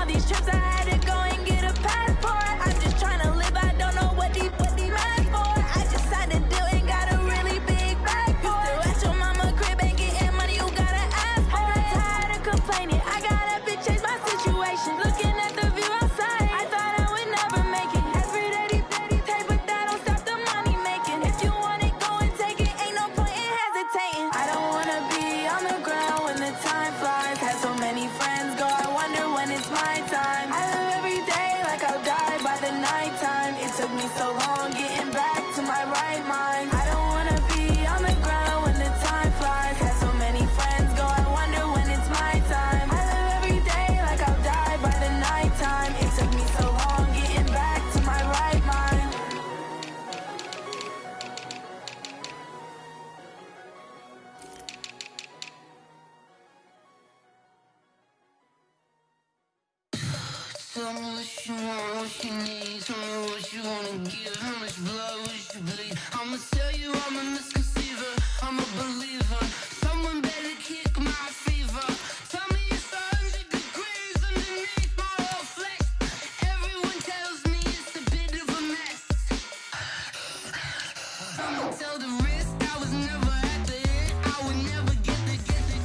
these trips, I had to go and get a passport. I'm just trying to live, I don't know what these mad for. I just signed a deal and got a really big bag for it. Still at your mama crib and getting money, you gotta ask for it. I'm tired of complaining, I gotta change my situation. Looking at the view outside, I thought I would never make it. Every day they pay, but that don't stop the money making. If you want it, go and take it, ain't no point in hesitating. I don't wanna be on the ground when the time flies. Had so many friends go, I wonder when it's my time. I live every day like I'll die by the nighttime. It took me so long getting back to my right mind. I don't wanna be on the ground when the time flies. Had so many friends go, I wonder when it's my time. I live every day like I'll die by the nighttime. It took me so long getting back to my right mind. Tell me what you want, what you need. Tell me what you wanna give. How much blood would you bleed? I'ma tell you I'm a misconceiver, I'm a believer. Someone better kick my fever. Tell me it's 100 degrees underneath my whole flesh. Everyone tells me it's a bit of a mess. I'ma tell the risk I was never at the end. I would never get it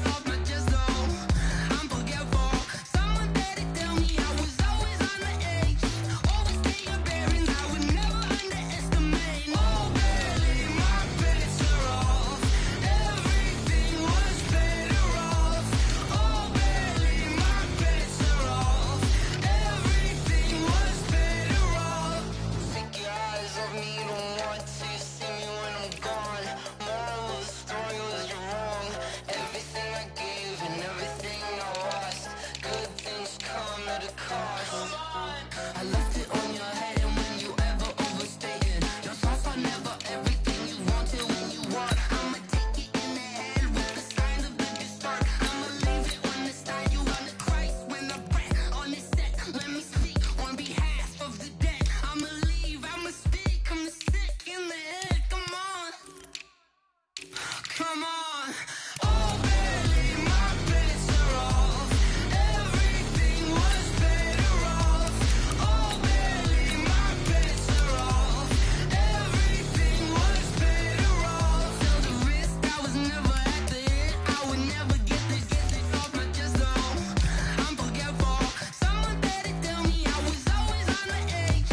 off my chest though. I'm forgetful. Someone better tell me I was always on the edge. Overstay your bearings, I would never underestimate. Oh, barely, my bets are off. Everything was better off. Oh, barely, my bets are off. Everything was better off. Take your eyes off me, you don't want to see me when I'm gone. Moral of the story was you're wrong. Everything I gave and everything I lost. Good things come at a cost. I left it on your head, and when you ever overstated, your thoughts are never everything you wanted when you want. I'ma take it in the head with the signs of the start. I'ma leave it on the side. You on the Christ when I breath on this set. Let me speak on behalf of the dead. I'ma leave, I'ma speak. I'm the sick in the head. Come on, come on. Oh, barely, my bets are off. Everything was better off. Oh, barely, my bets are off. Everything was better off. Tell the risk I was never at the end. I would never get it off my chest though. I'm forgetful. Someone better tell me I was always on the edge.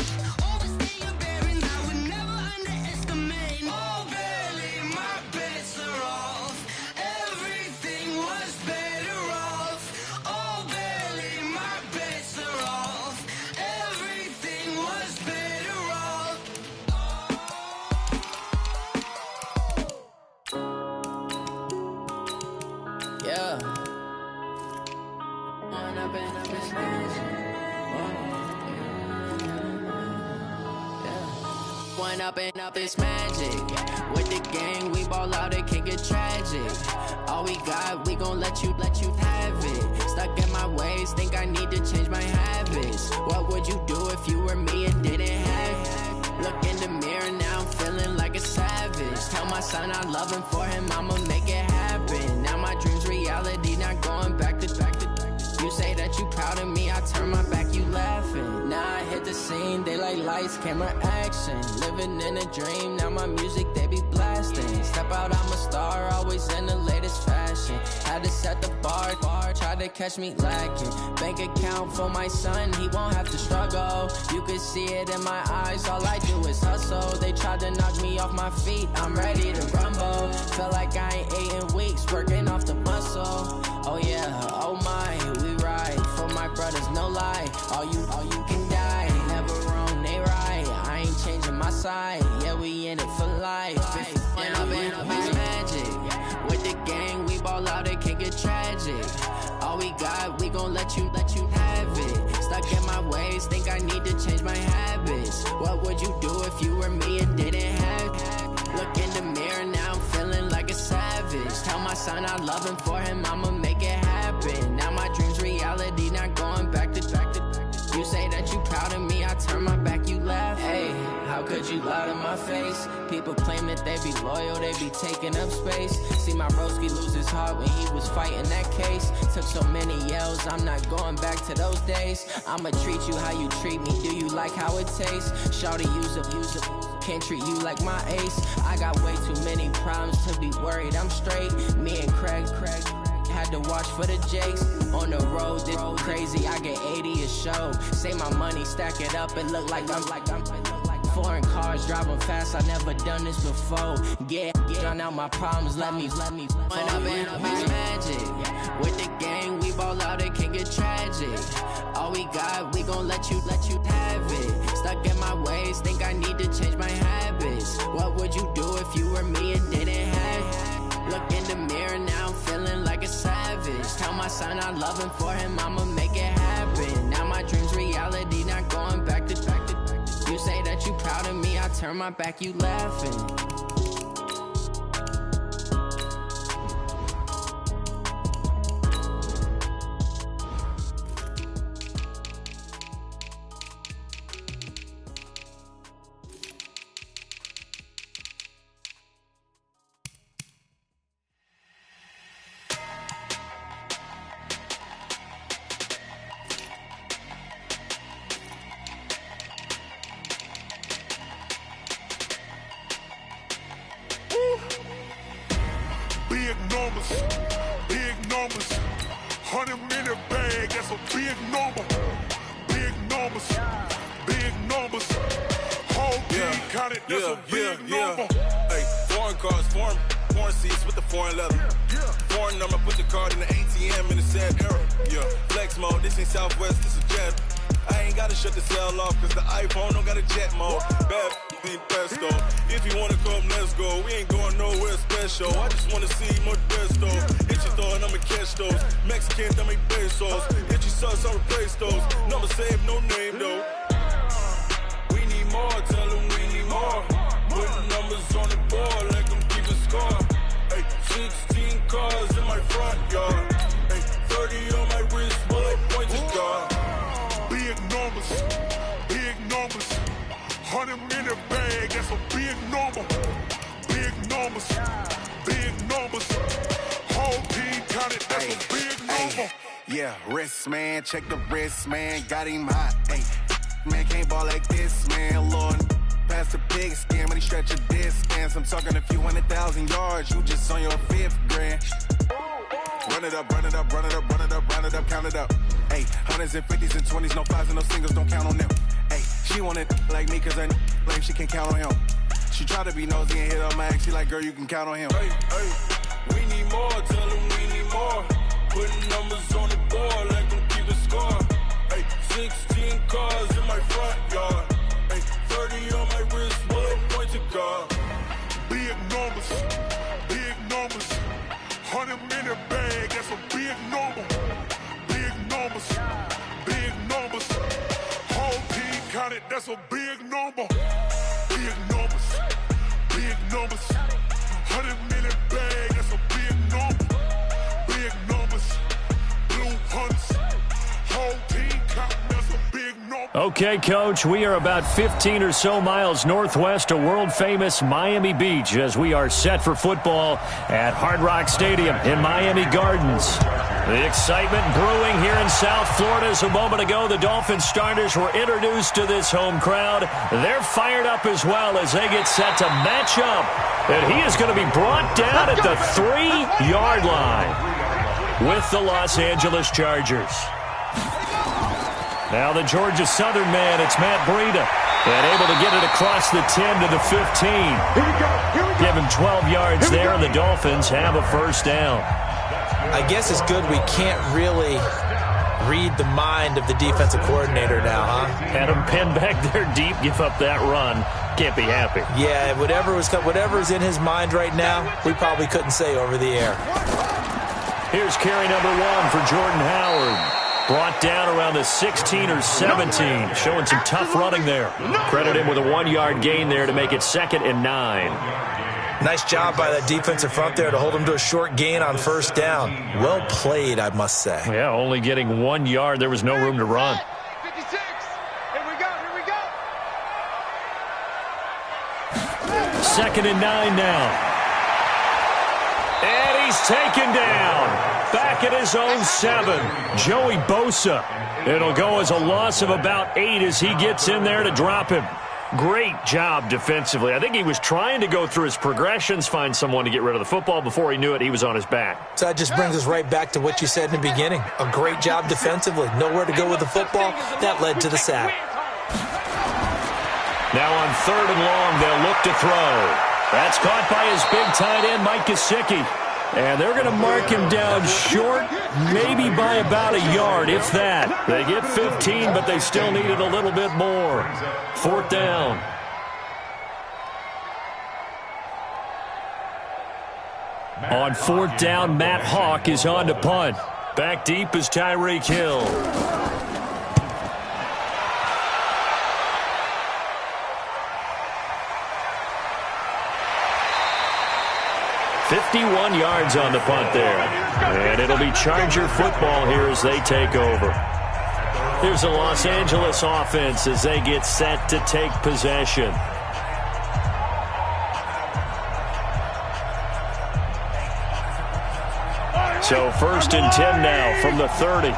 Overstay your bearings, I would never underestimate. Oh, barely, my bets are off. Everything was better off. Oh, barely, my bets are off. Everything was better off. Yeah. When I've been up this magic. When up and up this magic. With the gang, we ball out, it can get tragic. All we got, we gon' let you have it. Stuck in my ways, think I need to change my habits. What would you do if you were me and didn't have it? Look in the mirror now, I'm feeling like a savage. Tell my son I love him, for him I'ma make it happen. Now my dream's reality, not going back to. You say that you proud of me, I turn my back, you laughing. Now I hit the scene, they like lights, camera, action. Living in a dream, now my music, they be blasting. Step out, I'm a star, always in the latest fashion. Had to set the bar, try to catch me lacking. Bank account for my son, he won't have to struggle. You can see it in my eyes, all I do is hustle. They tried to knock me off my feet, I'm ready to rumble. Felt like I ain't ate in weeks, working off the muscle. Oh yeah, oh my, we ride for my brothers, no lie. All you can die, never wrong, they right. I ain't changing my side, yeah, we in it for life. When I've been up, it's magic. With the gang, we ball out, it can get tragic. All we got, we gon' let you have it. Stuck in my ways, think I need to change my habits. What would you do if you were me and didn't have it? Look in the mirror, now I'm feeling like a savage. Tell my son I love him, for him I'ma make it happen. Now my dream's reality, not going back to. You say that you proud of me, I turn my back, you laugh. Hey, how could you lie to my my face. People claim that they be loyal, they be taking up space. See my broski lose his heart when he was fighting that case. Took so many yells, I'm not going back to those days. I'ma treat you how you treat me, do you like how it tastes? Shawty use up, can't treat you like my ace. I got way too many problems to be worried, I'm straight. Me and Craig had to watch for the Jakes. On the road, this crazy, I get 80 a show. Say my money, stack it up, it look like I'm foreign cars, driving fast, I never done this before. Get on out my problems, let me When I've been up is magic. With the gang, we ball out, it can get tragic. All we got, we gon' let you have it. Stuck in my ways, think I need to change my habits. What would you do if you were me and didn't have it? Look in the mirror now, I'm feeling like a savage. Tell my son I love him, for him I'ma make it happen. Now my dream's reality, not going back to you say that you proud of me, I turn my back, you laughing. Big numbers, 100-minute bag, that's a big number. Big numbers, whole team counted, that's a big number. Hey, foreign cars, foreign seats with the foreign leather. Foreign number, put your card in the ATM in the sad era. Yeah, flex mode, this ain't Southwest, this is jet. I ain't gotta shut the cell off, cause the iPhone don't got a jet mode. Bad need pesto. If you wanna come, let's go. We ain't going nowhere special. I just wanna see more desto. Hit your throw and I'ma catch those. Mexican, I make pesos. Hit your sauce, I'll replace those. Number saved, no name though. We need more, tell them we need more. Putting numbers on the board, let them keep a score. Hey, 16 cars in my front yard. Hey, 30 on my wrist, bullet point to God. Big numbers, 100-minute bag, that's a big number. Big numbers, whole team counted, that's a big number. Yeah, wrist man, check the wrist man, got him hot. Hey, man can't ball like this, man. Lord, past the pig skin when he stretch a distance. I'm talking a few 100,000 yards, you just on your 5th grand. Run it up, count it up. Hey, hundreds and 50s and 20s, no 5s and no singles, don't count on them. Hey, she want it like me, cause her lame, she can't count on him. She try to be nosy and hit up my ex, she like, girl, you can count on him. Hey, we need more, tell them we need more. Putting numbers on the board, let them keep a score. Hey, 16 cars in my front yard. Hey, 30 on my wrist, bullet point to God. Big numbers, 100-minute bag, that's a big number. Big numbers, whole team counted, that's a big number. Big numbers, 100-minute bag, that's a big number. Big numbers, blue hunts, whole team counting, that's a big number. Okay, Coach, we are about 15 or so miles northwest of world-famous Miami Beach as we are set for football at Hard Rock Stadium in Miami Gardens. The excitement brewing here in South Florida as a moment ago. The Dolphins starters were introduced to this home crowd. They're fired up as well as they get set to match up. And he is going to be brought down at the 3-yard line with the Los Angeles Chargers. Now the Georgia Southern man, it's Matt Breida. And able to get it across the 10 to the 15. Give him 12 yards there, and the Dolphins have a first down. I guess it's good we can't really read the mind of the defensive coordinator now, huh? Had him pinned back there deep, give up that run. Can't be happy. Yeah, whatever's in his mind right now, we probably couldn't say over the air. Here's carry number 1 for Jordan Howard. Brought down around the 16 or 17. Showing some tough running there. Credit him with a 1-yard gain there to make it 2nd and 9. Nice job by that defensive front there to hold him to a short gain on first down. Well played, I must say. Yeah, only getting 1 yard. There was no room to run. 56. Here we go. 2nd and 9 now. And he's taken down. Back at his own 7. Joey Bosa. It'll go as a loss of about 8 as he gets in there to drop him. Great job defensively. I think he was trying to go through his progressions, find someone to get rid of the football. Before he knew it, he was on his back. So that just brings us right back to what you said in the beginning. A great job defensively. Nowhere to go with the football. That led to the sack. Now on 3rd and long, they'll look to throw. That's caught by his big tight end, Mike Gesicki. And they're going to mark him down short, maybe by about a yard, if that. They get 15, but they still needed a little bit more. 4th down. On 4th down, Matt Hawk is on to punt. Back deep is Tyreek Hill. 51 yards on the punt there. And it'll be Charger football here as they take over. Here's the Los Angeles offense as they get set to take possession. So 1st and 10 now from the 30.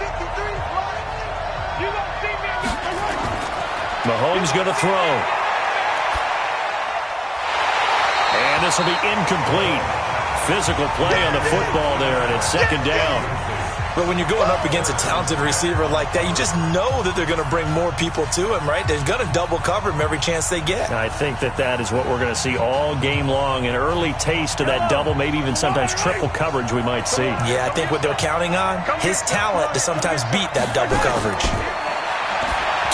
Mahomes going to throw. And this will be incomplete. Physical play on the football there, and it's 2nd down. But when you're going up against a talented receiver like that, you just know that they're going to bring more people to him, right? They're going to double cover him every chance they get. I think that is what we're going to see all game long. An early taste of that double, maybe even sometimes triple coverage we might see. Yeah, I think what they're counting on, his talent to sometimes beat that double coverage.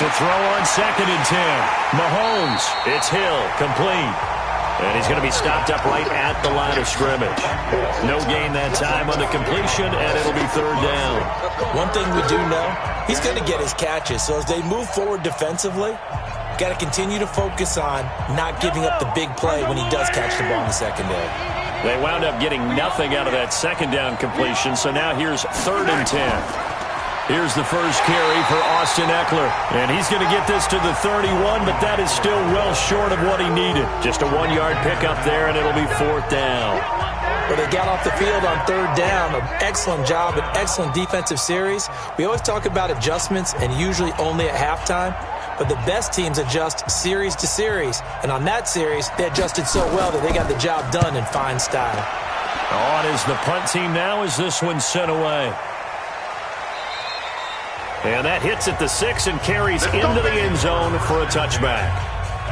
To throw on 2nd and 10. Mahomes, it's Hill, complete. And he's going to be stopped up right at the line of scrimmage. No gain that time on the completion, and it'll be 3rd down. One thing we do know, he's going to get his catches. So as they move forward defensively, got to continue to focus on not giving up the big play when he does catch the ball in the secondary. They wound up getting nothing out of that 2nd down completion, so now here's 3rd and 10. Here's the first carry for Austin Eckler. And he's going to get this to the 31, but that is still well short of what he needed. Just a 1-yard pickup there, and it'll be 4th down. Well, they got off the field on 3rd down. An excellent job, an excellent defensive series. We always talk about adjustments, and usually only at halftime. But the best teams adjust series to series. And on that series, they adjusted so well that they got the job done in fine style. On is the punt team now as this one's sent away. And that hits at the 6 and carries into the end zone for a touchback.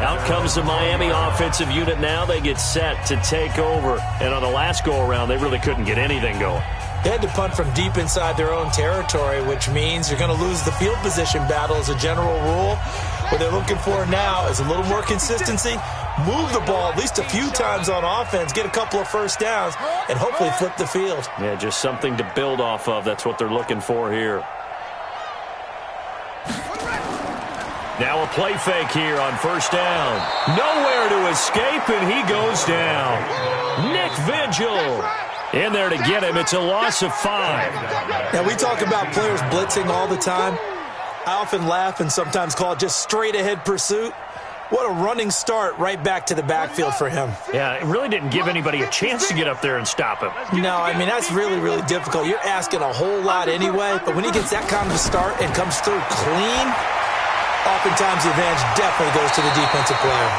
Out comes the Miami offensive unit now. They get set to take over. And on the last go-around, they really couldn't get anything going. They had to punt from deep inside their own territory, which means you're going to lose the field position battle as a general rule. What they're looking for now is a little more consistency, move the ball at least a few times on offense, get a couple of first downs, and hopefully flip the field. Yeah, just something to build off of. That's what they're looking for here. Now a play fake here on 1st down. Nowhere to escape, and he goes down. Nick Vigil in there to get him. It's a loss of 5. Now, we talk about players blitzing all the time. I often laugh and sometimes call it just straight-ahead pursuit. What a running start right back to the backfield for him. Yeah, it really didn't give anybody a chance to get up there and stop him. No, I mean, that's really, really difficult. You're asking a whole lot anyway, but when he gets that kind of a start and comes through clean, oftentimes the advantage definitely goes to the defensive player.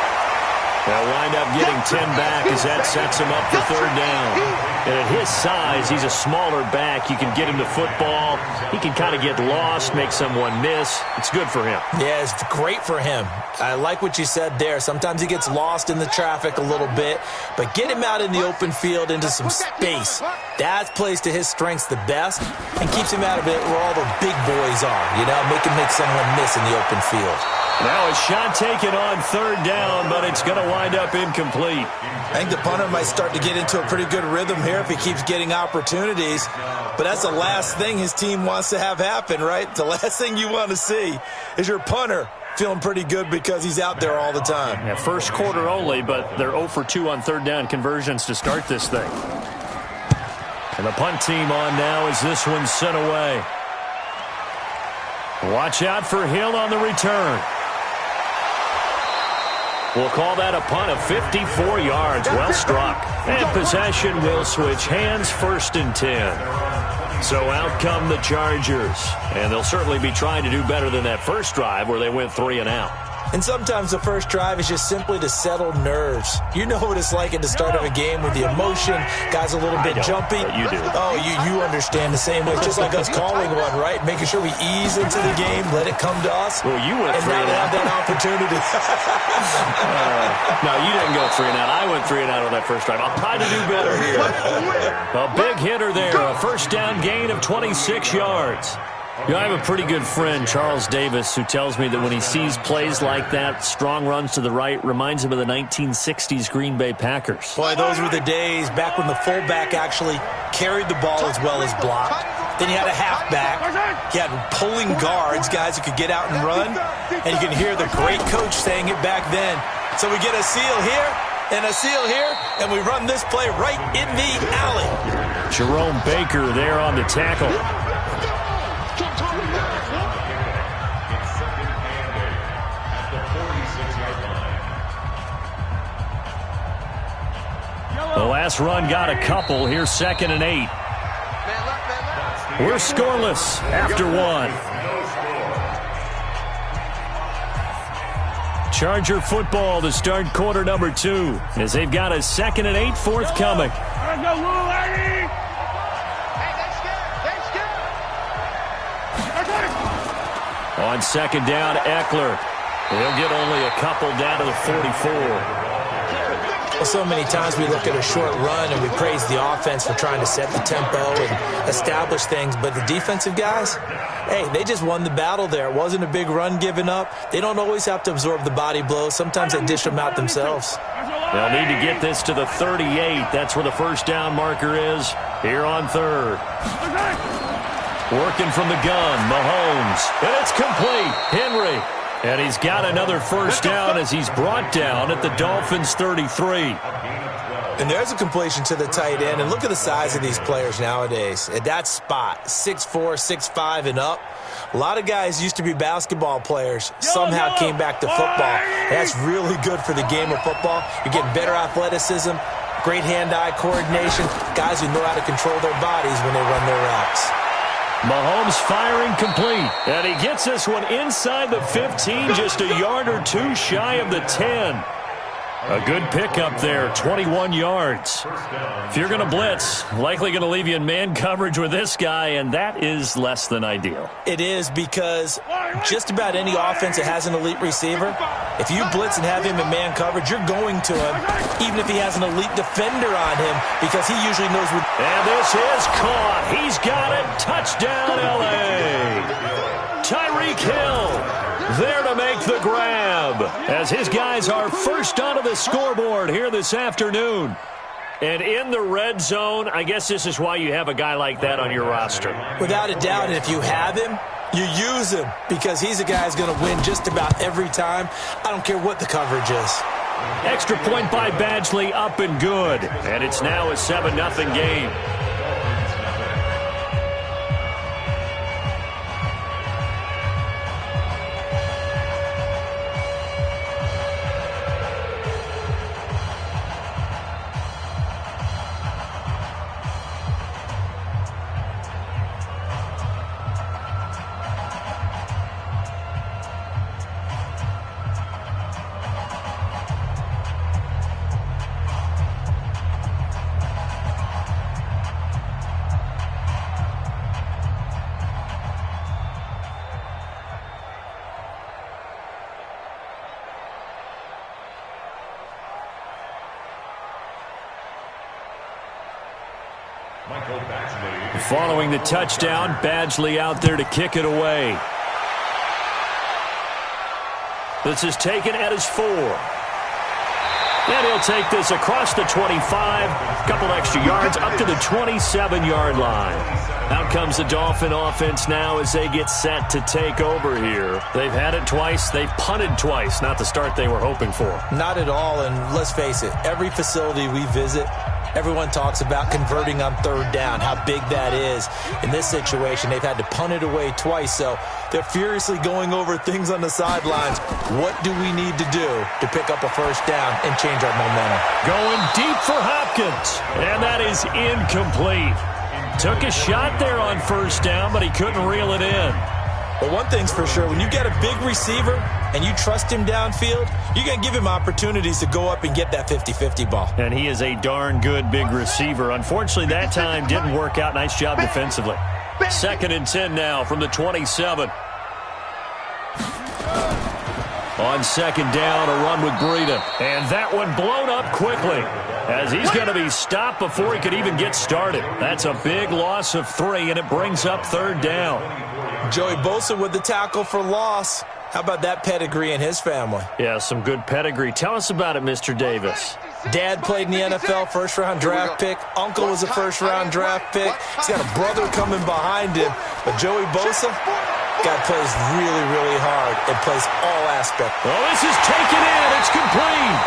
They'll wind up getting 10 back as that sets him up for 3rd down. And at his size, he's a smaller back. You can get him the football. He can kind of get lost, make someone miss. It's good for him. Yeah, it's great for him. I like what you said there. Sometimes he gets lost in the traffic a little bit, but get him out in the open field into some space. That plays to his strengths the best and keeps him out of it where all the big boys are, you know, make him make someone miss in the open field. Now a shot taken on 3rd down, but it's going to wind up incomplete. I think the punter might start to get into a pretty good rhythm here if he keeps getting opportunities. But that's the last thing his team wants to have happen, right? The last thing you want to see is your punter feeling pretty good because he's out there all the time. Yeah, first quarter only, but they're 0 for 2 on 3rd down conversions to start this thing. And the punt team on now as this one's sent away. Watch out for Hill on the return. We'll call that a punt of 54 yards. Well struck. And possession will switch hands, 1st and 10. So out come the Chargers. And they'll certainly be trying to do better than that first drive where they went 3 and out. And sometimes the first drive is just simply to settle nerves. You know what it's like at the start of a game with the emotion. Guys a little bit jumpy. You do. Oh, you understand the same way. It's just like us calling one, right? Making sure we ease into the game, let it come to us. Well, you went 3 and out. And now they have that opportunity. No, you didn't go 3 and out. I went 3 and out on that first drive. I'll try to do better here. A big hitter there. A first down gain of 26 yards. You know, I have a pretty good friend, Charles Davis, who tells me that when he sees plays like that, strong runs to the right, reminds him of the 1960s Green Bay Packers. Boy, those were the days back when the fullback actually carried the ball as well as blocked. Then you had a halfback. You had pulling guards, guys who could get out and run. And you can hear the great coach saying it back then. So we get a seal here and a seal here, and we run this play right in the alley. Jerome Baker there on the tackle. The last run got a couple. Here's 2nd and 8. We're scoreless after 1. Charger football to start quarter number 2 as they've got a 2nd and 8 forthcoming. On 2nd down, Eckler. He'll get only a couple down to the 44. Well, so many times we look at a short run and we praise the offense for trying to set the tempo and establish things, but the defensive guys, hey, they just won the battle there. It wasn't a big run given up. They don't always have to absorb the body blows. Sometimes they dish them out themselves. They'll need to get this to the 38. That's where the first down marker is here on 3rd. Working from the gun, Mahomes. And it's complete. Henry. And he's got another first down as he's brought down at the Dolphins' 33. And there's a completion to the tight end. And look at the size of these players nowadays. At that spot, 6'4", 6'5", and up. A lot of guys used to be basketball players, somehow came back to football. That's really good for the game of football. You're getting better athleticism, great hand-eye coordination, guys who know how to control their bodies when they run their routes. Mahomes firing complete. And he gets this one inside the 15, just a yard or two shy of the 10. A good pickup there, 21 yards. If you're going to blitz, likely going to leave you in man coverage with this guy, and that is less than ideal. It is, because just about any offense that has an elite receiver, if you blitz and have him in man coverage, you're going to him, even if he has an elite defender on him, because he usually knows what... And this is caught. He's got it. Touchdown, L.A. Tyreek Hill there to make the grab as his guys are first onto the scoreboard here this afternoon. And in the red zone, I guess this is why you have a guy like that on your roster. Without a doubt, and if you have him, you use him, because he's a guy who's going to win just about every time. I don't care what the coverage is. Extra point by Badgley, up and good. And it's now a 7-0 game. Following the touchdown, Badgley out there to kick it away. This is taken at his 4. And he'll take this across the 25, a couple extra yards, up to the 27-yard line. Out comes the Dolphin offense now as they get set to take over here. They've had it twice. They've punted twice. Not the start they were hoping for. Not at all, and let's face it, every facility we visit, Everyone talks about converting on third down, how big that is. In this situation, they've had to punt it away twice, so they're furiously going over things on the sidelines. What do we need to do to pick up a first down and change our momentum? Going deep for Hopkins, and that is incomplete. Took a shot there on first down, but he couldn't reel it in. But one thing's for sure, when you get a big receiver and you trust him downfield, you're going to give him opportunities to go up and get that 50-50 ball. And he is a darn good big receiver. Unfortunately, that time didn't work out. Nice job defensively. 2nd and 10 now from the 27. On 2nd down, a run with Breida. And that one blown up quickly as he's going to be stopped before he could even get started. That's a big loss of 3, and it brings up 3rd down. Joey Bosa with the tackle for loss. How about that pedigree in his family? Yeah, some good pedigree. Tell us about it, Mr. Davis. Dad played in the NFL, first-round draft pick. Uncle was a first-round draft pick. He's got a brother coming behind him. But Joey Bosa, guy plays really, really hard and plays all aspects. Well, this is taken in. It's complete.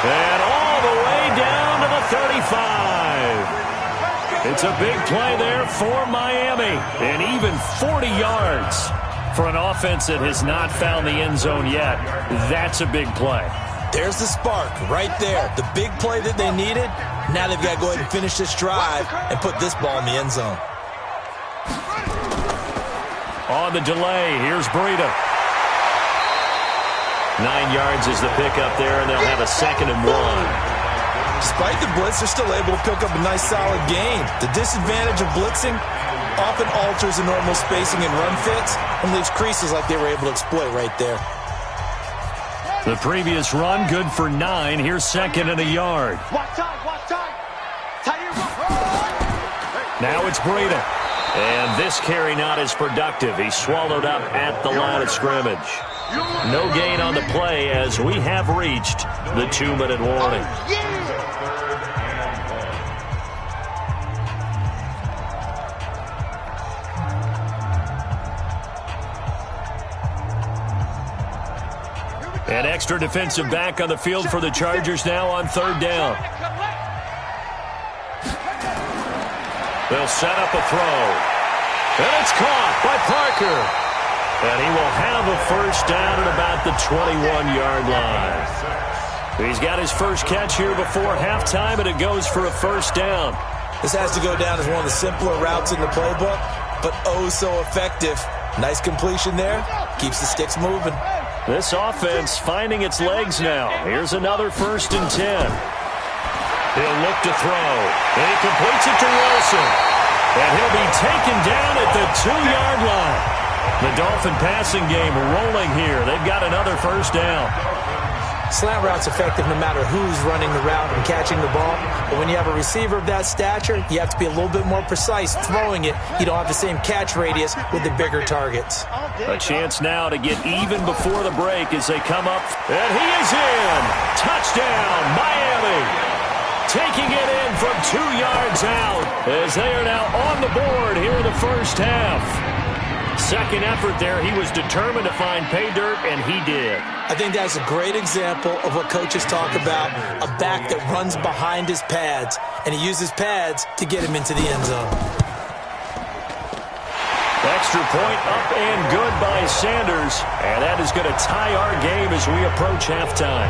And all the way down to the 35. It's a big play there for Miami. And even 40 yards for an offense that has not found the end zone yet. That's a big play. There's the spark right there. The big play that they needed. Now they've got to go ahead and finish this drive and put this ball in the end zone. On the delay, here's Breida. 9 yards is the pickup there, and they'll have a 2nd and 1. Despite the blitz, they're still able to pick up a nice, solid gain. The disadvantage of blitzing often alters the normal spacing and run fits and leaves creases like they were able to exploit right there. The previous run, good for 9. Here's 2nd and a yard. Now it's Breida. And this carry not as productive. He's swallowed up at the line of scrimmage. No gain on the play as we have reached the 2-minute warning. An extra defensive back on the field for the Chargers now on 3rd down. They'll set up a throw. And it's caught by Parker. And he will have a first down at about the 21-yard line. He's got his first catch here before halftime, and it goes for a first down. This has to go down as one of the simpler routes in the playbook, but oh so effective. Nice completion there. Keeps the sticks moving. This offense finding its legs now. Here's another 1st and 10. He'll look to throw. And he completes it to Wilson. And he'll be taken down at the 2-yard line. The Dolphin passing game rolling here. They've got another first down. Slant route's effective no matter who's running the route and catching the ball. But when you have a receiver of that stature, you have to be a little bit more precise throwing it. You don't have the same catch radius with the bigger targets. A chance now to get even before the break as they come up. And he is in. Touchdown, Miami. Taking it in from 2 yards out as they are now on the board here in the first half. Second effort there, he was determined to find pay dirt, and he did. I think that's a great example of what coaches talk about, a back that runs behind his pads, and he uses pads to get him into the end zone. Extra point up and good by Sanders, and that is going to tie our game as we approach halftime.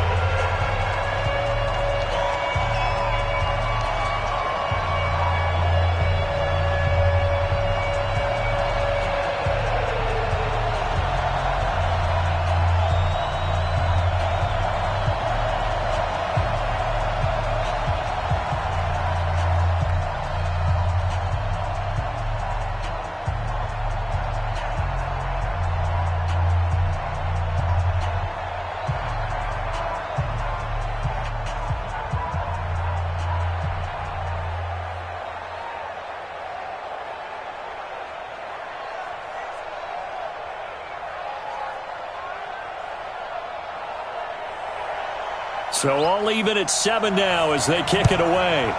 So all even at 7 now as they kick it away.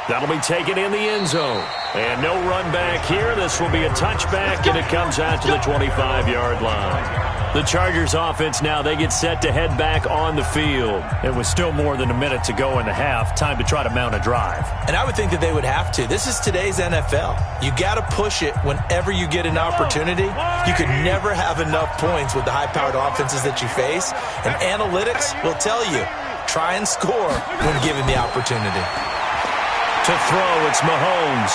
That'll be taken in the end zone. And no run back here. This will be a touchback, and it comes out to the 25-yard line. The Chargers offense now, they get set to head back on the field. It was still more than a minute to go in the half. Time to try to mount a drive. And I would think that they would have to. This is today's NFL. You got to push it whenever you get an opportunity. You could never have enough points with the high-powered offenses that you face. And analytics will tell you, try and score when given the opportunity. To throw, it's Mahomes.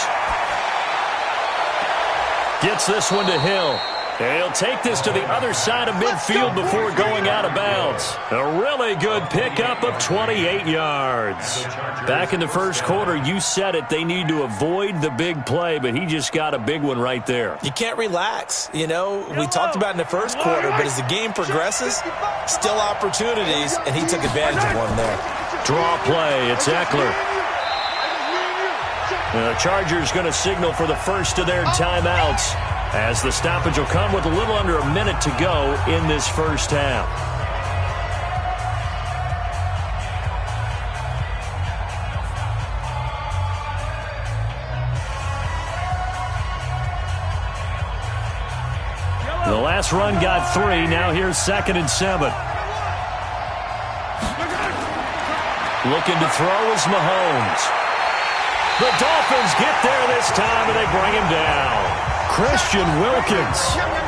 Gets this one to Hill. And he'll take this to the other side of midfield before going out of bounds. A really good pickup of 28 yards. Back in the first quarter, you said it, they need to avoid the big play, but he just got a big one right there. You can't relax. You know, we talked about in the first quarter, but as the game progresses, still opportunities, and he took advantage of one there. Draw play, it's Eckler. The Chargers going to signal for the first of their timeouts, as the stoppage will come with a little under a minute to go in this first half. The last run got 3. Now here's 2nd and 7. Looking to throw is Mahomes. The Dolphins get there this time, and they bring him down. Christian Wilkins.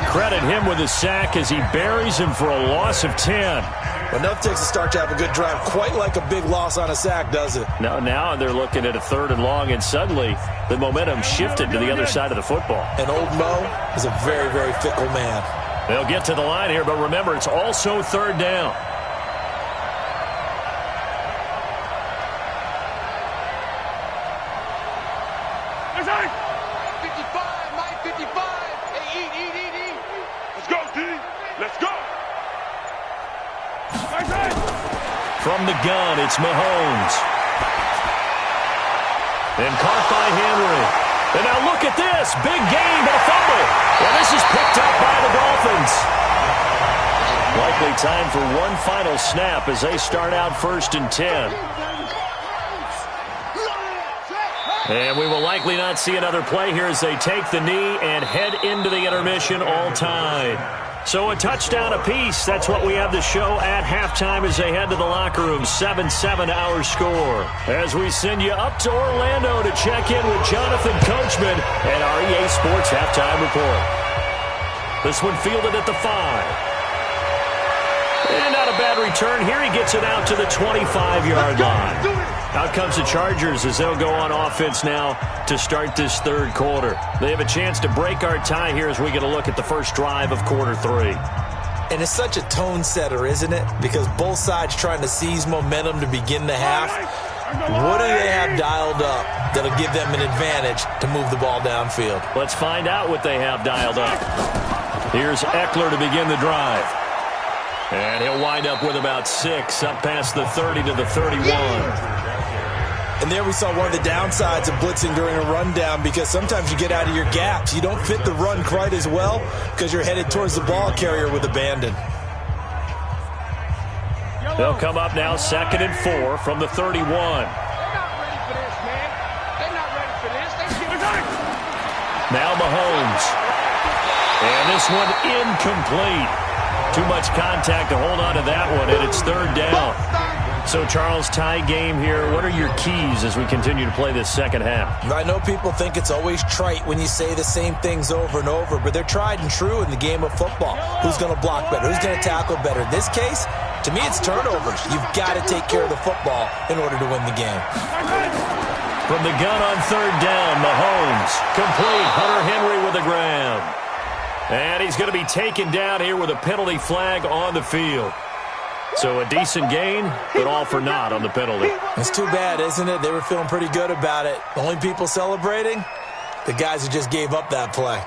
Credit him with a sack as he buries him for a loss of 10. Well, enough takes a start to have a good drive. Quite like a big loss on a sack, does it? Now they're looking at a 3rd and long, and suddenly the momentum shifted to the other side of the football. And old Mo is a very, very fickle man. They'll get to the line here, but remember, it's also 3rd down. From the gun, it's Mahomes. And caught by Henry. And now look at this. Big gain, but a fumble. Well, this is picked up by the Dolphins. Likely time for one final snap as they start out 1st and 10. And we will likely not see another play here as they take the knee and head into the intermission all tied. So a touchdown apiece. That's what we have to show at halftime as they head to the locker room. 7-7 our score. As we send you up to Orlando to check in with Jonathan Coachman and our EA Sports Halftime Report. This one fielded at the 5. And not a bad return. Here he gets it out to the 25-yard line. Out comes the Chargers as they'll go on offense now to start this 3rd quarter. They have a chance to break our tie here as we get a look at the first drive of quarter 3. And it's such a tone setter, isn't it? Because both sides trying to seize momentum to begin the half. What do they have dialed up that'll give them an advantage to move the ball downfield? Let's find out what they have dialed up. Here's Eckler to begin the drive. And he'll wind up with about 6, up past the 30 to the 31. And there we saw one of the downsides of blitzing during a rundown, because sometimes you get out of your gaps. You don't fit the run quite as well because you're headed towards the ball carrier with abandon. They'll come up now 2nd and 4 from the 31. Now Mahomes. And this one incomplete. Too much contact to hold on to that one, and it's 3rd down. So, Charles, tie game here. What are your keys as we continue to play this second half? I know people think it's always trite when you say the same things over and over, but they're tried and true in the game of football. Who's going to block better? Who's going to tackle better? In this case, to me, it's turnovers. You've got to take care of the football in order to win the game. From the gun on 3rd down, Mahomes. Complete. Hunter Henry with a grab. And he's going to be taken down here with a penalty flag on the field. So a decent gain, but all for naught on the penalty. It's too bad, isn't it? They were feeling pretty good about it. The only people celebrating, the guys who just gave up that play.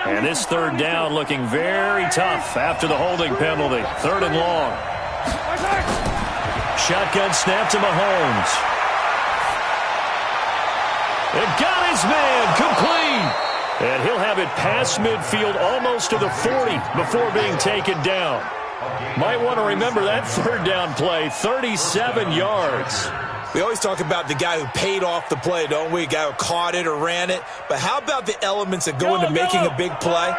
And this 3rd down looking very tough after the holding penalty. 3rd and long. Shotgun snap to Mahomes. And got his man complete. And he'll have it past midfield, almost to the 40, before being taken down. Might want to remember that third down play, 37 yards. We always talk about the guy who paid off the play, don't we? A guy who caught it or ran it. But how about the elements that go into making a big play?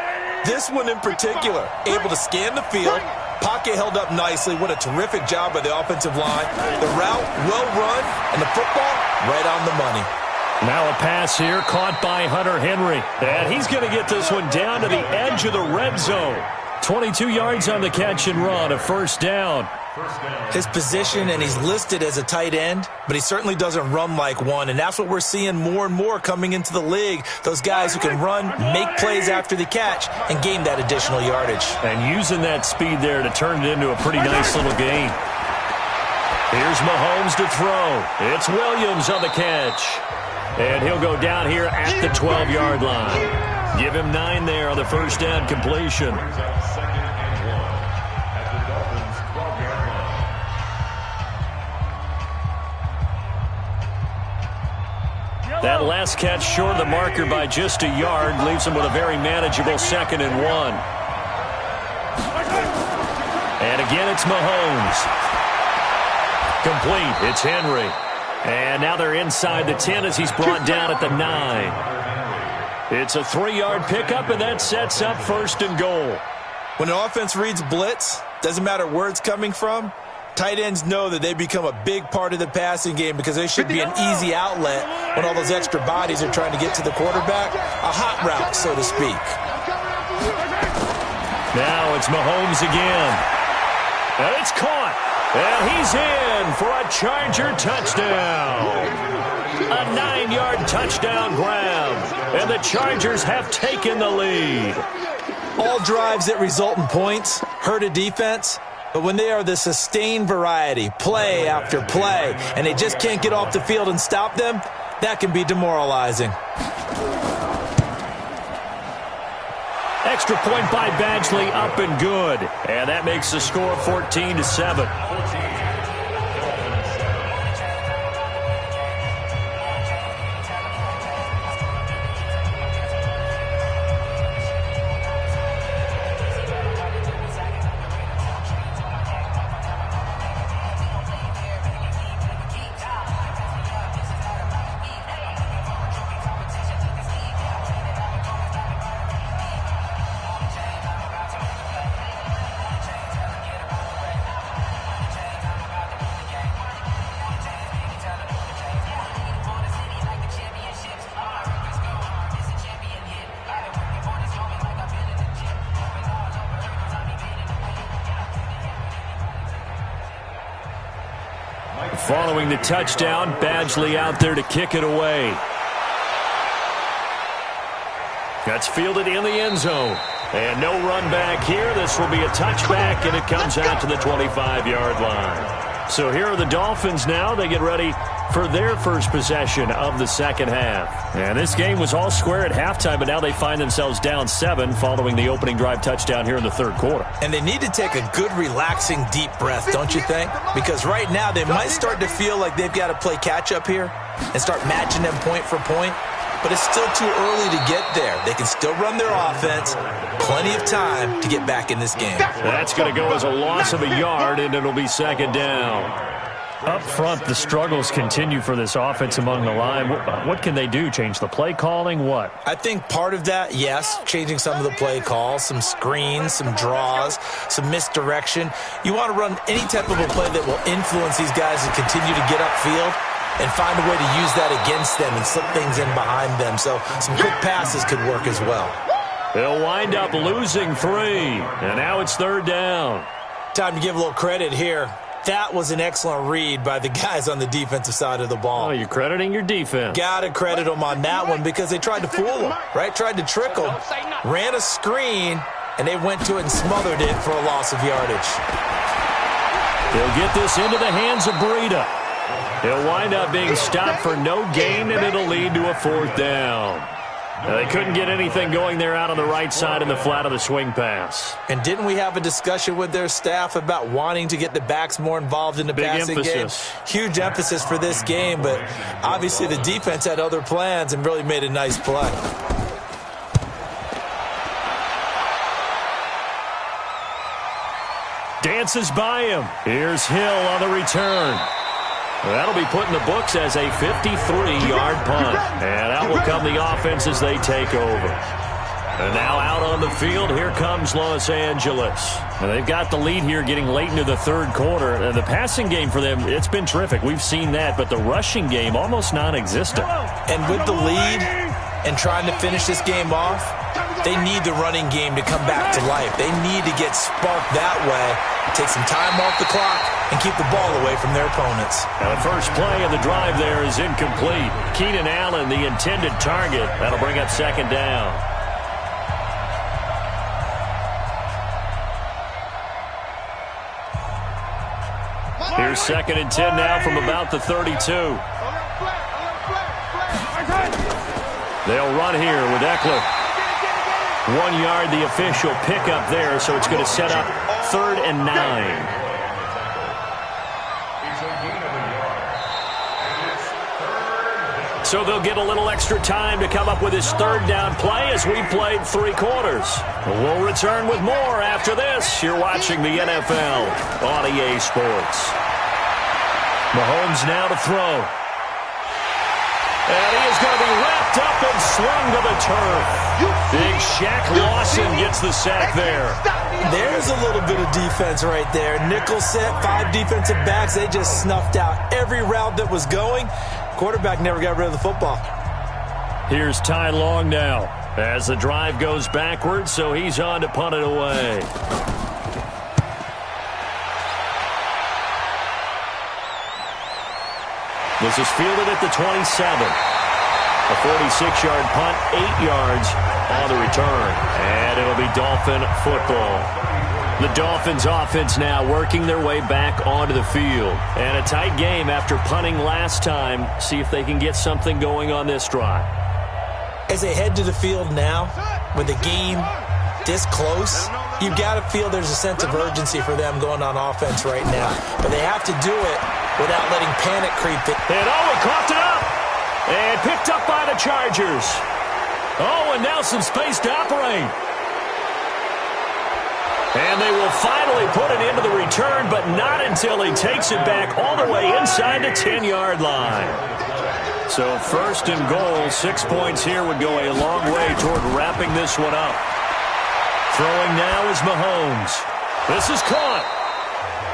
This one in particular, able to scan the field, pocket held up nicely. What a terrific job by the offensive line. The route, well run, and the football, right on the money. Now a pass here, caught by Hunter Henry. And he's going to get this one down to the edge of the red zone. 22 yards on the catch and run, a first down. His position, and he's listed as a tight end, but he certainly doesn't run like one, and that's what we're seeing more and more coming into the league. Those guys who can run, make plays after the catch, and gain that additional yardage. And using that speed there to turn it into a pretty nice little gain. Here's Mahomes to throw. It's Williams on the catch. And he'll go down here at the 12-yard line. Give him 9 there on the first down completion. That last catch short of the marker by just a yard leaves him with a very manageable 2nd and 1. And again, it's Mahomes. Complete. It's Henry. And now they're inside the 10 as he's brought down at the 9. It's a 3-yard pickup, and that sets up 1st and goal. When an offense reads blitz, doesn't matter where it's coming from, tight ends know that they become a big part of the passing game because they should be an easy outlet when all those extra bodies are trying to get to the quarterback. A hot route, so to speak. Now it's Mahomes again. And it's caught. And he's in for a Charger touchdown. A 9-yard touchdown grab. And the Chargers have taken the lead. All drives that result in points hurt a defense. But when they are the sustained variety, play after play, and they just can't get off the field and stop them, that can be demoralizing. Extra point by Badgley, up and good. And that makes the score 14-7. Following the touchdown, Badgley out there to kick it away. That's fielded in the end zone. And no run back here. This will be a touchback, and it comes out to the 25-yard line. So here are the Dolphins now. They get ready for their first possession of the second half. And this game was all square at halftime, but now they find themselves down 7 following the opening drive touchdown here in the third quarter. And they need to take a good, relaxing, deep breath, don't you think? Because right now they might start to feel like they've got to play catch-up here and start matching them point for point. But it's still too early to get there. They can still run their offense. Plenty of time to get back in this game. That's going to go as a loss of a yard, and it'll be second down. Up front, the struggles continue for this offense among the line. What can they do? Change the play calling? What? I think part of that, yes, changing some of the play calls, some screens, some draws, some misdirection. You want to run any type of a play that will influence these guys to continue to get upfield and find a way to use that against them and slip things in behind them. So some quick passes could work as well. They'll wind up losing 3, and now it's third down. Time to give a little credit here. That was an excellent read by the guys on the defensive side of the ball. Oh, you're crediting your defense. Got to credit them on that one because they tried to fool them, right? Tried to trick them, ran a screen, and they went to it and smothered it for a loss of yardage. They'll get this into the hands of Breida. He'll wind up being stopped for no gain, and it'll lead to a fourth down. They couldn't get anything going there out on the right side in the flat of the swing pass. And didn't we have a discussion with their staff about wanting to get the backs more involved in the passing game? Huge emphasis for this game, but obviously the defense had other plans and really made a nice play. dances by him. Here's Hill on the return. That'll be put in the books as a 53-yard punt. And out will come the offense as they take over. And now out on the field, here comes Los Angeles. And they've got the lead here getting late into the third quarter. And the passing game for them, it's been terrific. We've seen that. But the rushing game, almost non-existent. And with the lead and trying to finish this game off, they need the running game to come back to life. They need to get sparked that way, take some time off the clock, and keep the ball away from their opponents. Now the first play of the drive there is incomplete. Keenan Allen, the intended target. That'll bring up second down. Here's 2nd and 10 now from about the 32. They'll run here with Eckler. 1 yard, the official pickup there, so it's going to set up 3rd and 9. So they'll get a little extra time to come up with his 3rd down play as we played 3 quarters. We'll return with more after this. You're watching the NFL on EA Sports. Mahomes now to throw. And he is going to be wrapped up and slung to the turf. Big Shaq Lawson gets the sack there. There's a little bit of defense right there. Nickel set, 5 defensive backs. They just snuffed out every route that was going. Quarterback never got rid of the football. Here's Ty Long now as the drive goes backwards, so he's on to punt it away. This is fielded at the 27. A 46-yard punt, 8 yards on the return. And it'll be Dolphin football. The Dolphins offense now working their way back onto the field. And a tight game after punting last time. See if they can get something going on this drive. As they head to the field now, with the game this close, you've got to feel there's a sense of urgency for them going on offense right now. But they have to do it without letting panic creep in. And he coughed it up. And picked up by the Chargers. And now some space to operate. And they will finally put it into the return, but not until he takes it back all the way inside the 10-yard line. So 1st and goal, 6 points here would go a long way toward wrapping this one up. Throwing now is Mahomes. This is caught.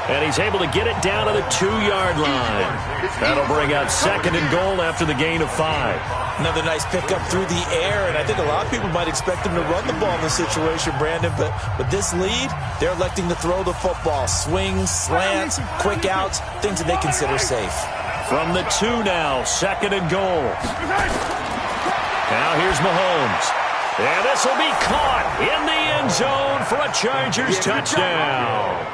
And he's able to get it down to the 2-yard line. That'll bring out 2nd and goal after the gain of 5. Another nice pickup through the air, and I think a lot of people might expect him to run the ball in this situation, Brandon, but with this lead, they're electing to throw the football. Swings, slants, quick outs, things that they consider safe. From the 2 now, 2nd and goal. Now here's Mahomes. And this will be caught in the end zone for a Chargers touchdown.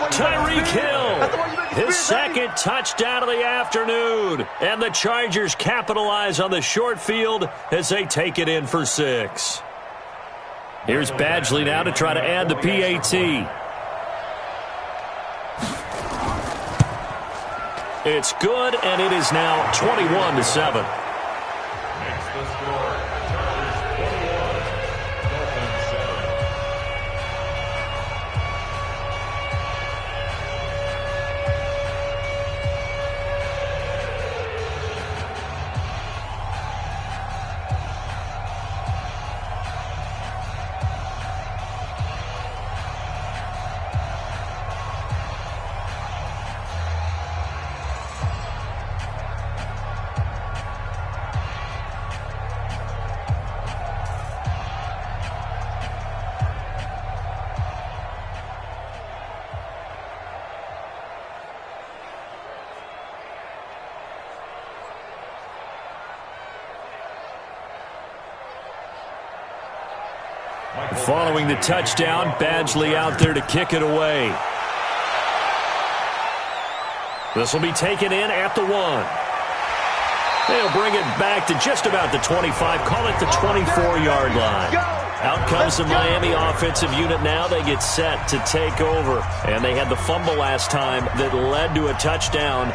Tyreek Hill, his 2nd touchdown of the afternoon. And the Chargers capitalize on the short field as they take it in for 6. Here's Badgley now to try to add the PAT. It's good, and it is now 21-7. Following the touchdown, Badgley out there to kick it away. This will be taken in at the 1. They'll bring it back to just about the 25, call it the 24-yard line. Out comes the Miami offensive unit now. They get set to take over. And they had the fumble last time that led to a touchdown.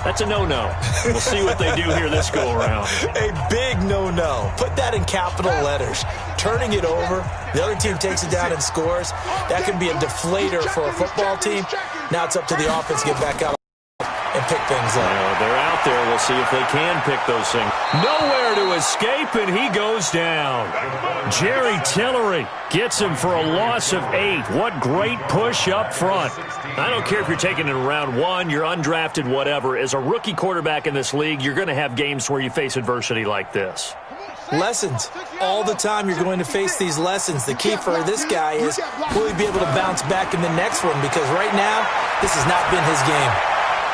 That's a no-no. We'll see what they do here this go-around. A big no-no. Put that in capital letters. Turning it over, the other team takes it down and scores. That can be a deflator for a football team. Now it's up to the offense to get back out and pick things up. They're out there. We'll see if they can pick those things. Nowhere to escape, and he goes down. Jerry Tillery gets him for a loss of 8. What great push up front. I don't care if you're taking it in round 1, you're undrafted, whatever. As a rookie quarterback in this league, you're going to have games where you face adversity like this. Lessons. All the time you're going to face these lessons. The key for this guy is, will he be able to bounce back in the next one? Because right now, this has not been his game.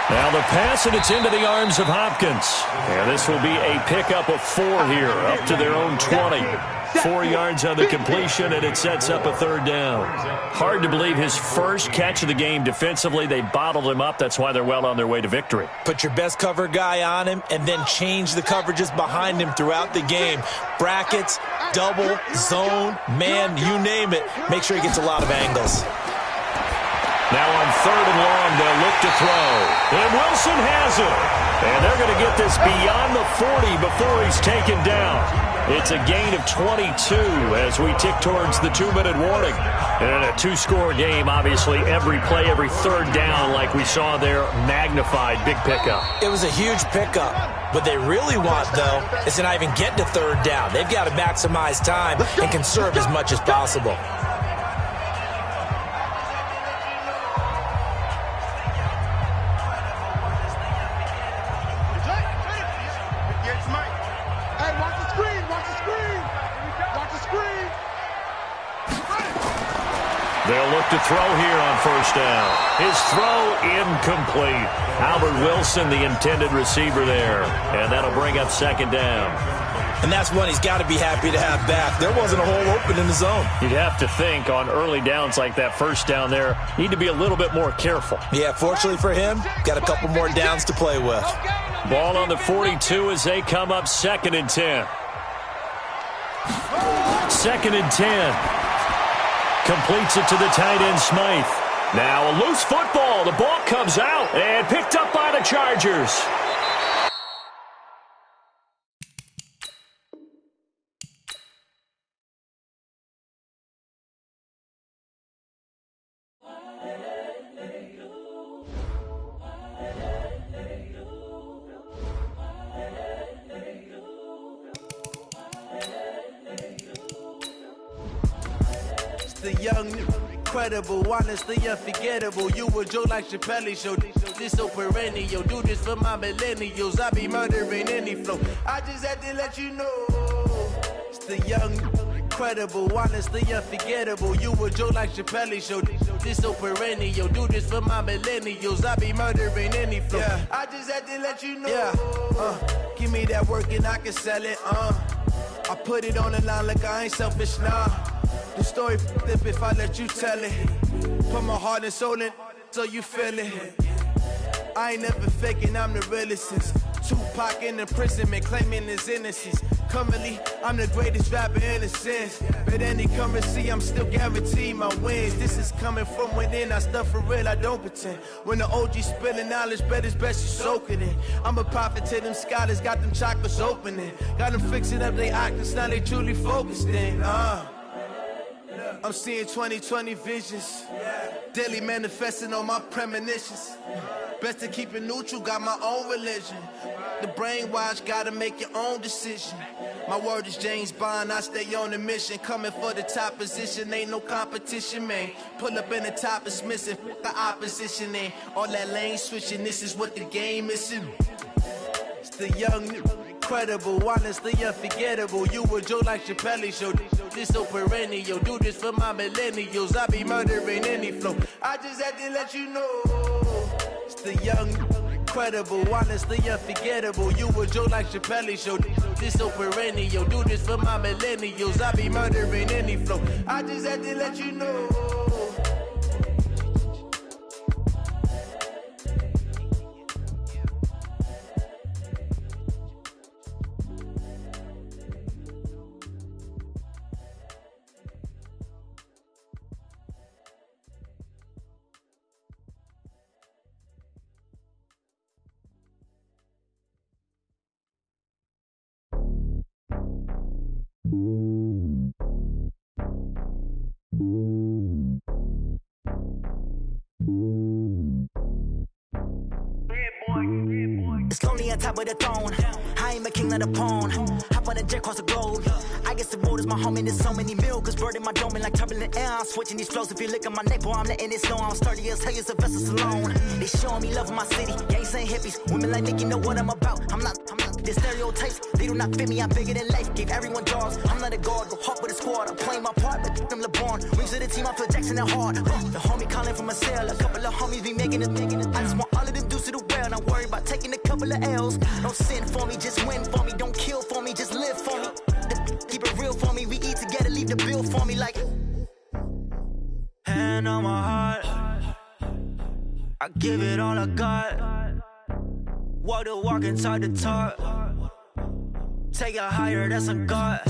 Now the pass, and it's into the arms of Hopkins. And this will be a pickup of 4 here, up to their own 20. 4 yards on the completion, and it sets up a 3rd down. Hard to believe his first catch of the game defensively. They bottled him up. That's why they're well on their way to victory. Put your best cover guy on him, and then change the coverages behind him throughout the game. Brackets, double, zone, man, you name it. Make sure he gets a lot of angles. Now on 3rd and long, they'll look to throw. And Wilson has it. And they're going to get this beyond the 40 before he's taken down. It's a gain of 22 as we tick towards the 2-minute warning. And in a 2-score game, obviously, every play, every 3rd down, like we saw there, magnified. Big pickup. It was a huge pickup. What they really want, though, is to not even get to 3rd down. They've got to maximize time and conserve as much as possible. They'll look to throw here on 1st down. His throw incomplete. Albert Wilson, the intended receiver there. And that'll bring up 2nd down. And that's one he's got to be happy to have back. There wasn't a hole open in the zone. You'd have to think on early downs like that 1st down there, need to be a little bit more careful. Yeah, fortunately for him, got a couple more downs to play with. Ball on the 42 as they come up 2nd and 10. 2nd and 10. Completes it to the tight end, Smythe. Now a loose football. The ball comes out and picked up by the Chargers. The young, incredible, honestly unforgettable. You a Joe like Chappelle show. This so perennial. Do this for my millennials. I be murdering any flow. I just had to let you know. It's the young, incredible, honestly unforgettable. You a Joe like Chappelle show. This so perennial. Do this for my millennials. I be murdering any flow. Yeah. I just had to let you know. Yeah. Give me that work and I can sell it. I put it on the line like I ain't selfish, nah. The story flip if I let you tell it. Put my heart and soul in so you feel it. I ain't never faking, I'm the realest since Tupac in imprisonment, claiming his innocence. Currently, I'm the greatest rapper in a sense. But any currency, I'm still guaranteed my wins. This is coming from within, I stuff for real, I don't pretend. When the OG spilling knowledge, bet it's best you soak it in. I'm a prophet to them scholars, got them chakras opening. Got them fixing up they octaves, now they truly focused in. I'm seeing 2020 visions. Daily manifesting on my premonitions. Best to keep it neutral, got my own religion. The brainwash, gotta make your own decision. My word is James Bond, I stay on the mission. Coming for the top position, ain't no competition, man. Pull up in the top, it's missing, the opposition ain't. All that lane switching, this is what the game missing. It's the young, incredible, honestly unforgettable. You a Joe like Chappelle show. This so perennial. Do this for my millennials. I be murdering any flow. I just had to let you know. It's the young, incredible, honestly unforgettable. You a Joe like Chappelle show. This so perennial. Do this for my millennials. I be murdering any flow. I just had to let you know. It's lonely on top of the throne. I ain't a king of the pawn. Hop on a jet across the globe. I guess the road is my home and there's so many miracles burning my dome like turbulent air. I'm switching these flows. If you look at my neck, boy, I'm letting it slow. I'm sturdy as hell, it's a vessel alone. They showing me love in my city. Gangs ain't hippies. Women like Nicky know what I'm about. I'm not. The stereotypes, they do not fit me. I'm bigger than life. Gave everyone jaws. I'm not a guard. Go hard with a squad. I'm playing my part, but I'm LeBron. Wings of the team, I feel Jackson and hard. The homie calling from a cell. A couple of homies be making it. I just want all of them dudes to the well. Not worry about taking a couple of L's. Don't sin for me, just win for me. Don't kill for me, just live for me. Keep it real for me. We eat together, leave the bill for me like. Hand on my heart. I give it all I got. Walk the walk and talk the talk. Take it higher, that's a God.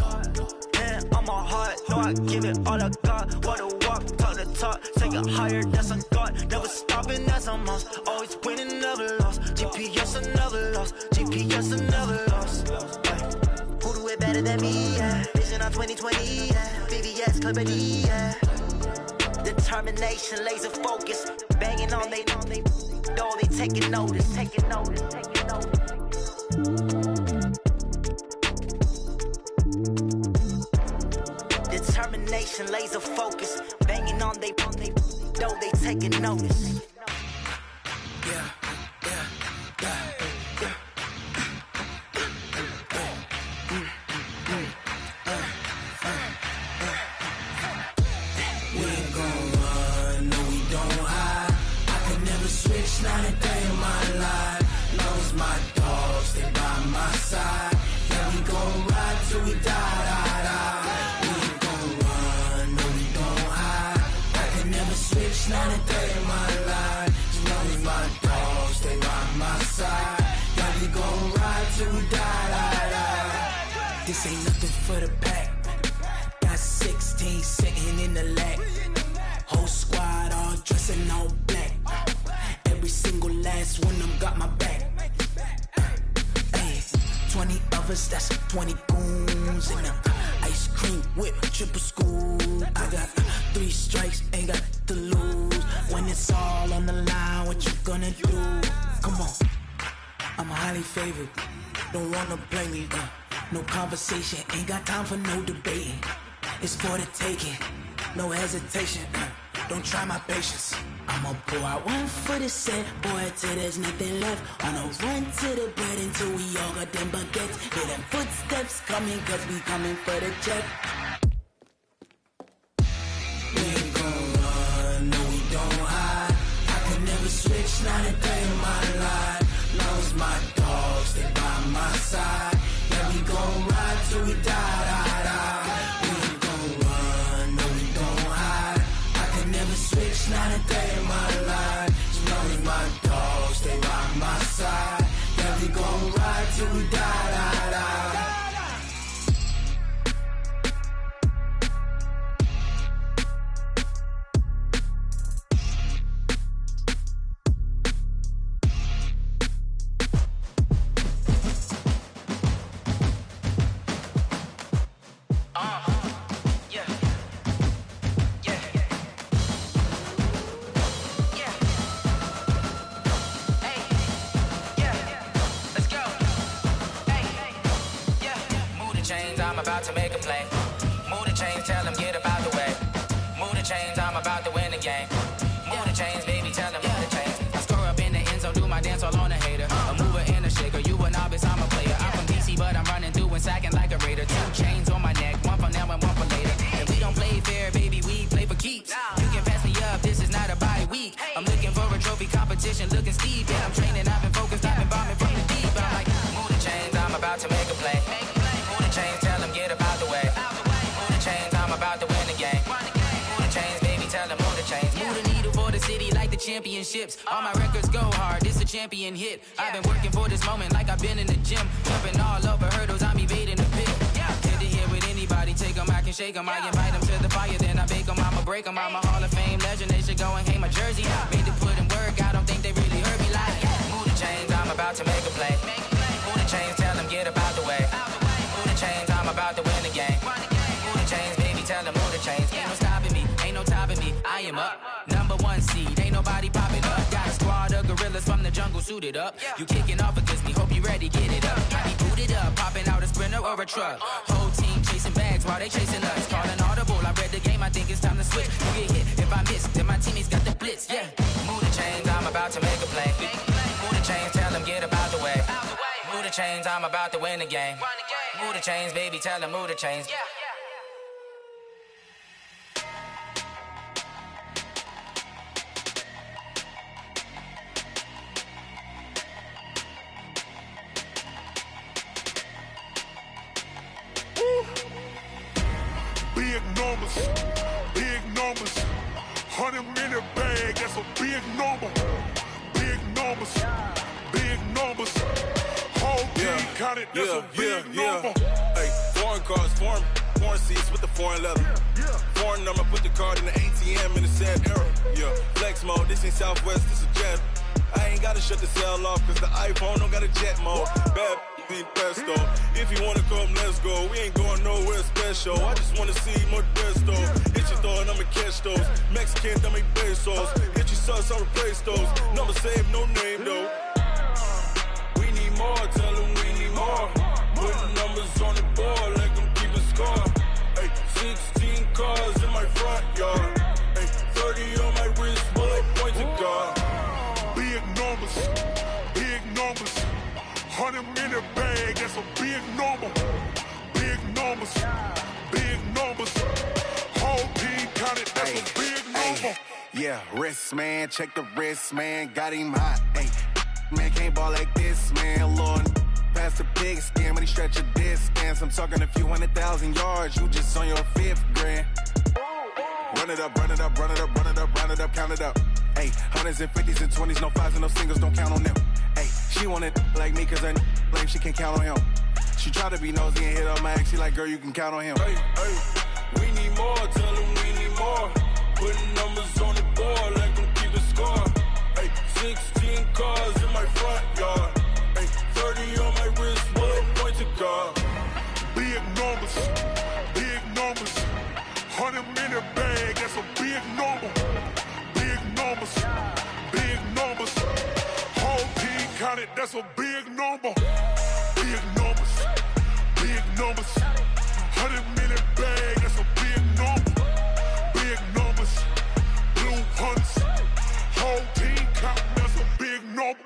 Hand on my heart, no, I give it all I got. Walk the walk, talk the talk. Take it higher, that's a God. Never stopping, that's a must. Always winning, never lost. GPS, I never lost. GPS, I never lost. Who do it better than me? Yeah. Vision on 2020. Yeah. VVS, company. Yeah. Determination, laser focus. Banging on they door, they taking notice. Determination, laser focus. Banging on they door, they taking notice. Yeah. Not a day in my life. Knows my dogs, they by my side. Yeah, we gon' ride till we die. We ain't gon' run, no, we don't hide. I can never switch, not a day in my life. As long as my dogs, they by my side. Yeah, we gon' ride till we die. This ain't nothing for the pack. Got 16 sitting in the lap. Whole squad all dressing all black. Every single last one of them got my back. Hey, 20 of us, that's 20 goons in them. Ice cream whip, triple school. I got 3 strikes, ain't got to lose. When it's all on the line, what you gonna do? Come on, I'm highly favored. Don't wanna play me, no conversation. Ain't got time for no debating. It's for the taking, no hesitation. Don't try my patience. I'ma pour out one for the set, boy, till there's nothing left. On a run to the bread until we all got them baguettes. Hear them footsteps coming, cause we coming for the check. We ain't gon' run, no, we don't hide. I can never switch, not a day in my life. Long as my dogs, they by my side. Yeah, we gon' ride till we die. Switch, not a day in my life. As long as my dogs stay by my side. Yeah, we gon' ride till we die. About to make a play. Move the chains, tell them get up out the way. Move the chains, I'm about to win the game. Move the chains, baby, tell them move the chains. I score up in the end zone, do my dance all on a hater. A mover and a shaker, you a novice, I'm a player. I'm from DC, but I'm running through and sacking like a raider. 2 chains on my neck, one for now and one for later. And we don't play fair, baby, we play for keeps. You can pass me up, this is not a bye week. I'm looking for a trophy competition, looking steep. Yeah, I'm training, I've been focused, I've been bombing from the deep. I'm like, move the chains, I'm about to make a play. Move the chains, tell them get up out the way. Move the chains, I'm about to win the game. Move the chains, baby, tell them move the chains. Move the needle for the city like the championships. All my records go hard, this a champion hit. I've been working for this moment like I've been in the gym. Jumping all over hurdles, I'm evading the pit. Hit it here with anybody, take them, I can shake them. I invite them to the fire, then I bake them, I'ma break them. I'm a Hall of Fame legend, they should go and hang my jersey. Made to put in work, I don't think they really heard me like. Move the chains, I'm about to make a play. Move the chains, tell them get up out the way. Move the chains, I'm about to win the game. suited up. You kicking off against me, hope you ready, get it up. I be booted up, popping out a Sprinter or a truck. Whole team chasing bags while they chasing us. Calling audible, I read the game, I think it's time to switch. You get hit if I miss, then my teammates got the blitz, yeah. Move the chains, I'm about to make a play. Move the chains, tell them get about the way. Move the chains, I'm about to win the game. Move the chains, baby, tell them move the chains. Big numbers, big numbers. 100-minute bag, that's a big number. Big numbers, big numbers. Whole team counted, that's a big number. Hey, foreign cars, foreign seats with the foreign leather. Foreign number, put the card in the ATM in the sad era. Yeah, flex mode, this ain't Southwest, this is jet. I ain't gotta shut the cell off, cause the iPhone don't got a jet mode. Bad be pesto. If you wanna come, let's go. We ain't going nowhere special. I just wanna see more desto. Hit your thought, I'ma catch those. Mexican, dummy pesos. Hit your sus, I'll replace those. Number saved, no name though. We need more, tell them we need more. Putting numbers on the board, like them keep a score. Hey, 16 cars in my front yard. Hey, 30 on my wrist, bullet point to God. Big numbers, big numbers. 100-minute bag, that's a big number. Big numbers, big numbers. Whole team counted, that's a big number. Yeah, wrist man, check the wrist man, got him hot. Ay, man can't ball like this, man. Lord, pass the pig skin when he stretch a distance. I'm talking a few 100,000 yards, you just on your 5th grand. Run it up, run it up, run it up, run it up, run it up, count it up. Ay, 100s and 50s and 20s, no 5s and no singles, don't count on them. Ay, she wanted like me cause her like she can count on him. She tried to be nosy and hit up my ex, she like, girl, you can count on him. Hey, we need more, tell them we need more. Putting numbers on the board, like them keep a score. Hey, 16 cars in my front yard. Hey, 30 on my wrist, bullet point to God. Big numbers, big numbers. 100-minute bag, that's a big number. Big numbers, big numbers. Whole team counted, that's a big number. Big numbers, big numbers. 100-minute bag, that's a big number. Big numbers, blue hunts. Whole team counting, that's a big number.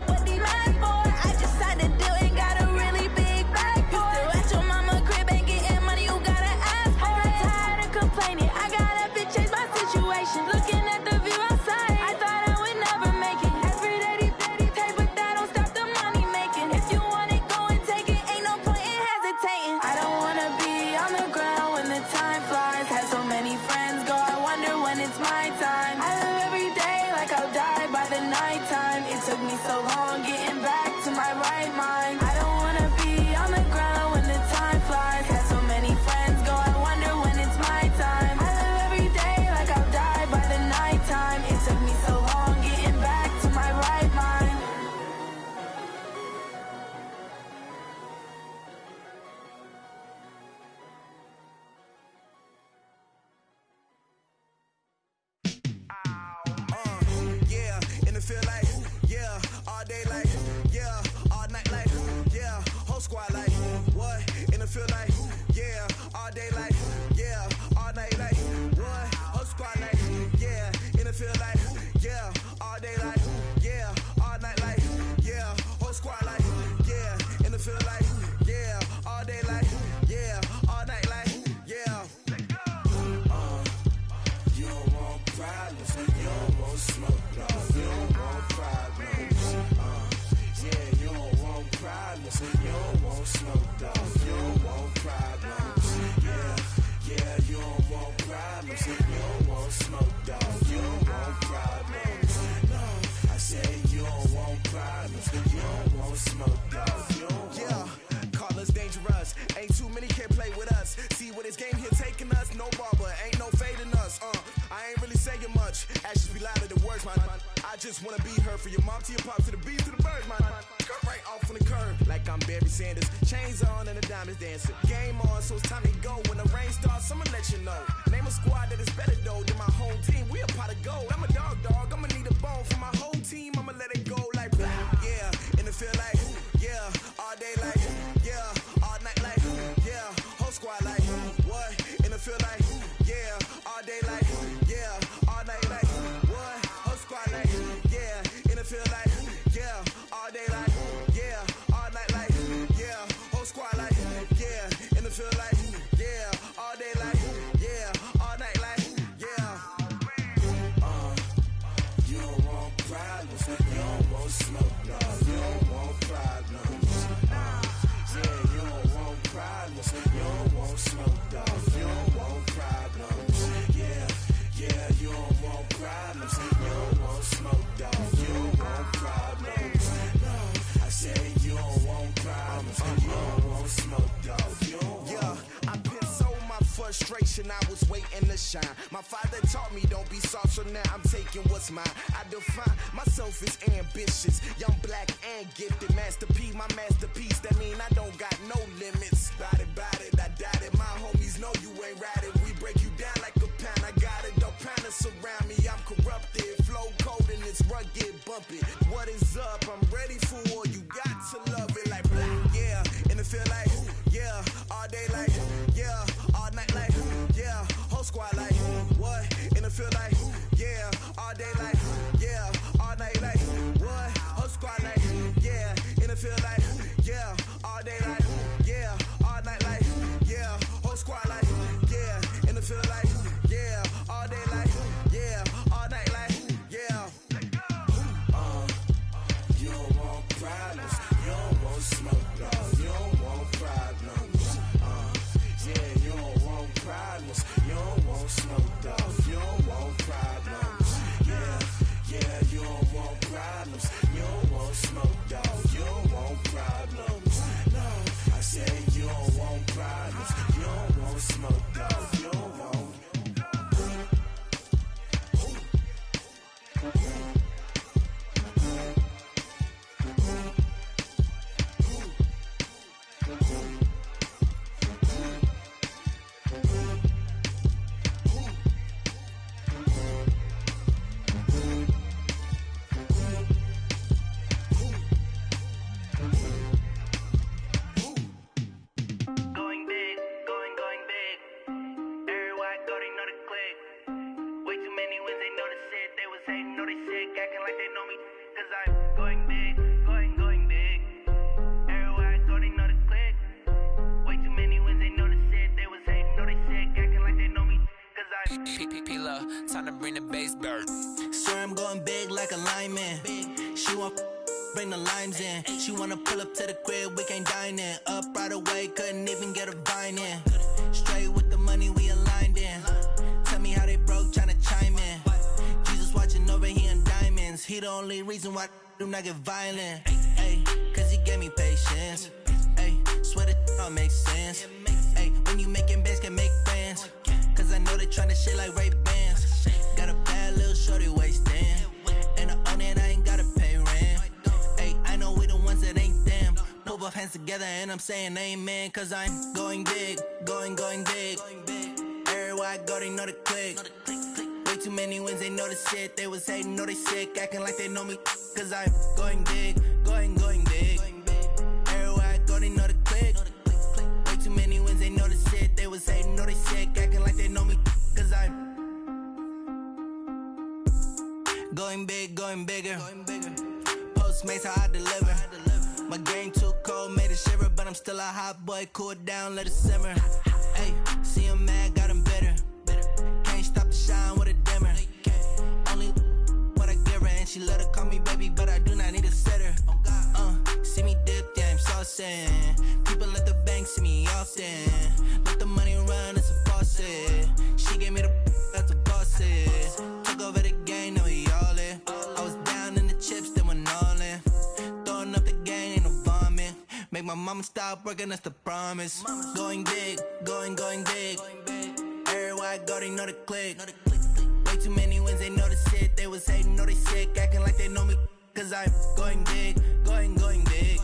What the mad for? I just signed a deal and got a really big bag for it. You still at your mama crib it's my time. I live every day like I'll die by the nighttime. It took me so long getting back to my right mind. I don't wanna be on the ground when the time flies. Had so many friends go, I wonder when it's my time. I live every day like I'll die by the nighttime. It took me so long getting back to my right mind. Yeah, and it feel like, yeah, all day like, yeah, all night like, yeah, whole squad like, what? And it feel like, yeah, all day like, yeah, all night like, what? Whole squad like, yeah, and it feel like, yeah, all day like, yeah, all night like, yeah, whole squad like, yeah, and it feel like, yeah, all day like, yeah, all night like, yeah. You don't want problems, you don't want smoke, dog. You don't want problems. Yeah, you don't want problems, you don't want smoke, dog. You don't want problems. Yeah, you don't want problems, you don't want smoke, dog. You don't want problems. No, I said you don't want problems, you don't want smoke, dog. You don't want. Call us dangerous. Ain't too many can play with us. See what this game here taking us. No barber, ain't no fading us. I ain't really saying much. Actions be louder than words, man. I just wanna be heard from your mom to your pop to the beat to the birds, man. Cut right off on the curb like I'm Barry Sanders. Chains on and the diamonds dancing. Game on, so it's time to go. When the rain starts, I'ma let you know. Name a squad that is better though than my home team. We a pot of gold. I'm a dog. I'ma need a bone for my whole team. I'ma let it go like blah. Yeah, and it feel like, yeah, all day like, yeah, all night like, yeah, whole squad like, what? And it feel like, yeah, all day like, yeah, all night like, what? Whole squad like, yeah, and it feel like, yeah, all day like, yeah, all night like, yeah, whole squad like, yeah, and it feel like, yeah, all day like, yeah, all night like, yeah. You don't want problems, you don't want smoke, dog. You don't want problems. Yeah, you don't want problems, you don't want smoke, dog. You don't want problems. Yeah, you don't want problems, you don't want smoke, dog. You don't want problems. No, I said you don't want problems, you don't want smoke, dog. You don't want. Yeah, I've been so my frustration, I was waiting to shine. My father taught me don't be soft, so now I'm taking what's mine. I define myself as ambitious, young, black, and gifted. Master P, my masterpiece. That mean I don't got no limits. Bout it, I doubt it. My homies know you ain't ratted. We break you down like a pound. I got it, dog pounders surround me. I'm corrupted, flow cold and it's rugged, bumpy. What is up? I'm ready for war. You got to love it like blah. Yeah, and it feel like, yeah, all day like, yeah, all night like, yeah, whole squad like, what? And it feel like, yeah, all day like, yeah, all night like, what? Whole squad like, yeah, and it feel like, yeah, all day like, yeah, all night like, yeah, whole squad like, yeah, and it feel like, yeah, all day like, yeah, all night like, yeah. You don't want problems, you don't want smoke, dog. You don't want problems. Yeah, you don't want problems, you don't want smoke, dog. You don't want problems. Yeah, you don't want problems, you don't want smoke, dog. You don't want problems. No, I said you don't want problems, you don't want smoke, dog. You don't want. Going big, going big. Everywhere I go, they know the click. Way too many wins, they know the shit. They was hating, know they sick, acting like they know me. Cause I'm going big, going big. Everywhere I go, they know the click. Way too many wins, they know the shit. They was hating, know they sick, acting like they know me. Cause I'm P-P-P-Love, time to bring the bass bird. Swear I'm going big like a lineman. She want bring the limes in. She wanna pull up to the crib, we can't dine in. Up right away, couldn't even get a vine in. Straight with the money we aligned in. Tell me how they broke, tryna chime in. he the only reason why I do not get violent. Ayy, cause he gave me patience. Ayy, swear that all makes sense. Ayy, when you making bands, can make friends. Cause I know they tryna shit like Ray-Bans. Got a bad little shorty wasting. And I own it, I ain't gotta pay rent. Ayy, I know we the ones that ain't them. Put both hands together and I'm saying amen. Cause I'm going big, going big. Everywhere I go, they know the click. Way too many wins, they know the shit. They was hating, know they sick, acting like they know me. Cause I'm going big, going big. Everywhere I go, they know the click. Way too many wins, they know the shit. They was hating, know they sick, acting like they know me. Cause I'm going big, going bigger. Postmates, how I deliver. My game too cold, made it shiver. But I'm still a hot boy, cool it down, let it simmer. Hey, see him mad, got him bitter. Can't stop the shine with a dimmer. Only what I give her, and she let her call me baby, but I do not need a sitter. See me dip, yeah, I'm saucing. People at the bank see me often. Let the money run, it's a faucet. She gave me the that's a boss is. Took over the game, now we all in. I was down in the chips, then went all in. Throwing up the game, ain't no vomit. Make my mama stop working, that's the promise. Going big, going big. Everywhere I go, they know the click. Way too many wins, they know the shit. They was hating, know they sick, acting like they know me. Cause I'm going big, going big.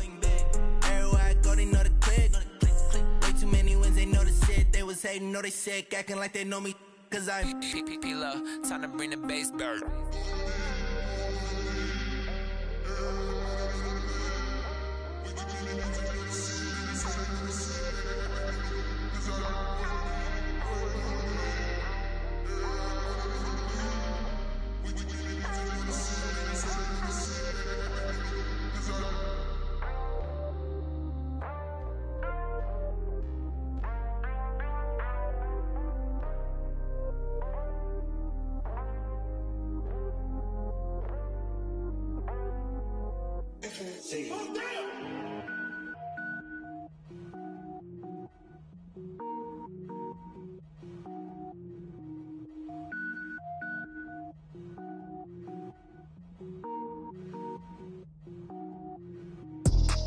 Everywhere I go, they know the click. Way too many wins, they know the shit. They was hating, know they sick, acting like they know me. Cause I'm P-P-P-Lo, time to bring the bass back.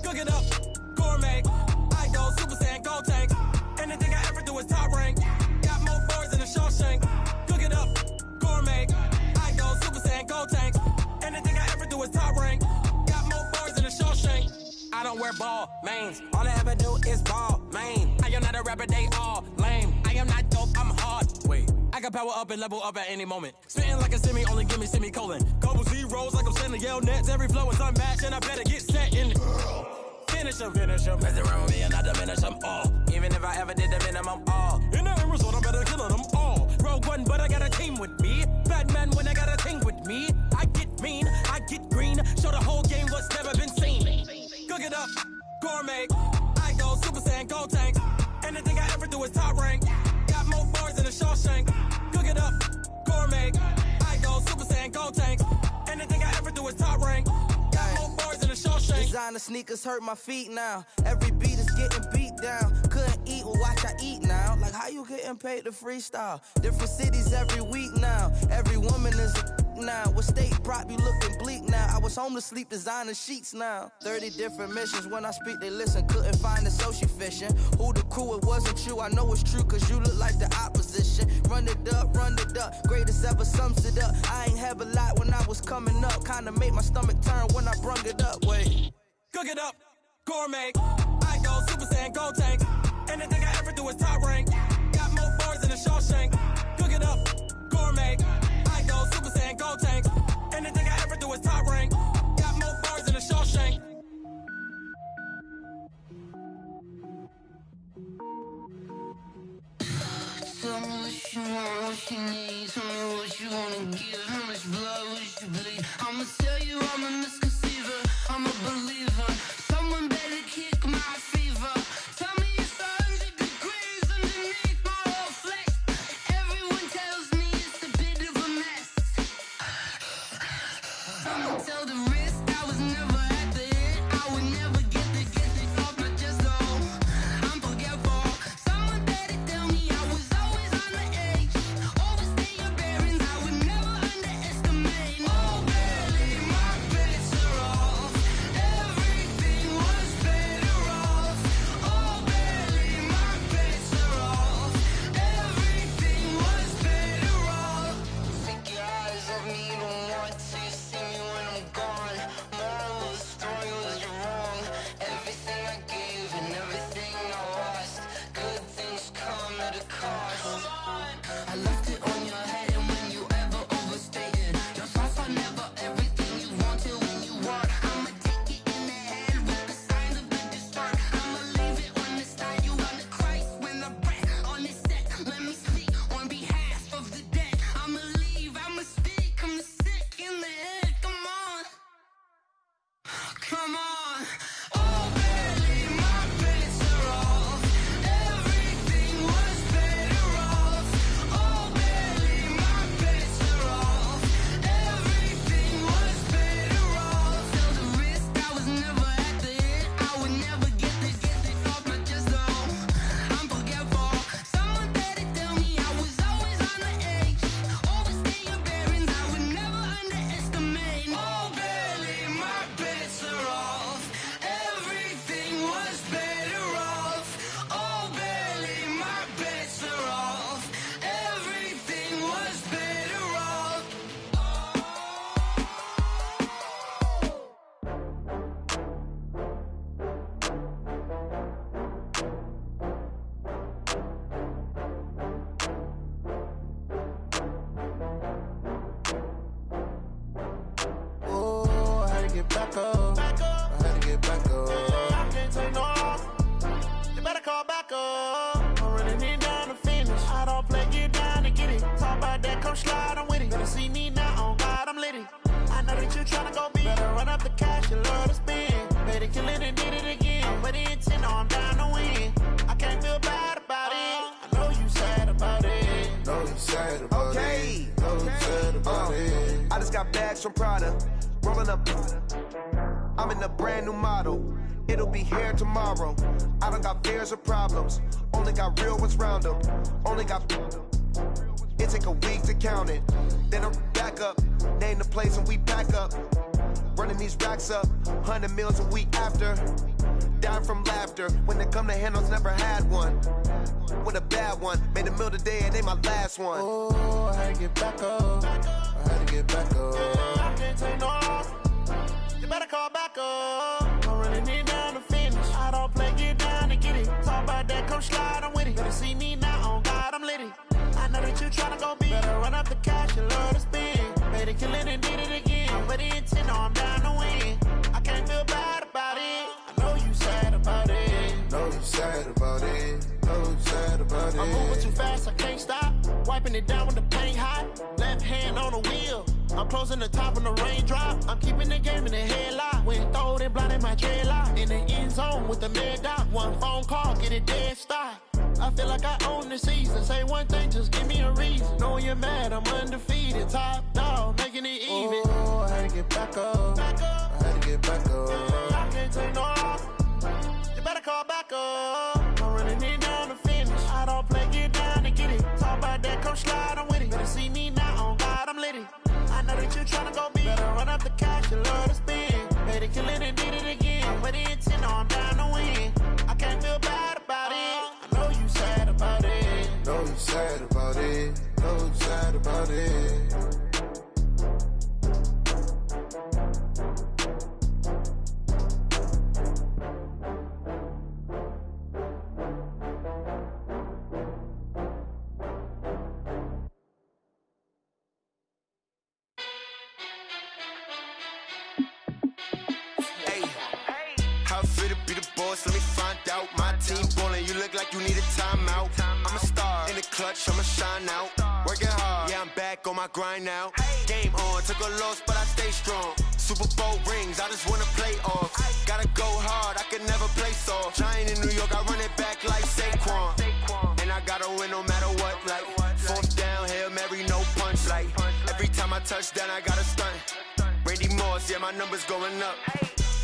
Cook it up, gourmet. I go Super Saiyan, gold tank. Anything I ever do is top rank. Got more bars than a Shawshank. Cook it up, gourmet. I go Super Saiyan, gold tank. Anything I ever do is top rank. Got more bars than a Shawshank. I don't wear ball mains. All I ever do is ball main. I am not a rapper, they all lame. I am not dope, I'm hard. Wait, I can power up and level up at any moment. Spitting like a semi, only give me semicolon. Couple zeros like I'm sending yell nets. Every flow is unmatched and I better get set in. Finish them. Mess around with me and I diminish them all. Even if I ever did the minimum all. In the end result, I'm better killing them all. Rogue One, but I got a team with me. Batman when I got a team with me. I get mean, I get green. Show the whole game what's never been seen. Cook it up, gourmet. I go Super Saiyan, gold tank. Anything I ever do is top rank. Got more bars than a Shawshank. Cook it up, gourmet. I go Super Saiyan, gold tank. Anything I ever do is top rank. Got more bars than a Shawshank. Designer sneakers hurt my feet now. Every beat is getting beat down. Couldn't eat, well watch I eat now. Like how you getting paid to freestyle? Different cities every week now. Every woman is a now. What state prop you looking bleak now? I was home to sleep designing sheets now. 30 different missions. When I speak they listen. Couldn't find the social fishing. Who the crew, it wasn't you. I know it's true cause you look like the opposition. Run it up. Greatest ever sums it up. I ain't have a lot when I was coming up. Kinda made my stomach turn when I brung it up. Wait. Cook it up, gourmet. I go Super Saiyan, gold tank. Anything I ever do is top rank. Got more bars than a Shawshank. Cook it up, gourmet. I go Super Saiyan, gold tank. Anything I ever do is top rank. Got more bars than a Shawshank. Tell me what you want, what you need. Tell me what you wanna give. How much blood would you bleed? I'ma tell you I'm a misconceiver. I'm a believer. Someone better kick my fever. Tell me it's 100 degrees underneath my whole flesh. Everyone tells me it's a bit of a mess. I'ma tell the risk I was never at the hit. I would never get it off my chest though. I'm forgetful. Someone better tell me I was always on the edge. Overstay your bearings, I would never underestimate. slide, I'm with it. Better see me now, on God, I'm litty. I know that you tryna go big. Better run up the cash, you love to spend. Better kill it and did it again. But intent, no, I'm down to win. I can't feel bad about it. I know you sad about it. Know you sad about it. Know you sad about it. I just got bags from Prada. Rolling up. I'm in a brand new model. It'll be here tomorrow. I don't got fears or problems. Only got real ones round them. Only got. It take a week to count it. Then I'm back up. Name the place and we pack up. Running these racks up. 100 meals a week after. Dying from laughter. When they come to handles, never had one. With a bad one. Made a meal today and they my last one. Oh, I had to get back up. I had to get back up. I can't take no loss. You better call back up. I'm running it down to finish. I don't play, get down to get it. Talk about that, come slide, I'm with it. Better see me now, on God, I'm litty. I know that you tryna go big. Better run up the cash, you love to spend. Made it, kill it, and did it again. But the intent, no, I'm down to win. I can't feel bad about it. I know you sad about it. Know you sad about it. Know you sad about it. I'm moving too fast, I can't stop. Wiping it down with the paint hot. Left hand on the wheel. I'm closing the top when the raindrop. I'm keeping the game in the headlock. When throwed and blinded my dreadlock. In the end zone with the mad dot. One phone call, get it dead stop. I feel like I own the season. Say one thing, just give me a reason. Knowing you're mad, I'm undefeated. Top dog, making it even. Oh, I had to get back up. I had to get back up. I can't take no loss. You better call back up. I'm running it down to finish. I don't play, get down to get it. Talk about that, come slide, I'm with it. Better see me now, on God, I'm litty. I know that you tryna go big. Better run up the cash, you love to spend. Made it, kill it, and did it again. But the intent, no, I'm down to win. I can't feel bad about it. I know you sad about it. Know you sad about it. Know you sad about it. Let me find out. My team ballin', you look like you need a timeout. I'm a star in the clutch, I'ma shine out. Working hard, yeah, I'm back on my grind now. Game on, took a loss, but I stay strong. Super Bowl rings, I just wanna play off. Gotta go hard, I can never play soft. Giant in New York, I run it back like Saquon. And I gotta win no matter what, like fourth down, Hail Mary, no punch. Like every time I touch down, I gotta stunt. Randy Moss, yeah, my numbers going up.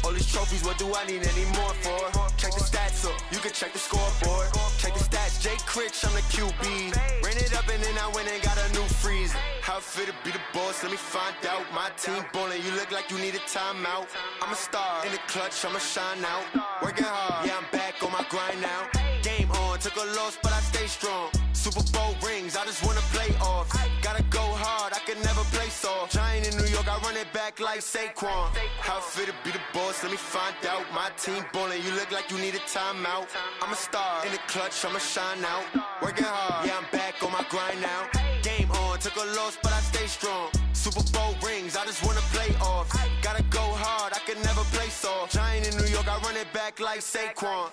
All these trophies, what do I need any more for? Check the stats up, you can check the scoreboard. Check the stats, Jay Critch, I'm the QB. Ran it up and then I went and got a new freeze. How it feel to be the boss, let me find out. My team ballin', you look like you need a timeout. I'm a star in the clutch, I'ma shine out. Working hard, yeah, I'm back on my grind now. Game on, took a loss, but I stay strong. Super Bowl rings, I just wanna play off. Gotta go hard, I can never play soft. Giant in New York, I run it back like Saquon. How it feel to be the boss, let me find out. My team ballin', you look like you need a timeout. I'm a star in the clutch, I'ma shine out. Working hard, yeah, I'm back on my grind now. Game on, took a loss, but I stay strong. Super Bowl rings, I just wanna play off. Gotta go hard, I can never play soft. Giant in New York, I run it back like Saquon.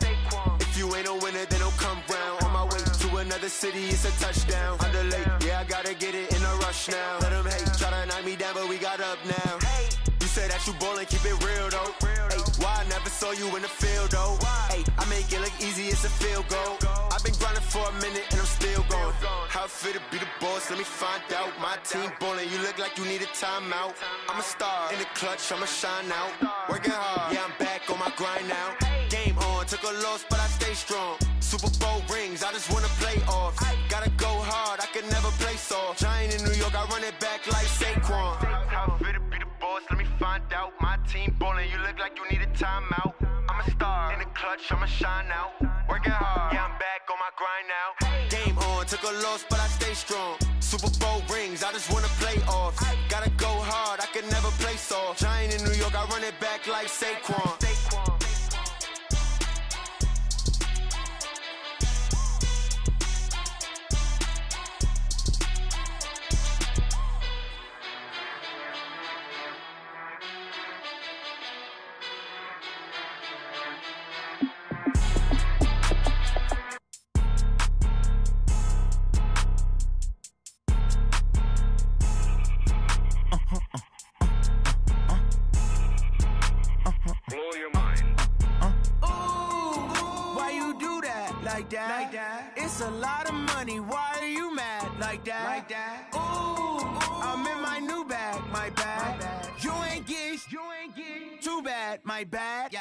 If you ain't a winner, then don't come round. On my way to another city, it's a touchdown. Underlay, yeah, I gotta get it in a rush now. Let them hate, try to knock me down, but we got up now. You say that you ballin', keep it real though. Hey, why I never saw you in the field though? Hey, I make it look easy, it's a field goal. I've been grinding for a minute and I'm still going. How it feel to be the boss, let me find out. My team ballin', you look like you need a timeout. I'm a star in the clutch, I'ma shine out. Working hard, yeah, I'm back on my grind now. Game on, took a loss, but I stay strong. Super Bowl rings, I just wanna play off. Gotta go hard, I can never play soft. Giant in New York, I run it back like Saquon. How it feel to be the boss, let me find out. My team ballin', you look like you need a timeout. I'm a star in the clutch, I'ma shine out. Working hard, yeah, I'm back on my grind now. Game on, took a loss, but I stay strong. Super Bowl rings, I just wanna play off. Gotta go hard, I can never play soft. Giant in New York, I run it back like Saquon. like that. It's a lot of money, why are you mad like that? Ooh, I'm in my new bag, my bad. You ain't get too bad, my bad.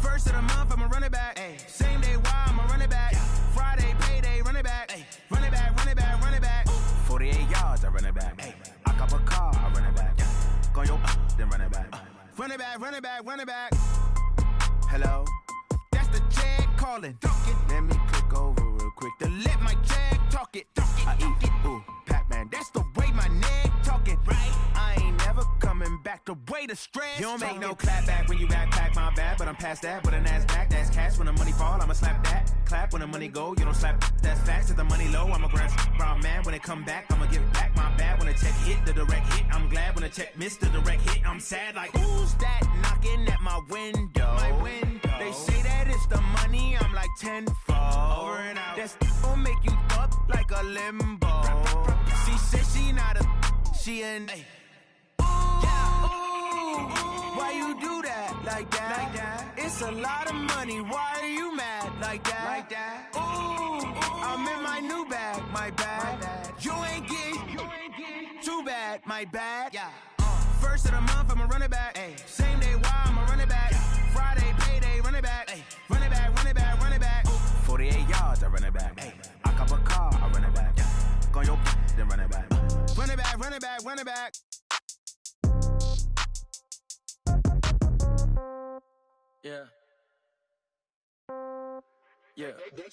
First of the month, I'ma run it back. Same day, why I'ma run it back. Friday, payday, run it back. Run it back, run it back, run it back. 48 yards, I run it back. I cop a car, I run it back. Go yo, then run it back. Run it back, run it back, run it back. Hello? That's the jag calling. Let me click over real quick to let my jag talk it. I eat it, ooh, Pac-Man. That's the way my neck talking. Right? I ain't never coming back the way the stress. You don't make no clap back when you backpack, my bad. But I'm past that with a NASDAQ. That's cash when the money fall, I'ma slap that. Clap when the money go, you don't slap. That's facts. If the money low, I'ma grab brown man. When it come back, I'ma give it back. My bad when the check hit, the direct hit. I'm glad when the check missed the direct hit. I'm sad like, who's that knocking at my window? My window. They say that it's the money, I'm like tenfold. Over and out. That's gon' make you up like a limbo. She said she not a, she an. Ooh, why you do that like that? It's a lot of money, why are you mad like that? Ooh, I'm in my new bag, my bad. You ain't get too bad, my bad. First of the month, I'ma run it back. Same day, why I'ma run it back. Friday, payday, run it back. Run it back, run it back, run it back. 48 yards, I run it back. I cop a car, I run it back. Go yo, then run it back. Run it back, run it back, run it back. Yeah. Yeah. Hey,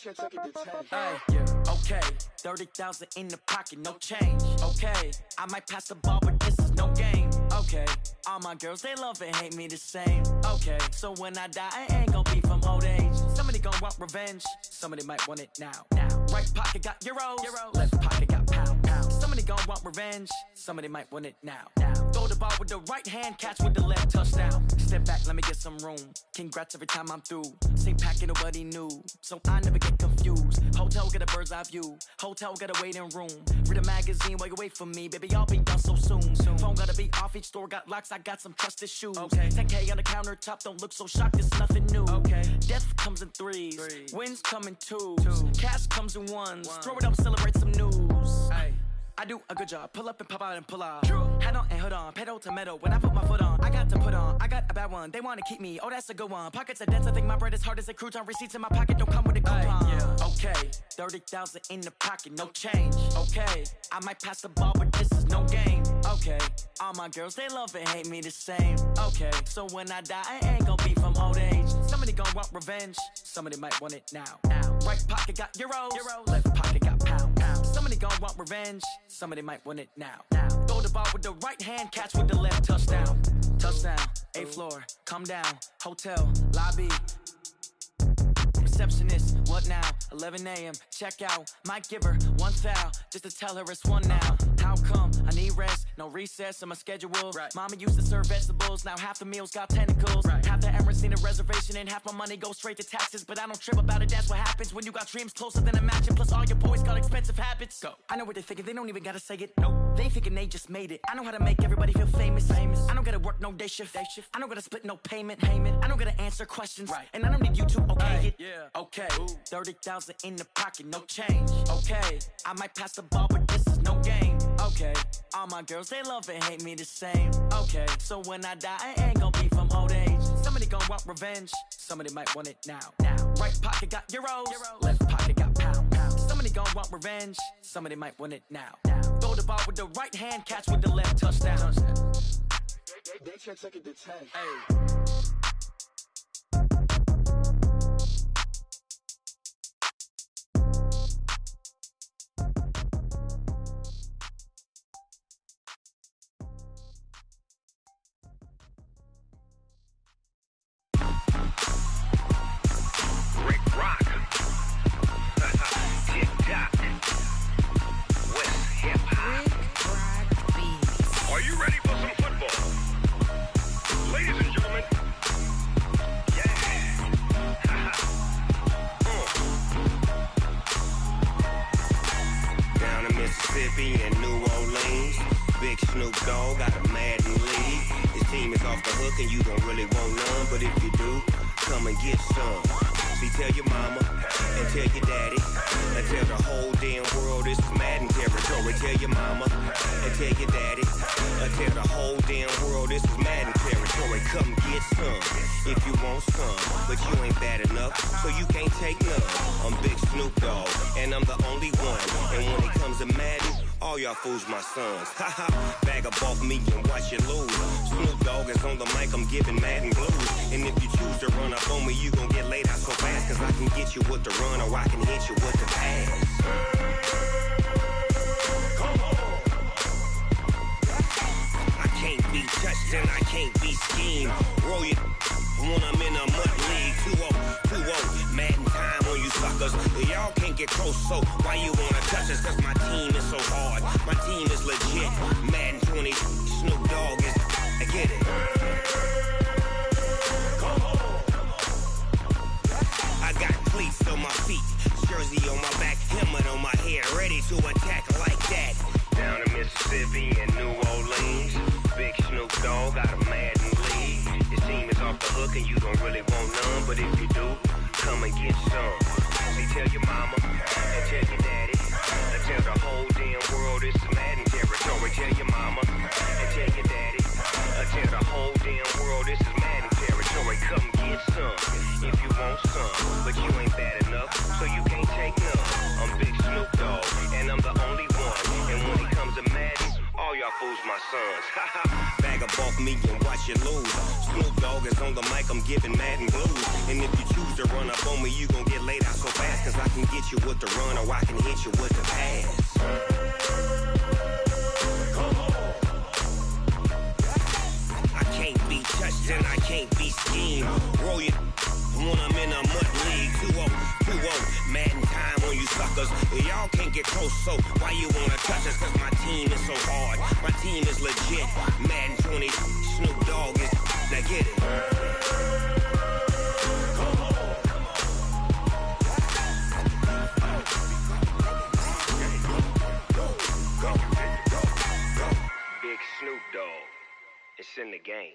yeah. Okay, 30,000 in the pocket, no change. Okay, I might pass the ball, but this is no game. Okay, all my girls, they love and hate me the same. Okay, so when I die, I ain't gon' be from old age. Somebody gon' want revenge, somebody might want it now. Right pocket got euros, left pocket got pound. Somebody gon' want revenge, somebody might want it now. Throw the ball with the right hand, catch with the left, touchdown. Step back, let me get some room. Congrats every time I'm through. Same packet, nobody knew, so I never get confused. Hotel get a bird's eye view, hotel got a waiting room. Read a magazine while you wait for me, baby, I'll be done so soon. Phone gotta be off, each store got locks, I got some trusted shoes. 10K on the countertop, don't look so shocked, it's nothing new. Death comes in threes, wins come in twos. Cash comes in ones, throw it up, celebrate some news. I do a good job, pull up and pop out and pull out. Head on and hood on, pedal to metal. When I put my foot on, I got to put on. I got a bad one, they wanna keep me, oh that's a good one. Pockets are dense, I think my bread is hard as a crouton. Receipts in my pocket don't come with a coupon. Okay, 30,000 in the pocket, no change. Okay, I might pass the ball, but this is no game. Okay, all my girls, they love and hate me the same. Okay, so when I die, I ain't gon' be from old age. Somebody gon' want revenge, somebody might want it now. Right pocket got euros, left pocket got pound. Somebody gon' want revenge, somebody might want it now. Throw the ball with the right hand, catch with the left, touchdown. Touchdown, 8th floor, come down, hotel, lobby. Receptionist, what now? 11 a.m., check out. Might give her one foul, just to tell her it's one now. How come? I need rest, no recess in my schedule. Mama used to serve vegetables, now half the meals got tentacles. Half the Emirates need a reservation and half my money goes straight to taxes. But I don't trip about it, that's what happens when you got dreams closer than a match. Plus all your boys got expensive habits. Go. I know what they're thinking, they don't even gotta say it. Nope. They thinking they just made it. I know how to make everybody feel famous. I don't gotta work no day shift. I don't gotta split no payment. I don't gotta answer questions. And I don't need you to okay it. Okay, 30,000 in the pocket, no change. Okay, I might pass the ball, but this is no game. Okay, all my girls, they love and hate me the same. Okay, so when I die, I ain't gon' be from old age. Somebody gon' want revenge, somebody might want it now. Right pocket got euros, left pocket got pound. Somebody gon' want revenge, somebody might want it now. Throw the ball with the right hand, catch with the left, touchdown. They can't take it to 10. Are you ready for some football? Ladies and gentlemen, Down in Mississippi and New Orleans, Big Snoop Dogg got a Madden league. His team is off the hook and you don't really want none, but if you do, come and get some. See, tell your mama and tell your daddy and tell the whole damn world this is Madden territory. Tell your mama and tell your daddy and tell the whole damn world this is Madden territory. Come get some if you want some, but you ain't bad enough, so you can't take none. I'm Big Snoop Dogg, and I'm the only one. And when it comes to Madden, all y'all fools my sons. Haha, bag up off me and watch you lose. Snoop Dogg is on the mic, I'm giving Madden blues. And if you choose to run up on me, you gon' get laid out so fast, cause I can get you with the run or I can hit you with the pass. I can't be touched and I can't be schemed. Roll you when I'm in a mud league. 2-0, Madden time on you suckers. Y'all can't get close, so why you wanna touch us? Cause my team is so hard, my team is legit. Madden 20, Snoop Dogg is, I get it. I got cleats on my feet, jersey on my back, helmet on my head, ready to attack like that. Down in Mississippi and New Orleans, Big Snoop Dogg got a Madden league. Your team is off the hook and you don't really want none, but if you do, come and get some. See, tell your mama and tell your daddy and tell the whole damn world it's Madden territory. Tell your mama and tell your daddy and tell the whole damn world this is Madden territory. Come get some if you want some, but you ain't bad enough, so you can't take none. I'm Big Snoop Dogg, and I'm the only one. And when it comes to Madden, all y'all fools my sons. Bag up off me and watch you lose. Snoop Dogg is on the mic, I'm giving Madden blues. And if you choose to run up on me, you gon' get laid out so fast, cause I can get you with the run or I can hit you with the pass. I can't be touched and I can't be schemed. Roll you when I'm in a mud league. 2-0, Madden time on you suckers. Y'all can't get close, so why you wanna touch us? Cause my team is so hard, my team is legit. Madden 20, Snoop Dogg is, now get it. Big Snoop Dogg, it's in the game.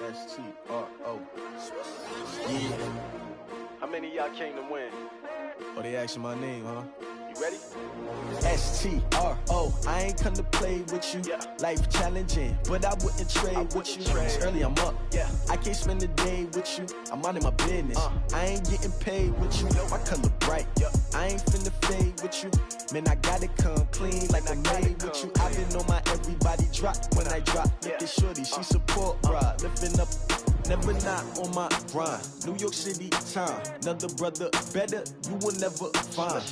S-T-R-O. Yeah. How many of y'all came to win? Oh, they asking my name, huh? You ready? S-T-R-O. I ain't come to play with you. Yeah. Life challenging, but I wouldn't trade with you. It's early, I'm up. Yeah. I can't spend the day with you. I'm minding my business. I ain't getting paid with you. My color bright. Yeah. I ain't finna fade with you. Man, I gotta come clean like I'm made with you. I've been on my everybody drop when I drop. Look at shorty, she support ride. Lifting up, never not on my grind. New York City time, another brother better you will never find.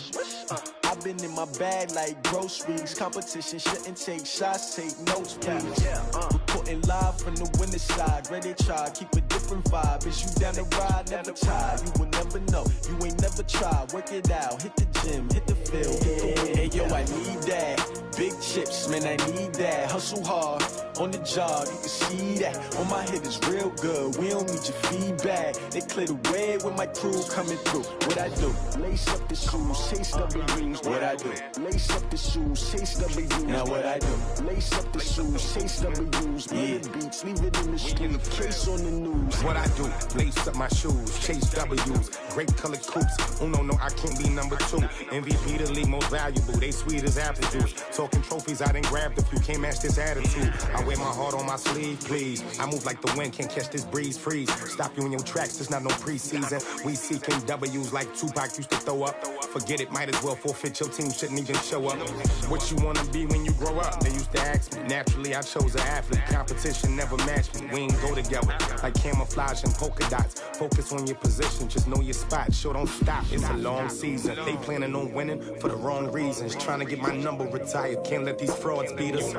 I've been in my bag like groceries. Competition shouldn't take shots, take notes, please. Reporting live from the winning side. Ready to try, keep a different vibe. Is you down the ride, never tired. You will never know, you ain't never tried. Work it out, hit the gym, hit the field, hit the wind. Hey yo, I need that. Big chips, man, I need that. Hustle hard, on the job, you can see that. On my head is real good, we don't need your feedback. They clear the way when my crew coming through. What I do? Lace up the shoes, chase W's. What I do? Lace up the shoes, chase W's. Now what I do? Lace up the shoes, chase W's. Yeah. Beats, leave it in the street, case on the news. What I do? Lace up my shoes, chase W's. Great colored coops. Oh no, I can't be number 2. MVP the league most valuable. They sweet as apple juice. Talking trophies, I done grabbed a few. Can't match this attitude. I wear my heart on my sleeve, please. I move like the wind, can't catch this breeze. Freeze. Stop you in your tracks, there's not no preseason. We seeking W's like Tupac used to throw up. Forget it, might as well forfeit. Your team shouldn't even show up. What you wanna be when you grow up? They used to ask me. Naturally, I chose an athlete. Competition never matched me. We ain't go together like camouflage and polka dots. Focus on your position, just know your spot. Sure, don't stop. It's a long season. They planning on winning for the wrong reasons. Trying to get my number retired. Can't let these frauds beat us.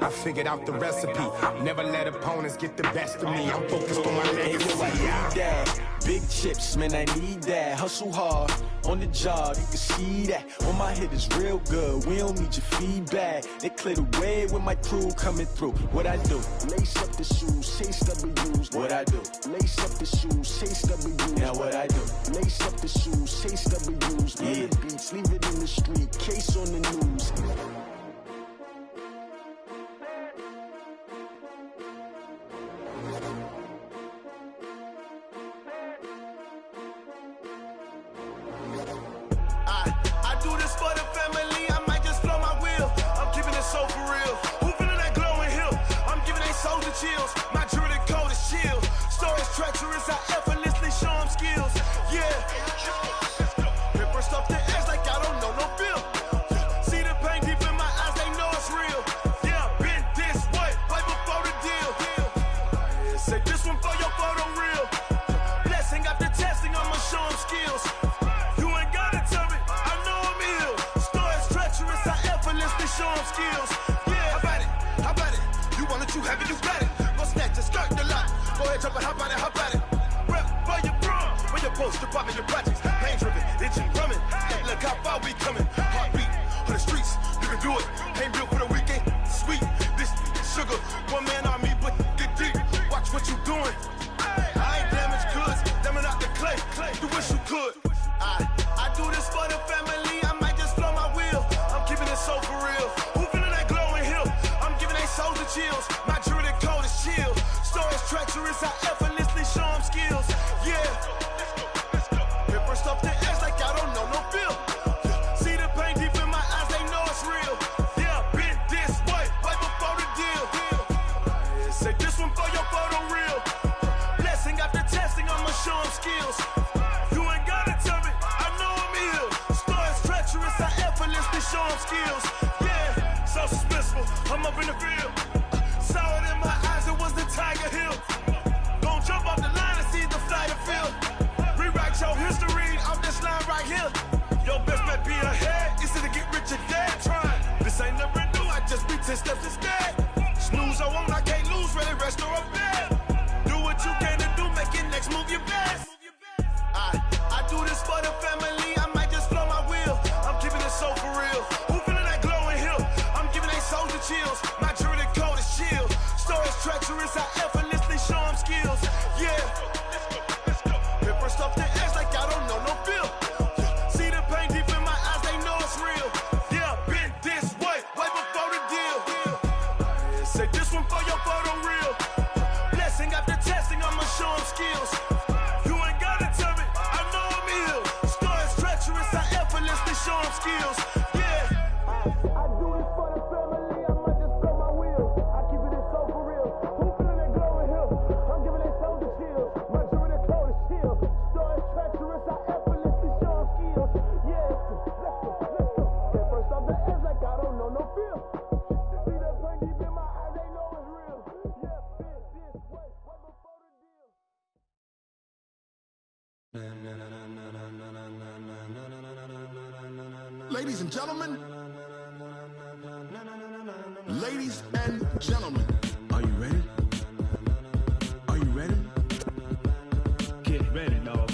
I figured out the recipe. Never let opponents get the best of me. I'm focused on my legacy. I need that. Big chips, man, I need that. Hustle hard, on the job, you can see that. On my head is real good, we don't need your feedback. They clear the way when my crew coming through. What I do? Lace up the shoes, chase W's. What I do? Lace up the shoes, chase W's. Now what I do? Lace up the shoes, chase W's. Yeah. Beats, leave it in the street, case on the news. treacherous, I effortlessly show them skills. Yeah. Hit first off the edge like I don't know no feel. See the pain deep in my eyes, they know it's real. Yeah, been this way, way before the deal. Say this one for your photo real. Blessing after testing, I'ma show them skills. You ain't gotta tell me, I know I'm ill. Story's treacherous, I effortlessly show them skills. Yeah, how about it? You want it, you have it, you got it. Go snatch it, skirt the lot. Go ahead, jump it, how about it? Rep for your bro, for your poster, popping your projects. Pain driven, itching, drumming. Look how far we coming. Heartbeat on the streets, you can do it. Ain't built for the weekend, sweet. This sugar, one man army, but get deep. Watch what you doing. I ain't damaged goods, damn out the clay. You wish you could. I do this for the family. I might just blow my wheel. I'm keeping it so for real. Who feeling that glowing hill? I'm giving they souls the chills. My druid code is chill. Story's treacherous. I effortlessly show them skills. Yeah. Hit first off the edge like I don't know no feel. See the pain deep in my eyes, they know it's real. Yeah, been this way, way before the deal. Say this one for your photo real. Blessing after testing, I'ma show them skills. You ain't gotta tell me, I know I'm ill. Story's treacherous, I effortlessly show them skills. Yeah, so suspenseful, I'm up in the field. Saw it in my eyes, it was the Tiger Hill. Gon' jump off the line and see the flight of field. Rewrite your history off this line right here. Your best bet be ahead, easy to get rich or dead trying. This ain't never new, I just be 10 steps instead. Snooze I won't, I can't lose, ready, rest or a bed. Do what you can to do, make your next move your best. I do this for the family, I might just blow my wheel. I'm keeping it so for real. Who feeling that glowing hill? I'm giving they souls the chills. My druid code is chill. Story's treacherous, I effortlessly show them skills. Yeah. Hit first off the edge like I don't know no feel. See the pain deep in my eyes, they know it's real. Yeah, been this way, way before the deal. Say this one for your photo real. Blessing after testing, I'ma show them skills. You ain't gotta tell me, I know I'm ill. Story's treacherous, I effortlessly show them skills. Yeah. I do this for the family, I might just blow my wheel. I keep it so for real. Who feeling that glowing hill? I'm giving they souls the chills. My druid code is chill. Story's treacherous, I effortlessly show them skills. Yeah, let's go. Get first off the edge like I don't know no feel. See that pain deep in my eyes, they know it's real. Yeah, been this way, way before the deal. Ladies and gentlemen, ladies and gentlemen, are you ready? Are you ready? Get ready, dog.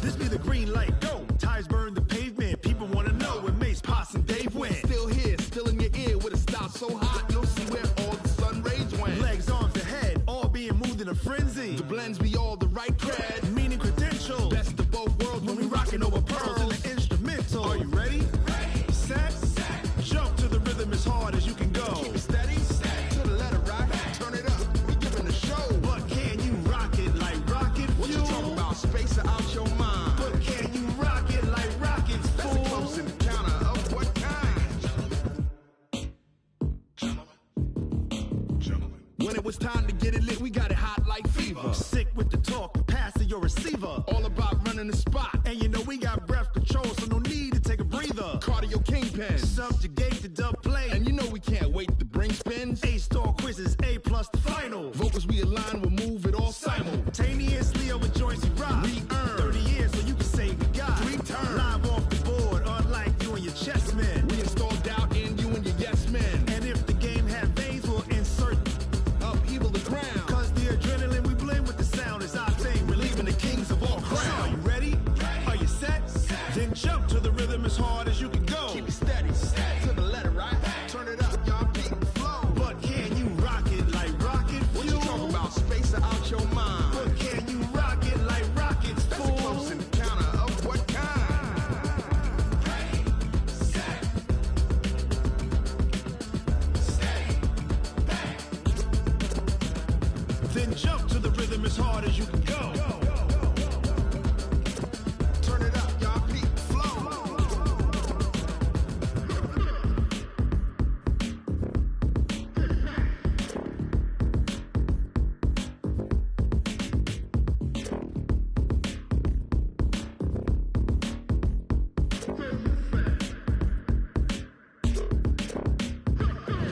This be the green light, go. Tires burn the pavement. People wanna know when Mace, Potts, and Dave went. Still here, still in your ear with a style so hot, you'll see where all the sun rays went. Legs, arms, the head, all being moved in a frenzy. The blends be all the right cred, meaning credentials. Best of both worlds when we rockin' over pearls in the instrumental. Are you ready? Ready. Set. Jump to the rhythm as hard as you can go. Keep it steady. To the letter rock. Turn it up. We giving the show. But can you rock it like rocket fuel? What you talking about? Space out your mind. But can you rock it like rockets, fool? That's a close encounter of what kind? Gentlemen. When it was time to get it lit, we got it hot like fever. Sick with the talk, pass to your receiver. All about running the spot. And you know we got breath control, so no need to take a breather. Cardio kingpin, subjugate the dub play. And you know we can't wait to bring spins. A-star quizzes, A+ the final. Vocals we align, we'll move it all simultaneously over joints we rock. We earn 30 years so you can say we got 3 turns. Live off the board, unlike you and your chess men. We install doubt in you and your yes men. And if the game had veins, we'll insert upheaval the ground. Cause the adrenaline we blend with the sound is our thing, relieving the kings of all crowns. So are you ready? Are you set? Then jump to the rhythm as hard as you can go. Keep it steady. Turn it up, y'all. Peak flow.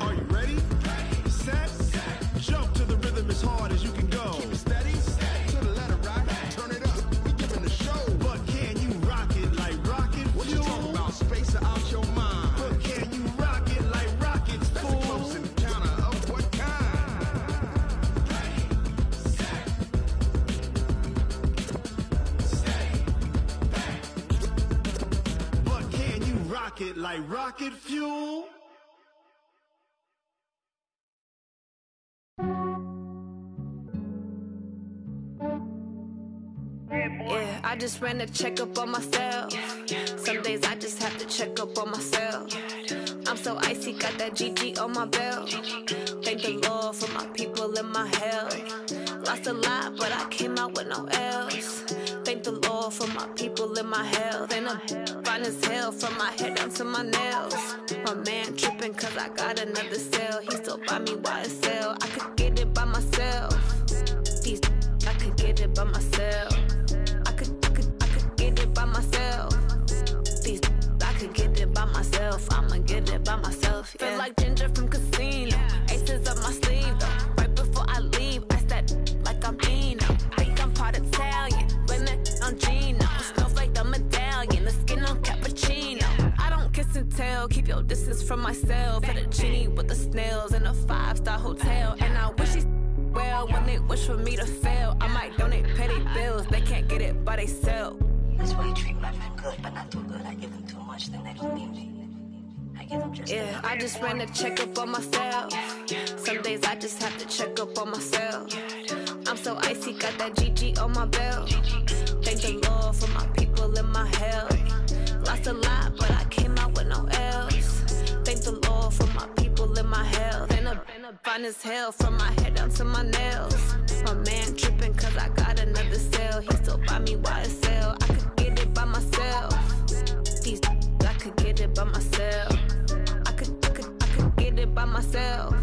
Are you ready? Set. Jump to the rhythm as hard as you can go. Keep it steady. To the letter, right? Turn it up. We giving the show. But can you rock it like rocket? What you talking about? Space out your mind. But can you rock it like rockets? That's a close encounter of what kind? But can you rock it like rocket fuel? Yeah, I just ran a checkup on myself. Some days I just have to check up on myself. I'm so icy, got that GG on my belt. Thank the Lord for my people and my health. Lost a lot, but I came out with no L's. Thank the Lord for my people and my health. And I'm fine as hell from my head down to my nails. My man tripping cause I got another cell. He still buy me YSL. I could get it by myself. These I could get it by myself. I could get it by myself. These I could get it by myself. I'ma get it by myself. Yeah. Feel like Ginger from Casino. Aces up my sleeve though. Right before I leave, I said like I'm Dino. Think I'm part Italian, blame it on Gino. Smells like the medallion, the skin on cappuccino. I don't kiss and tell, keep your distance from myself. At a genie with the snails in a 5-star hotel. And I wish he well when they wish for me to fail. I might donate petty bills, they can't get it by they self. This way you treat my friend good, but not too good. I give them too much, then they don't need me. I give them just enough. I just ran a checkup on myself. Some days I just have to check up on myself. I'm so icy, got that GG on my belt. Thank the Lord for my people and my health. Lost a lot, but I came out with no L's. Thank the Lord for my people and my health. And I'm fine as hell from my head down to my nails. My man tripping cause I got another cell. He still buy me YSL. I could get it by myself. These I could get it by myself. I could get it by myself.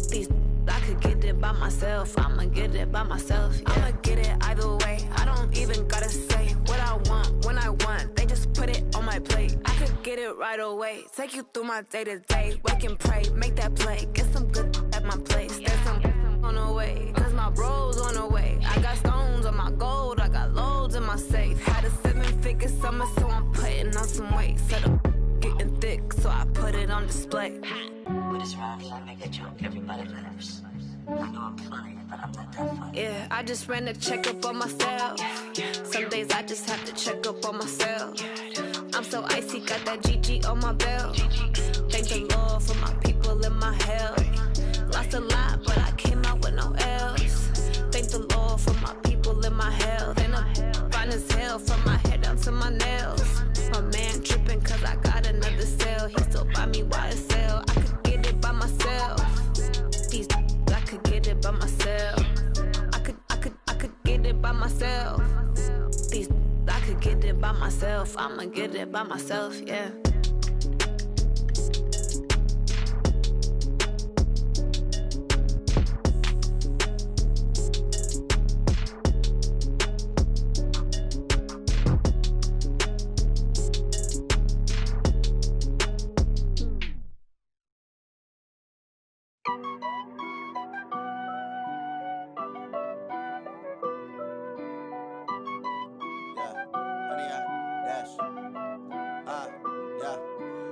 These I could get it by myself. I'ma get it by myself. Yeah. I'ma get it either way. I don't even gotta say what I want when I want. They just put it on my plate. I could get it right away. Take you through my day to day. Wake and pray, make that play. Get some good at my place. There's some on the way, cause my bro's on the way. I got stones on my gold. I got loads in my safe. Had a 7-figure summer, so I'm putting on some weight. Set up getting thick, so I put it on display. With this round, I make a joke, everybody laughs. I know I'm funny, but I'm not that funny. Yeah, I just ran a checkup on myself. Some days I just have to check up on myself. I'm so icy, got that GG on my belt. Thank the Lord for my people and my health. Lost a lot, but I came out with no L's. Thank the Lord for my people and my health. And I'm fine as hell from my head down to my nails. My man tripping cause I got another cell. He still buy me YSL. I could get it by myself. These I could get it by myself. I could get it by myself. These I could get it by myself. I'ma get it by myself, yeah.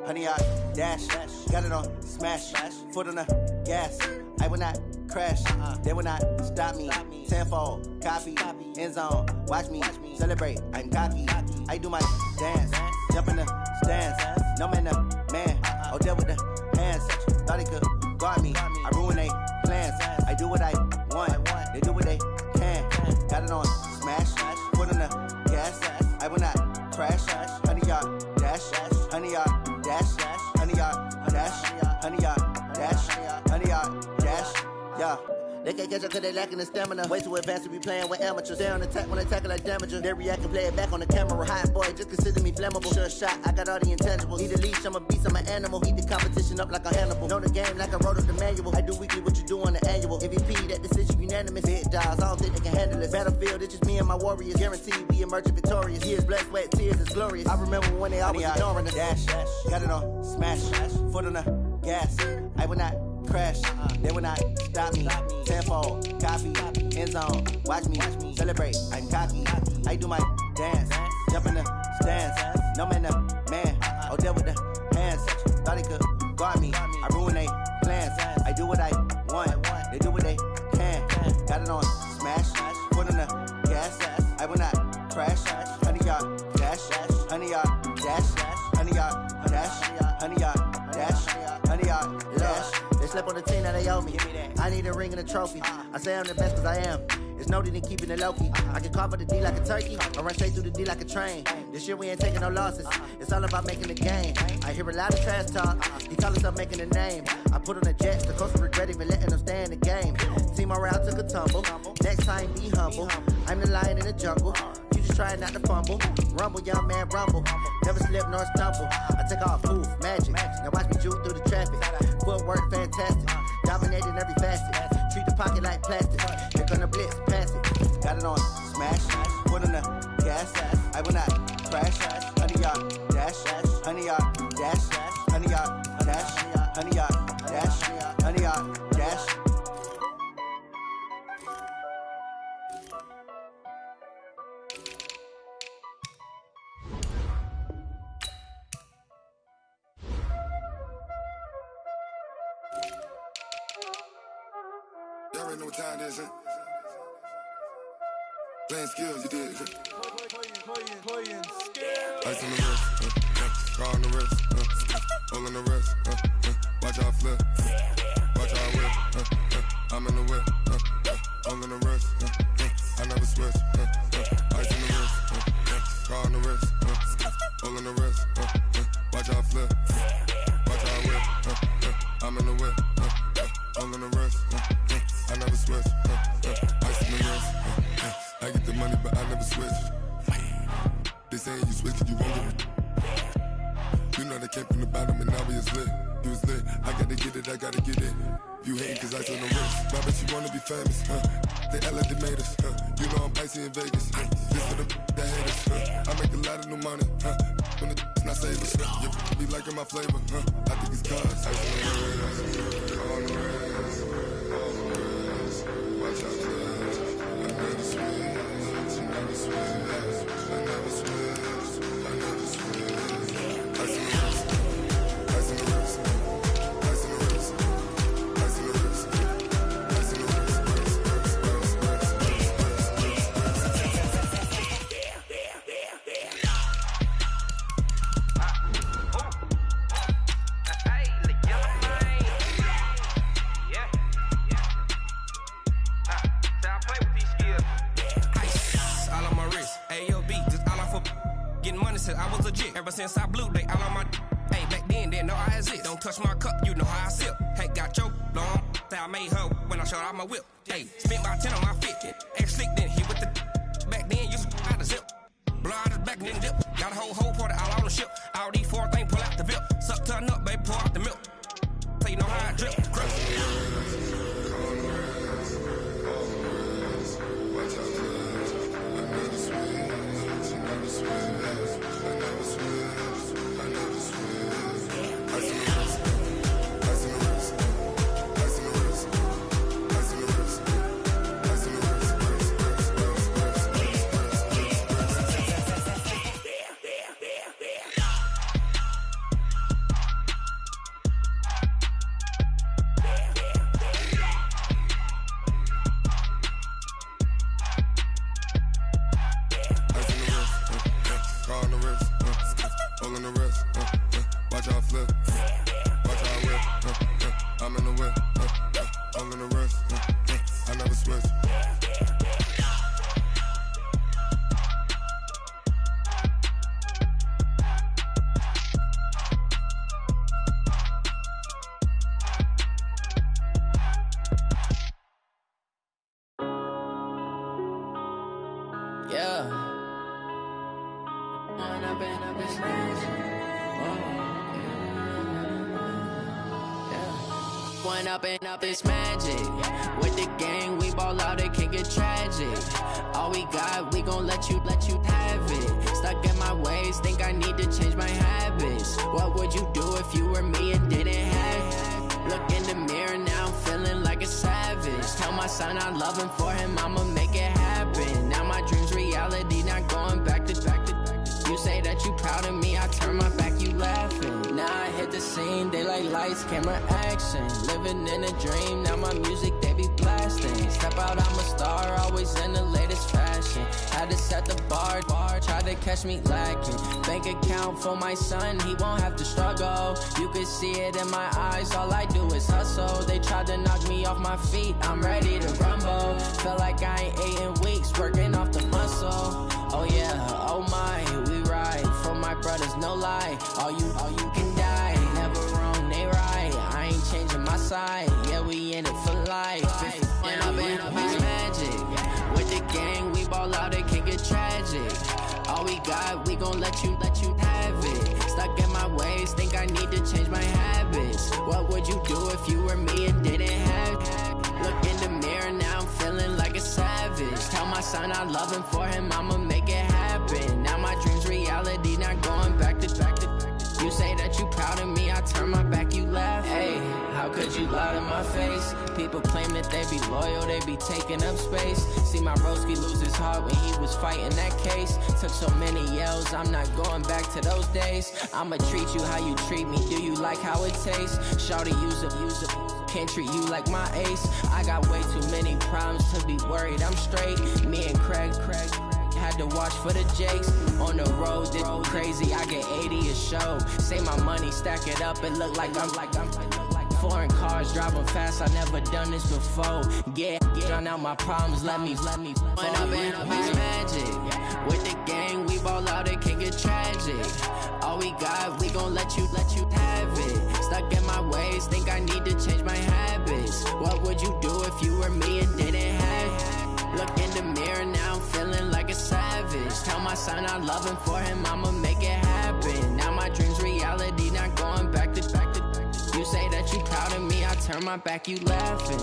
Honey, I dash, got it on smash, foot on the gas. I will not crash, they will not stop me. Tenfold, copy, end zone, watch me celebrate. I'm cocky, I do my dance, jump in the stands. No man, the man, oh, deal with the hands. Thought he could guard me, I ruin they plans. I do what I want, they do what they can. Got it on smash, foot on the gas. I will not crash, honey, y'all dash, honey, y'all dash, honey, y'all dash, honey, y'all dash, honey, y'all dash, yeah. They can't catch up cause they lacking the stamina. Way too advanced to be playing with amateurs. Stay on attack when they tackle like damager. They react and play it back on the camera. Hot boy, just consider me flammable. Sure shot, I got all the intangibles. Need a leash, I'm a beast, I'm an animal. Eat the competition up like a Hannibal. Know the game like I wrote up the manual. I do weekly what you do on the annual. MVP, that decision unanimous. Big jobs, I don't think they can handle it. Battlefield, it's just me and my warriors. Guaranteed we emerge victorious. Years, blood, sweat, tears, it's glorious. I remember when they always ignoring the dash. Got it on, smash, foot on the gas. I will not crash, they will not stop me. Tenfold, copy, end zone, watch me celebrate. I'm cocky, I do my dance, jump in the stands. No man, the man, oh, there with the hands. Thought he could guard me, I ruin they plans. I do what I want, they do what they can. Got it on, smash, foot on the gas. I will not crash, 100 yard dash, 100 yard dash, 100 yard dash, 100 yard dash, 100 yard dash. They slept on the team that they owe me. I need a ring and a trophy. I say I'm the best cause I am. It's no need in keeping it low-key. I can carve up the D like a turkey, or run straight through the D like a train. This year we ain't taking no losses. It's all about making the game. I hear a lot of trash talk. He call himself making a name. I put on the Jets, the coach regret even letting them stay in the game. Team morale took a tumble. Next time be humble. I'm the lion in the jungle. You just trying not to fumble. Rumble, young man, rumble. Never slip nor stumble. I take off, poof, magic. Now watch me juke through the traffic. Footwork fantastic. Dominating every facet. Treat the pocket like plastic. Here come the blitz, pass it. Got it on, smash. Foot on the gas. I will not crash. 100 yard dash. 100 yard dash. 100 yard dash. 100 yard dash. 100 yard dash. Y'all already know what time it is, huh? Playing skills, you did. Playing Ice on the wrist, car on the wrist, hole in the wrist, watch how I flip, watch how I whip, I'm in the whip, hole in the wrist, I never switch, ice on the wrist, car on the wrist, hole in the wrist, watch how I flip, watch how I whip, I'm in the whip, hole in the wrist, I never switch, ice on the wrist, I get the money but I never switch. They saying you switch, you won't get it. You know they came from the bottom and now we is lit. You was lit, I gotta get it, I gotta get it. You hating cause I turn the wrist. My bitch, you wanna be famous, They LA, they made us, You know I'm icy in Vegas, This for the that hate us, I make a lot of new money, When the not save us, You be liking my flavor, I think it's cause I on the wrist, watch out, I never switch, I never switch. I never switch, I never switch. Ice in the wrist, ice in the wrist, ice in the wrist, ice in the wrist, ice in the wrist, I was legit. Ever since I blew, they all on my hey, back then, didn't know I exist. Don't touch my cup, you know how I sip. Hey, got your long, I made her when I showed out my whip. Hey, spent about 10 on my fit. Ex-slick, then hit with the back then, used to out the zip. Blow out his back, then dip. Got a whole party all on the ship. All these four things, pull out the VIP. Suck, turn up, baby, pour out the milk. So you know how I drip. Yeah. One up and up is magic. With the gang, we ball out, it can get tragic. All we got, we gon' let you have it. Stuck in my ways, think I need to change my habits. What would you do if you were me and didn't have it? Look in the mirror now, I'm feeling like a savage. Tell my son I love him, for him I'ma make it happen. Now my dream's reality, not going back to. You say that you proud of me, I turn my back, you laughing. Now I hit the scene, they like lights, camera, action. Living in a dream, now my music, they be blasting. Step out, I'm a star, always in the latest fashion. Had to set the bar, try to catch me lacking. Bank account for my son, he won't have to struggle. You can see it in my eyes, all I do is hustle. They tried to knock me off my feet, I'm ready to rumble. Feel like I ain't ate in weeks, working off the muscle. Oh yeah, oh my, we ride for my brothers, no lie. All you can die, never wrong, they right. I ain't changing my side, yeah, we in it for life. When up is magic. With the gang, we ball out, it can get tragic. All we got, we gon' let you have it. Stuck in my ways, think I need to change my habits. What would you do if you were me and didn't have it? Look in the mirror, now I'm feeling like a savage. Tell my son I love him, for him I'ma make it happen. Now my dream's reality, not going back to. You say that you proud of me, I turn my back, you laugh. Hey, how could you lie to my face? People claim that they be loyal, they be taking up space. See my broski lose his heart when he was fighting that case. Took so many yells, I'm not going back to those days. I'ma treat you how you treat me, do you like how it tastes? Shawty, use up. Can't treat you like my ace. I got way too many problems to be worried, I'm straight. Me and Craig had to watch for the Jakes. On the road, this crazy, I get 80 a show. Say my money, stack it up, it look like I'm foreign cars, driving fast, I never done this before. Get drown out my problems, let me When up is magic. With the gang, we ball out, it can get tragic. All we got, we gon' let you have it. Stuck in my ways, think I need to change my habits. What would you do if you were me and didn't have it? Look in the mirror, now I'm feeling like a savage. Tell my son I love him, for him I'ma make it happen. Now my dream's reality, not going back to. You say that you proud of me, I turn my back, you laughing.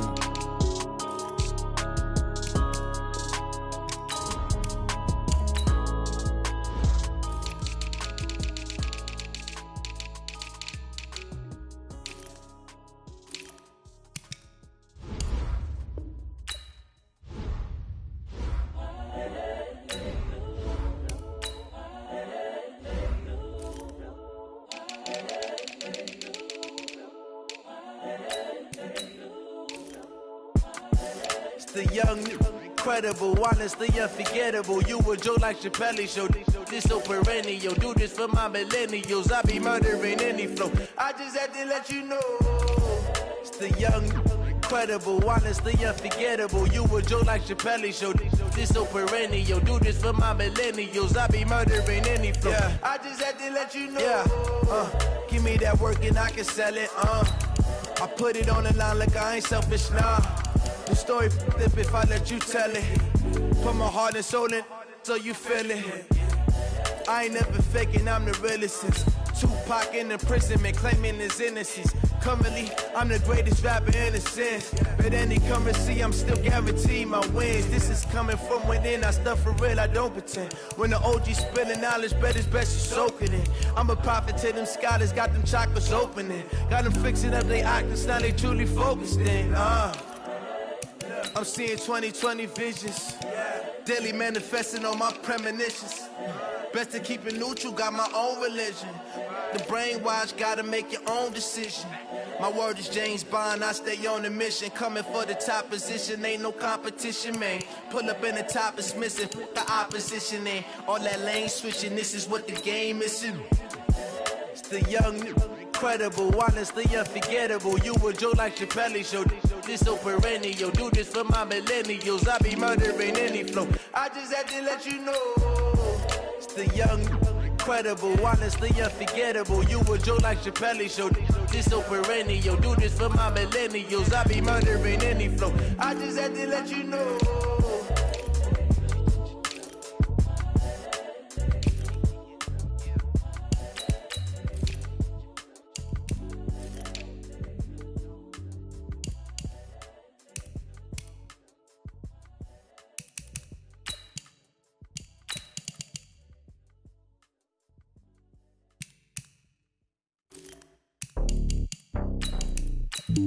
The young, incredible, honestly unforgettable. You a Joe like Chappelle show. This so perennial. Do this for my millennials. I be murdering any flow. I just had to let you know. It's the young, incredible, honestly unforgettable. You a Joe like Chappelle show. This so perennial. Do this for my millennials. I be murdering any flow. Yeah. I just had to let you know. Yeah. Give me that work and I can sell it. I put it on the line like I ain't selfish, nah. The story flip if I let you tell it. Put my heart and soul in so you feel it. I ain't never faking, I'm the realest since Tupac in imprisonment, claiming his innocence. Currently, I'm the greatest rapper in a sense. But any currency, I'm still guaranteed my wins. This is coming from within, I stuff for real, I don't pretend. When the OG spilling knowledge, bet it's best you soak it in. I'm a prophet to them scholars, got them chakras opening. Got them fixing up their octaves, now they truly focused in. I'm seeing 2020 visions, daily manifesting on my premonitions. Best to keep it neutral, got my own religion. The brainwash, gotta make your own decision. My word is James Bond, I stay on a mission. Coming for the top position, ain't no competition, man. Pull up in the top, it's missing, the opposition ain't. All that lane switching, this is what the game is. It's the young, incredible, honestly unforgettable. You a Joe like Chappelle show. This so perennial. Do this for my millennials. I be murdering any flow. I just had to let you know. It's the young, incredible, honestly unforgettable. You a Joe like Chappelle show. This so perennial. Do this for my millennials. I be murdering any flow. I just had to let you know. It's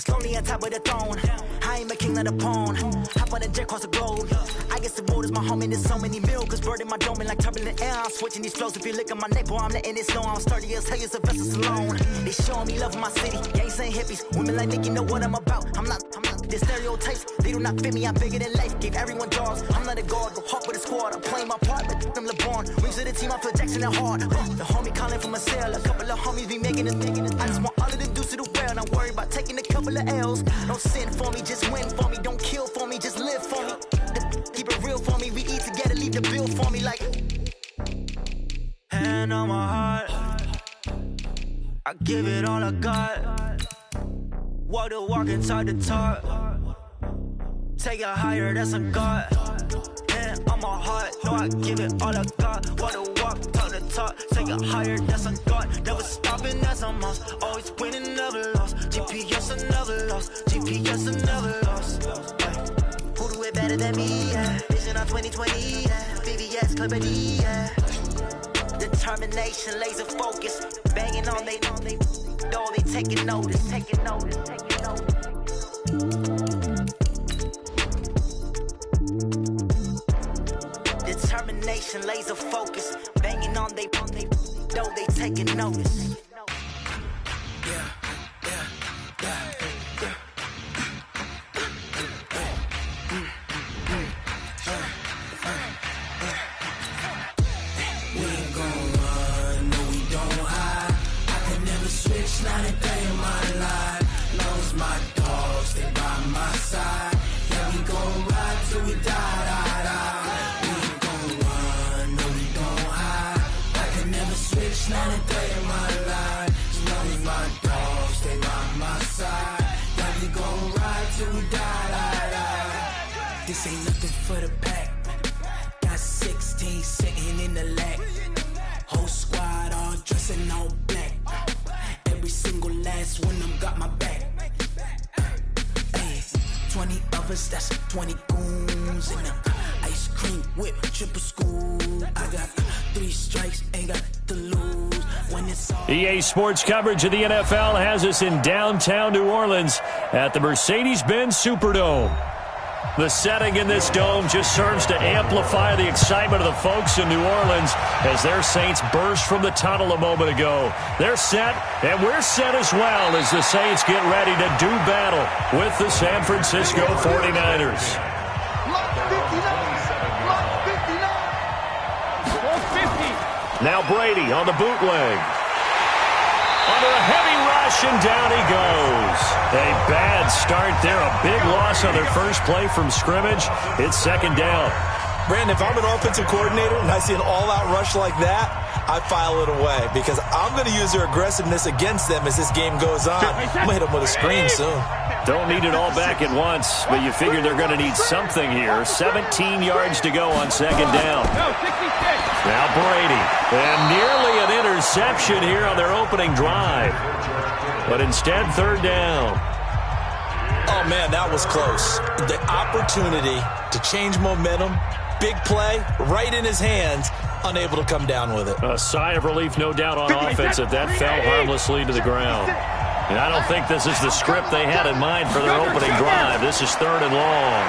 lonely on top of the throne. I ain't a king of the pawn. Hop on a jet across the globe. I guess the road is my home and there's so many milk. Bird in my dome and like turbulent air. I'm switching these flows. If you look at my neck, boy, I'm letting it slow. I'm sturdy as hell as a vessel alone. They showing me love in my city. Gangs ain't hippies. Women like Nicky know what I'm about. I'm not the stereotypes. They do not fit me. I'm bigger than life. Gave everyone jobs. I'm not a guard. Go hard with a squad. I'm playing my part. But them LeBron. Rings to the team. I feel Jackson and hard. The homie calling from a cell. A couple of homies be making us. I just want all of them dudes to the well. And I'm worried about taking a couple of L's. Don't sin for me. Just win for me. Don't kill for me. Just live for me. Keep it real for me. We eat together. Leave the bill for me like. Hand on my heart. I give it all I got. Walk the walk inside the talk. Take it higher, that's a God. Hand on my heart, no, I give it all I got. Walk the walk, talk the talk. Take it higher, that's a God. Never stopping, that's a must. Always winning, never lost. GPS, I never lost. GPS, I never lost. Who do it better than me? Yeah. Vision on 2020, yeah. VVS, Clippity, yeah. Determination, laser focus. Banging on they know they taking notice. Determination, laser focus. Banging on they know they taking notice. Not a day in my life. Lost my dogs, they by my side. Yeah, we gon' ride till we die. We ain't gon' run, no, we don't hide. I can never switch, not a day in my life. Lost my dogs, they by my side. Yeah, we gon' ride till we die. This ain't nothing for the pack. Got 16 sitting in the lag. Whole squad all dressing all black. Every single last one of them got my back. Hey, 20 of us, that's 20 goons in them. Ice cream whip, triple school. I got 3 strikes, ain't got to lose. When it's all EA Sports coverage of the NFL has us in downtown New Orleans at the Mercedes-Benz Superdome. The setting in this dome just serves to amplify the excitement of the folks in New Orleans as their Saints burst from the tunnel a moment ago. They're set, and we're set as well as the Saints get ready to do battle with the San Francisco 49ers. Now Brady on the bootleg. Under a heavy rush, and down he goes. A bad start there. A big loss on their first play from scrimmage. It's second down. Brandon, if I'm an offensive coordinator and I see an all-out rush like that, I file it away because I'm going to use their aggressiveness against them as this game goes on. I'm going to hit them with a screen soon. Don't need it all back at once, but you figure they're going to need something here. 17 yards to go on second down. Now Brady. And nearly an interception here on their opening drive. But instead, third down. Oh, man, that was close. The opportunity to change momentum, big play, right in his hands, unable to come down with it. A sigh of relief, no doubt, on offense that fell harmlessly to the ground. And I don't think this is the script they had in mind for their opening drive. This is third and long.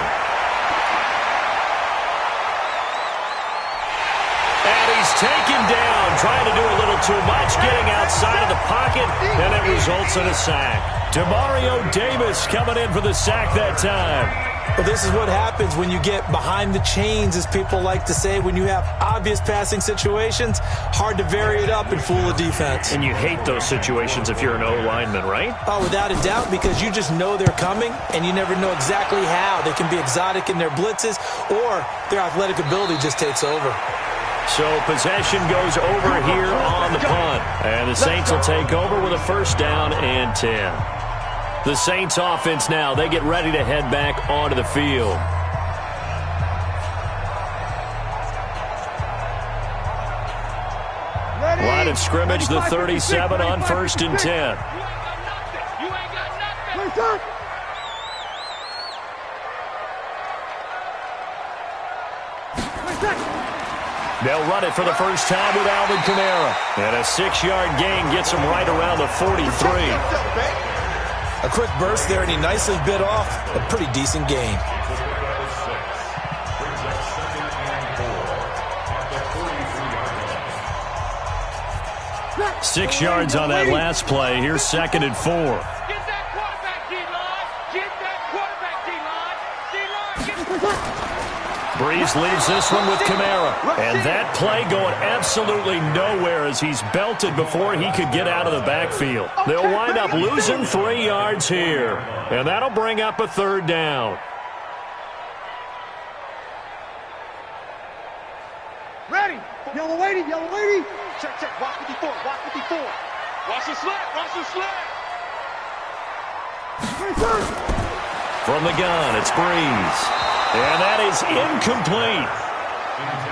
And he's taken down, trying to do a little too much, getting outside of the pocket, and it results in a sack. Demario Davis coming in for the sack that time. Well, this is what happens when you get behind the chains, as people like to say. When you have obvious passing situations, hard to vary it up and fool a defense. And you hate those situations if you're an O-lineman, right? Oh, without a doubt, because you just know they're coming, and you never know exactly how. They can be exotic in their blitzes, or their athletic ability just takes over. So possession goes over here on the punt. And the Saints will take over with a first down and 10. The Saints offense now, they get ready to head back onto the field. Line of scrimmage, the 37 on first and 10. They'll run it for the first time with Alvin Kamara. And a 6-yard gain gets him right around the 43. A quick burst there, and he nicely bit off a pretty decent gain. Six yards on that last play. Here's 2nd and 4. Breeze leaves this one with Kamara. And that play going absolutely nowhere as he's belted before he could get out of the backfield. They'll wind up losing 3 yards here. And that'll bring up a 3rd down. Ready. Yellow lady, yellow lady. Check, check. Watch 54, watch 54. Watch the slant, watch the slant. From the gun, it's Breeze. And that is incomplete.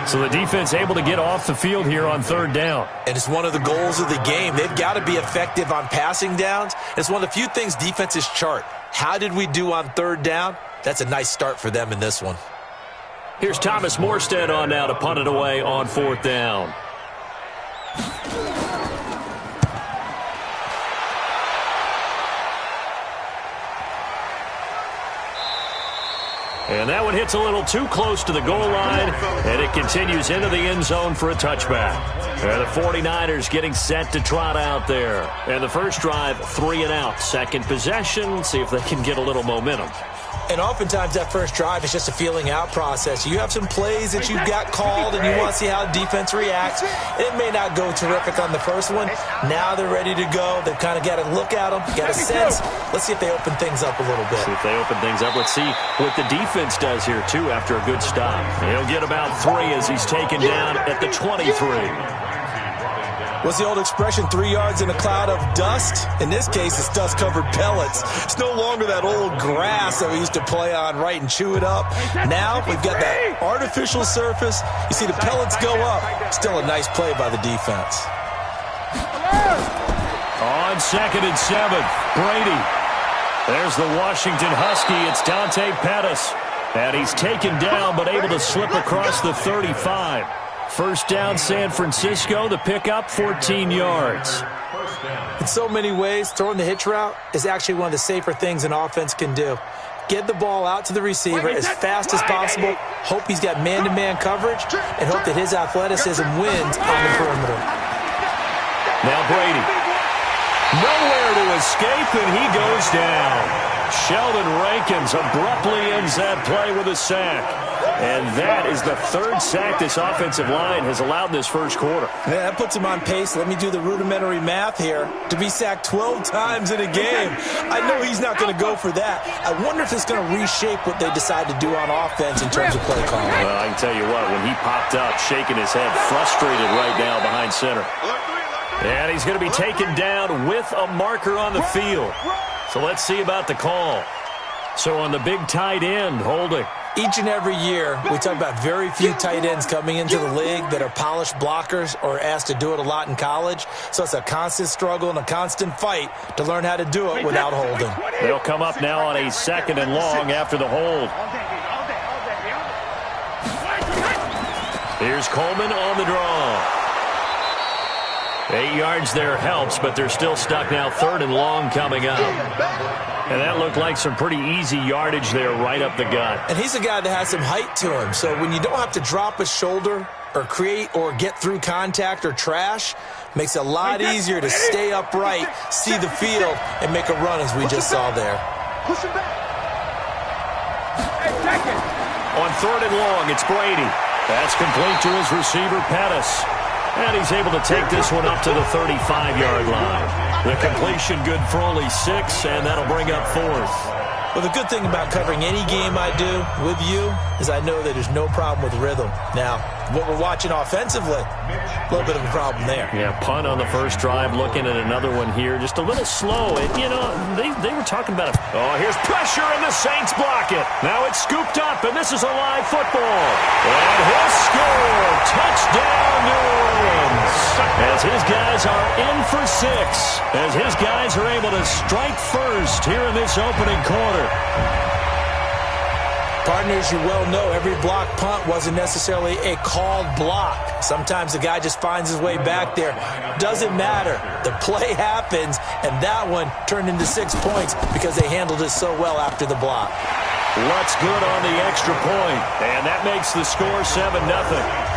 So the defense able to get off the field here on 3rd down. And it's one of the goals of the game. They've got to be effective on passing downs. It's one of the few things defenses chart. How did we do on 3rd down? That's a nice start for them in this one. Here's Thomas Morstead on now to punt it away on 4th down. And that one hits a little too close to the goal line, and it continues into the end zone for a touchback. And the 49ers getting set to trot out there. And the first drive, 3 and out. Second possession, see if they can get a little momentum. And oftentimes that first drive is just a feeling out process. You have some plays that you've got called and you want to see how defense reacts. It may not go terrific on the first one. Now they're ready to go. They've kind of got to look at them, got a sense. Let's see if they open things up a little bit. See if they open things up. Let's see what the defense does here, too, after a good stop. He'll get about 3 as he's taken down at the 23. What's the old expression, 3 yards in a cloud of dust? In this case, it's dust-covered pellets. It's no longer that old grass that we used to play on, right, and chew it up. Now we've got that artificial surface. You see the pellets go up. Still a nice play by the defense. On 2nd and 7, Brady. There's the Washington Husky. It's Dante Pettis. And he's taken down but able to slip across the 35. First down, San Francisco. The pickup, 14 yards. In so many ways, throwing the hitch route is actually one of the safer things an offense can do. Get the ball out to the receiver as fast as possible, hope he's got man-to-man coverage, and hope that his athleticism wins on the perimeter. Now Brady. Nowhere to escape, and he goes down. Sheldon Rankins abruptly ends that play with a sack. And that is the 3rd sack this offensive line has allowed this first quarter. Yeah, that puts him on pace. Let me do the rudimentary math here. To be sacked 12 times in a game. I know he's not going to go for that. I wonder if it's going to reshape what they decide to do on offense in terms of play calling. Well, I can tell you what, when he popped up, shaking his head, frustrated right now behind center. And he's going to be taken down with a marker on the field. So let's see about the call. So on the big tight end, holding. Each and every year, we talk about very few tight ends coming into the league that are polished blockers or asked to do it a lot in college. So it's a constant struggle and a constant fight to learn how to do it without holding. They'll come up now on a 2nd and long after the hold. Here's Coleman on the draw. 8 yards there helps, but they're still stuck now. 3rd and long coming up. And that looked like some pretty easy yardage there right up the gut. And he's a guy that has some height to him. So when you don't have to drop a shoulder or create or get through contact or trash, makes it a lot easier to stay upright, see the field, and make a run as we just saw there. Push him back. On 3rd and long, it's Brady. That's complete to his receiver, Pettis. And he's able to take this one up to the 35-yard line. The completion good for only 6, and that'll bring up 4th. Well, the good thing about covering any game I do with you is I know that there's no problem with rhythm. Now, what we're watching offensively, a little bit of a problem there. Yeah, punt on the first drive, looking at another one here. Just a little slow. And, you know, they were talking about it. Oh, here's pressure, and the Saints block it. Now it's scooped up, and this is a live football. And he'll score. Touchdown, New Orleans. As his guys are in for 6. As his guys are able to strike first here in this opening quarter. Partner, as you well know, every block punt wasn't necessarily a called block. Sometimes the guy just finds his way back there. Doesn't matter. The play happens, and that one turned into 6 points because they handled it so well after the block. Lutz good on the extra point, and that makes the score 7-0.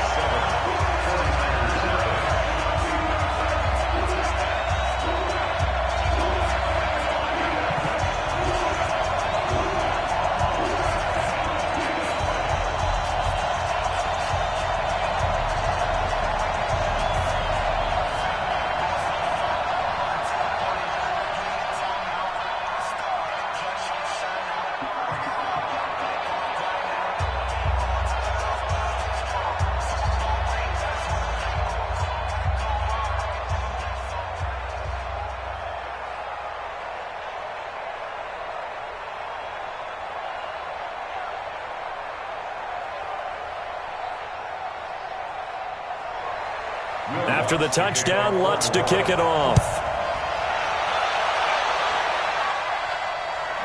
After the touchdown, Lutz to kick it off.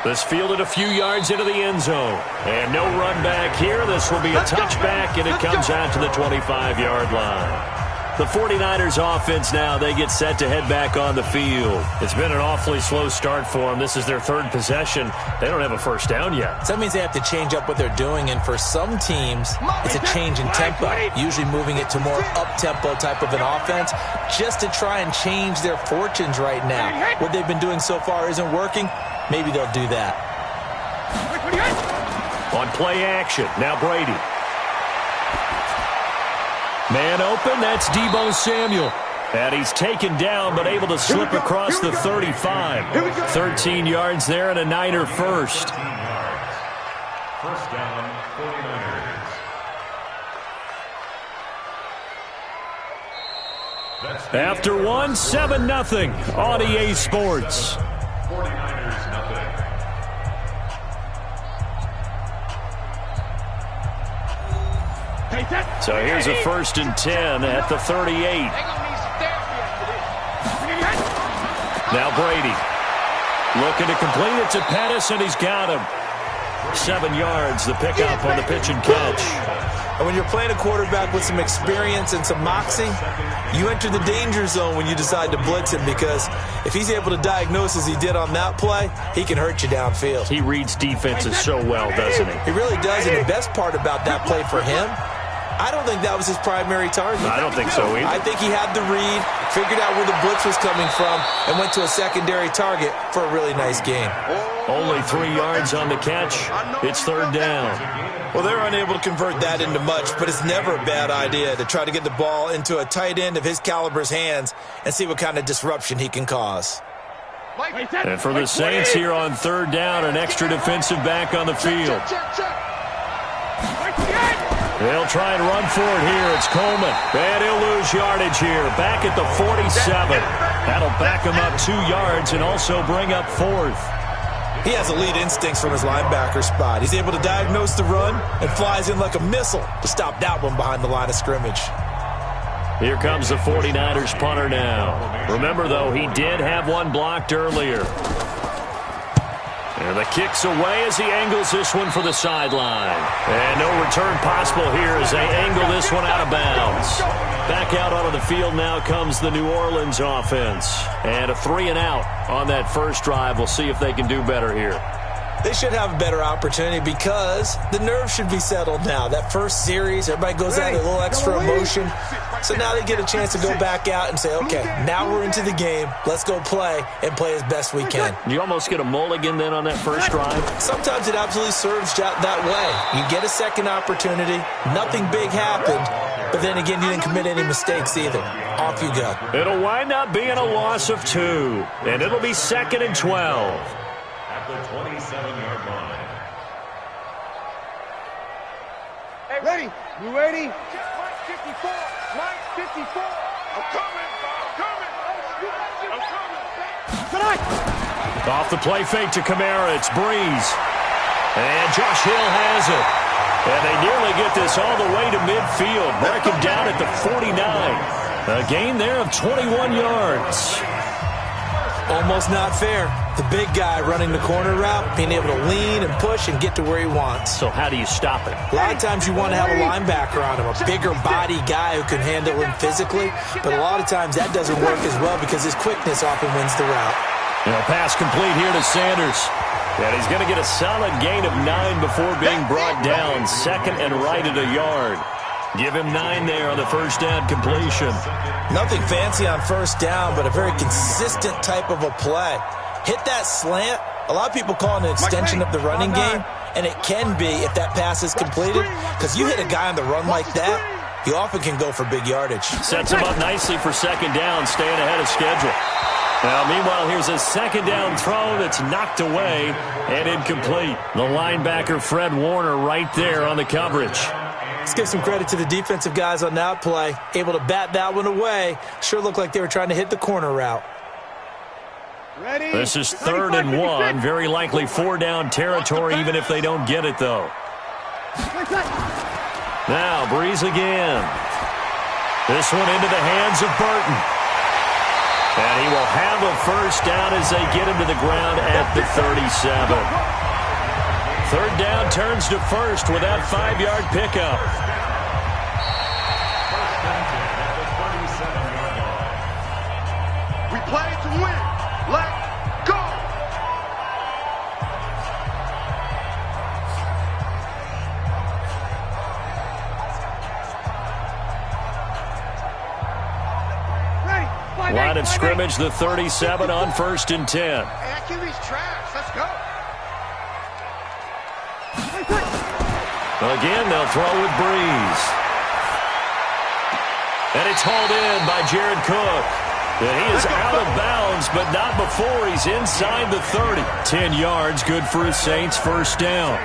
This fielded a few yards into the end zone. And no run back here. This will be a touchback, and it comes out to the 25-yard line. The 49ers offense now, they get set to head back on the field. It's been an awfully slow start for them. This is their third possession. They don't have a first down yet. So that means they have to change up what they're doing, and for some teams, it's a change in tempo, usually moving it to more up-tempo type of an offense just to try and change their fortunes right now. What they've been doing so far isn't working. Maybe they'll do that. On play action, now Brady. Man open, that's Deebo Samuel. And he's taken down, but able to slip across the 35. 13 yards there and a Niner first. First down, 49ers. After one, 7-0 on EA Sports. 49ers nothing. So here's a 1st and 10 at the 38. Now Brady looking to complete it to Pettis, and he's got him. 7 yards, the pickup on the pitch and catch. And when you're playing a quarterback with some experience and some moxie, you enter the danger zone when you decide to blitz him, because if he's able to diagnose as he did on that play, he can hurt you downfield. He reads defenses so well, doesn't he? He really does, and the best part about that play for him, I don't think that was his primary target. I don't think so either. I think he had the read, figured out where the blitz was coming from, and went to a secondary target for a really nice gain. Only 3 yards on the catch. It's 3rd down. Well, they're unable to convert that into much, but it's never a bad idea to try to get the ball into a tight end of his caliber's hands and see what kind of disruption he can cause. And for the Saints here on 3rd down, an extra defensive back on the field. They'll try and run for it here. It's Coleman. And he'll lose yardage here. Back at the 47. That'll back him up 2 yards and also bring up 4th. He has elite instincts from his linebacker spot. He's able to diagnose the run and flies in like a missile to stop that one behind the line of scrimmage. Here comes the 49ers punter now. Remember, though, he did have one blocked earlier. And the kick's away as he angles this one for the sideline. And no return possible here as they angle this one out of bounds. Back out onto the field now comes the New Orleans offense. And a 3-and-out on that first drive. We'll see if they can do better here. They should have a better opportunity because the nerves should be settled now. That first series, everybody goes out with a little extra emotion. So now they get a chance to go back out and say, okay, now we're into the game. Let's go play and play as best we can. You almost get a mulligan then on that first drive? Sometimes it absolutely serves that way. You get a second opportunity. Nothing big happened. But then again, you didn't commit any mistakes either. Off you go. It'll wind up being a loss of 2. And it'll be 2nd and 12. At the 27-yard line. Hey, ready? You ready? Mike 54. Mike 54. I'm coming. Tonight. Off the play fake to Kamara. It's Breeze. And Josh Hill has it. And they nearly get this all the way to midfield. Break him down at the 49. A gain there of 21 yards. Almost not fair. The big guy running the corner route, being able to lean and push and get to where he wants. So how do you stop it? A lot of times you want to have a linebacker on him, a bigger body guy who can handle him physically, but a lot of times that doesn't work as well because his quickness often wins the route. Pass complete here to Sanders. And he's going to get a solid gain of 9 before being brought down. Second and right at a yard. Give him 9 there on the first down completion. Nothing fancy on first down, but a very consistent type of a play. Hit that slant. A lot of people call it an extension of the running game, and it can be if that pass is completed, because you hit a guy on the run like that, he often can go for big yardage. Sets him up nicely for second down, staying ahead of schedule. Now, meanwhile, here's a second down throw that's knocked away and incomplete. The linebacker, Fred Warner, right there on the coverage. Let's give some credit to the defensive guys on that play. Able to bat that one away. Sure looked like they were trying to hit the corner route. Ready? This is 3rd and 1. Very likely 4-down territory, even if they don't get it, though. Now, Breeze again. This one into the hands of Burton. And he will have a first down as they get him to the ground at the 37. 3rd down turns to first with that 5-yard pickup. We play to win. Let's go. Line of scrimmage, the 37 on 1st and 10. Hey, that QB's trash. Let's go. Again, they'll throw with Breeze. And it's hauled in by Jared Cook. And he is out of bounds, but not before he's inside the 30. 10 yards, good for his Saints' first down.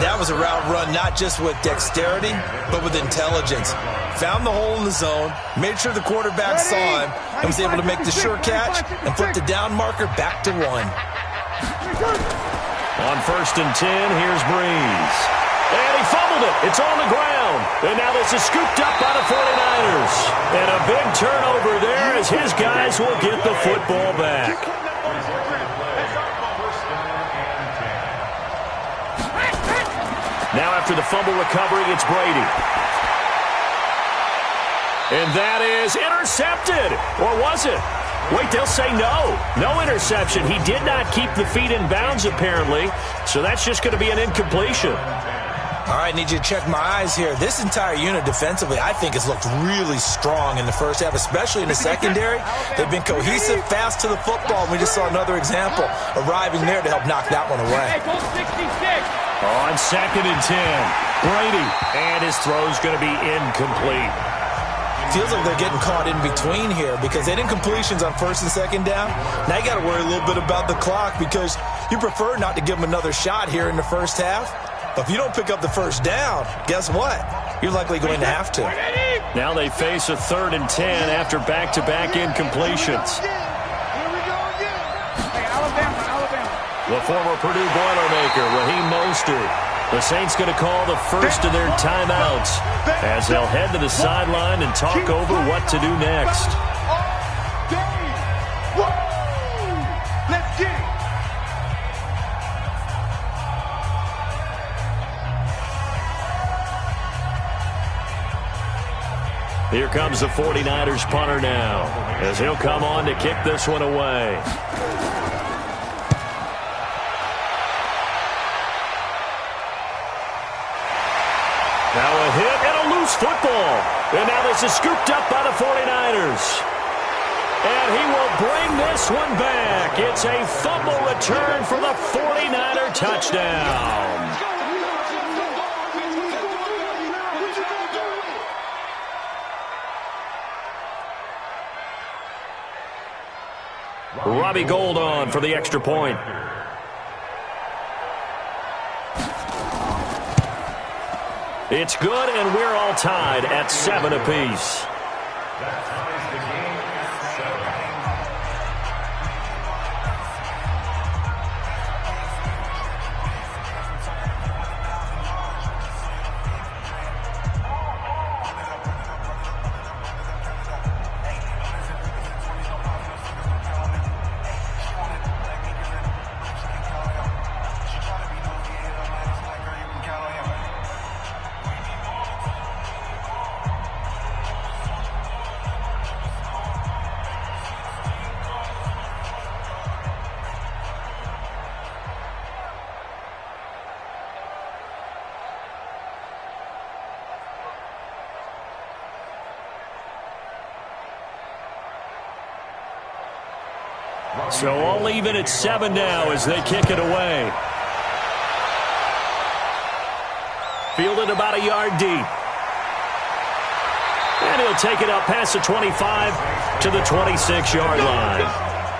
That was a route run not just with dexterity, but with intelligence. Found the hole in the zone, made sure the quarterback saw him, and was able to make the sure catch and flip the down marker back to 1. On 1st and 10, here's Breeze. And he fumbled it. It's on the ground. And now this is scooped up by the 49ers. And a big turnover there as his guys will get the football back. Now after the fumble recovery, it's Brady. And that is intercepted. Or was it? Wait, they'll say no. No interception. He did not keep the feet in bounds, apparently. So that's just going to be an incompletion. All right, need you to check my eyes here. This entire unit defensively, I think, has looked really strong in the first half, especially in the secondary. They've been cohesive, fast to the football. We just saw another example arriving there to help knock that one away. On 2nd and 10, Brady, and his throw's going to be incomplete. Feels like they're getting caught in between here because they did incompletions on 1st and 2nd down. Now you got to worry a little bit about the clock because you prefer not to give them another shot here in the first half. But if you don't pick up the first down, guess what? You're likely going to have to. Now they face a 3rd and 10 after back-to-back incompletions. The former Purdue Boilermaker, Raheem Mostert. The Saints going to call the first of their timeouts as they'll head to the sideline and talk over what to do next. Let's get it. Here comes the 49ers punter now as he'll come on to kick this one away. Now a hit and a loose football. And now this is scooped up by the 49ers. And he will bring this one back. It's a fumble return for the 49er touchdown. Robbie Gould on for the extra point. It's good, and we're all tied at 7 apiece. So all even at 7 now as they kick it away. Fielded about a yard deep. And he'll take it up past the 25 to the 26-yard line.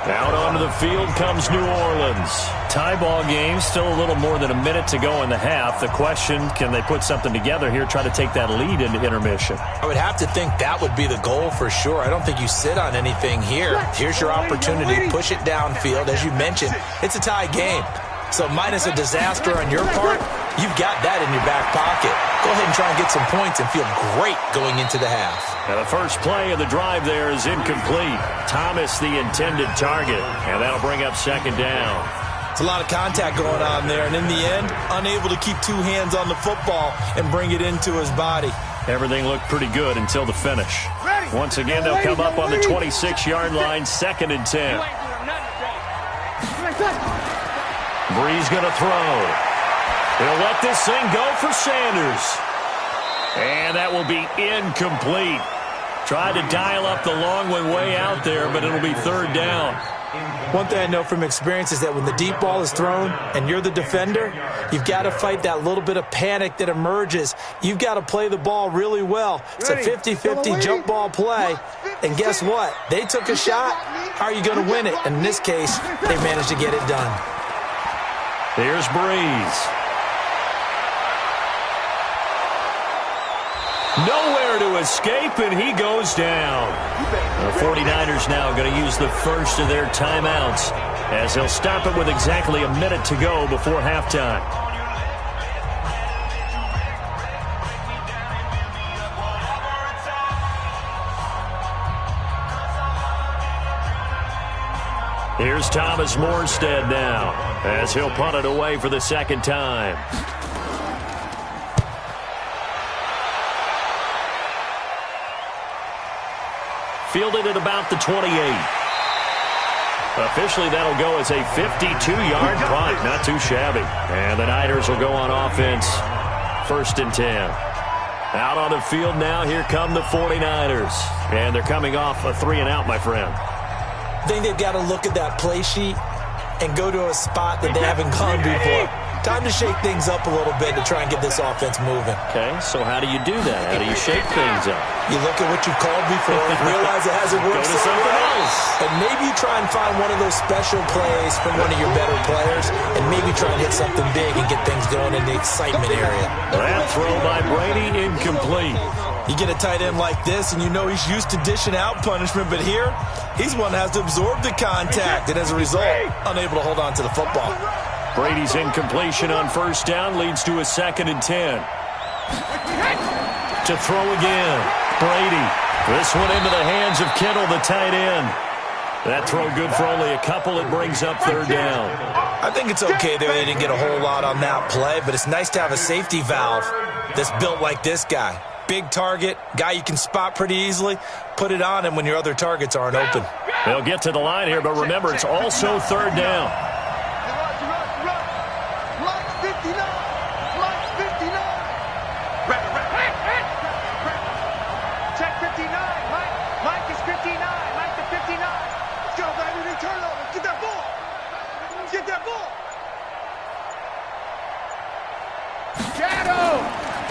Out onto the field comes New Orleans. Tie ball game, still a little more than a minute to go in the half. The question, can they put something together here, try to take that lead into intermission? I would have to think that would be the goal for sure. I don't think you sit on anything here. Here's your opportunity. Push it downfield. As you mentioned, it's a tie game. So minus a disaster on your part, you've got that in your back pocket. Go ahead and try and get some points and feel great going into the half. Now the first play of the drive there is incomplete. Thomas the intended target, and that'll bring up second down. It's a lot of contact going on there, and in the end, unable to keep two hands on the football and bring it into his body. Everything looked pretty good until the finish. Once again, they'll come up on the 26-yard line, 2nd and 10. Breeze going to throw. He'll let this thing go for Sanders. And that will be incomplete. Tried to dial up the long one way out there, but it'll be 3rd down. One thing I know from experience is that when the deep ball is thrown and you're the defender, you've got to fight that little bit of panic that emerges. You've got to play the ball really well. It's a 50-50 jump ball play. And guess what? They took a shot. How are you going to win it? And in this case, they managed to get it done. Here's Breeze. Nowhere to escape, and he goes down. The 49ers now going to use the first of their timeouts as he'll stop it with exactly a minute to go before halftime. Here's Thomas Morstead now as he'll punt it away for the 2nd time. Fielded at about the 28. Officially, that'll go as a 52-yard punt. Not too shabby. And the Niners will go on offense. 1st and 10. Out on the field now, here come the 49ers. And they're coming off a 3-and-out, my friend. I think they've got to look at that play sheet and go to a spot that they haven't gone before. Time to shake things up a little bit to try and get this offense moving. Okay, so how do you do that? How do you shake things up? You look at what you've called before, realize it hasn't worked Go to something else. And maybe you try and find one of those special plays from one of your better players, and maybe try and hit something big and get things going in the excitement area. That throw by Brady, incomplete. You get a tight end like this, and you know he's used to dishing out punishment, but here, he's one that has to absorb the contact, and as a result, unable to hold on to the football. Brady's incompletion on 1st down leads to a 2nd and 10. To throw again, Brady. This one into the hands of Kittle, the tight end. That throw good for only a couple. It brings up 3rd down. I think it's okay that they didn't get a whole lot on that play, but it's nice to have a safety valve that's built like this guy. Big target, guy you can spot pretty easily. Put it on him when your other targets aren't open. They'll get to the line here, but remember, it's also 3rd down.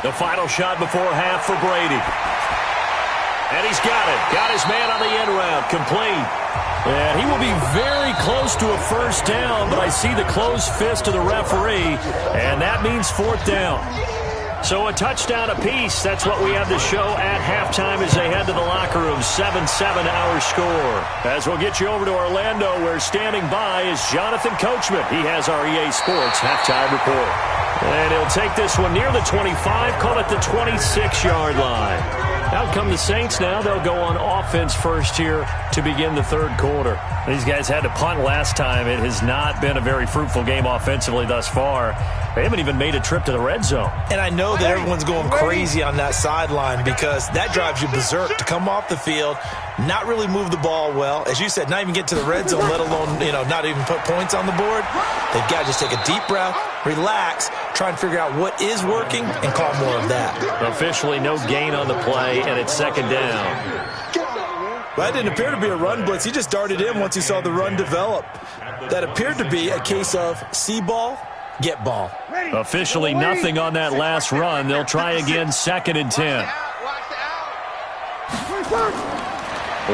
The final shot before half for Brady. And he's got it. Got his man on the end route. Complete. And he will be very close to a 1st down, but I see the closed fist of the referee, and that means 4th down. So a touchdown apiece. That's what we have to show at halftime as they head to the locker room. 7-7 our score. As we'll get you over to Orlando, where standing by is Jonathan Coachman. He has our EA Sports halftime report. And he'll take this one near the 25, call it the 26-yard line. Out come the Saints now. They'll go on offense first here to begin the 3rd quarter. These guys had to punt last time. It has not been a very fruitful game offensively thus far. They haven't even made a trip to the red zone. And I know that everyone's going crazy on that sideline because that drives you berserk to come off the field, not really move the ball well. As you said, not even get to the red zone, let alone, not even put points on the board. They've got to just take a deep breath, relax, try and figure out what is working, and call more of that. Officially no gain on the play, and it's 2nd down. Well, that didn't appear to be a run blitz. He just darted in once he saw the run develop. That appeared to be a case of see ball, get ball. Officially nothing on that last run. They'll try again, 2nd and 10.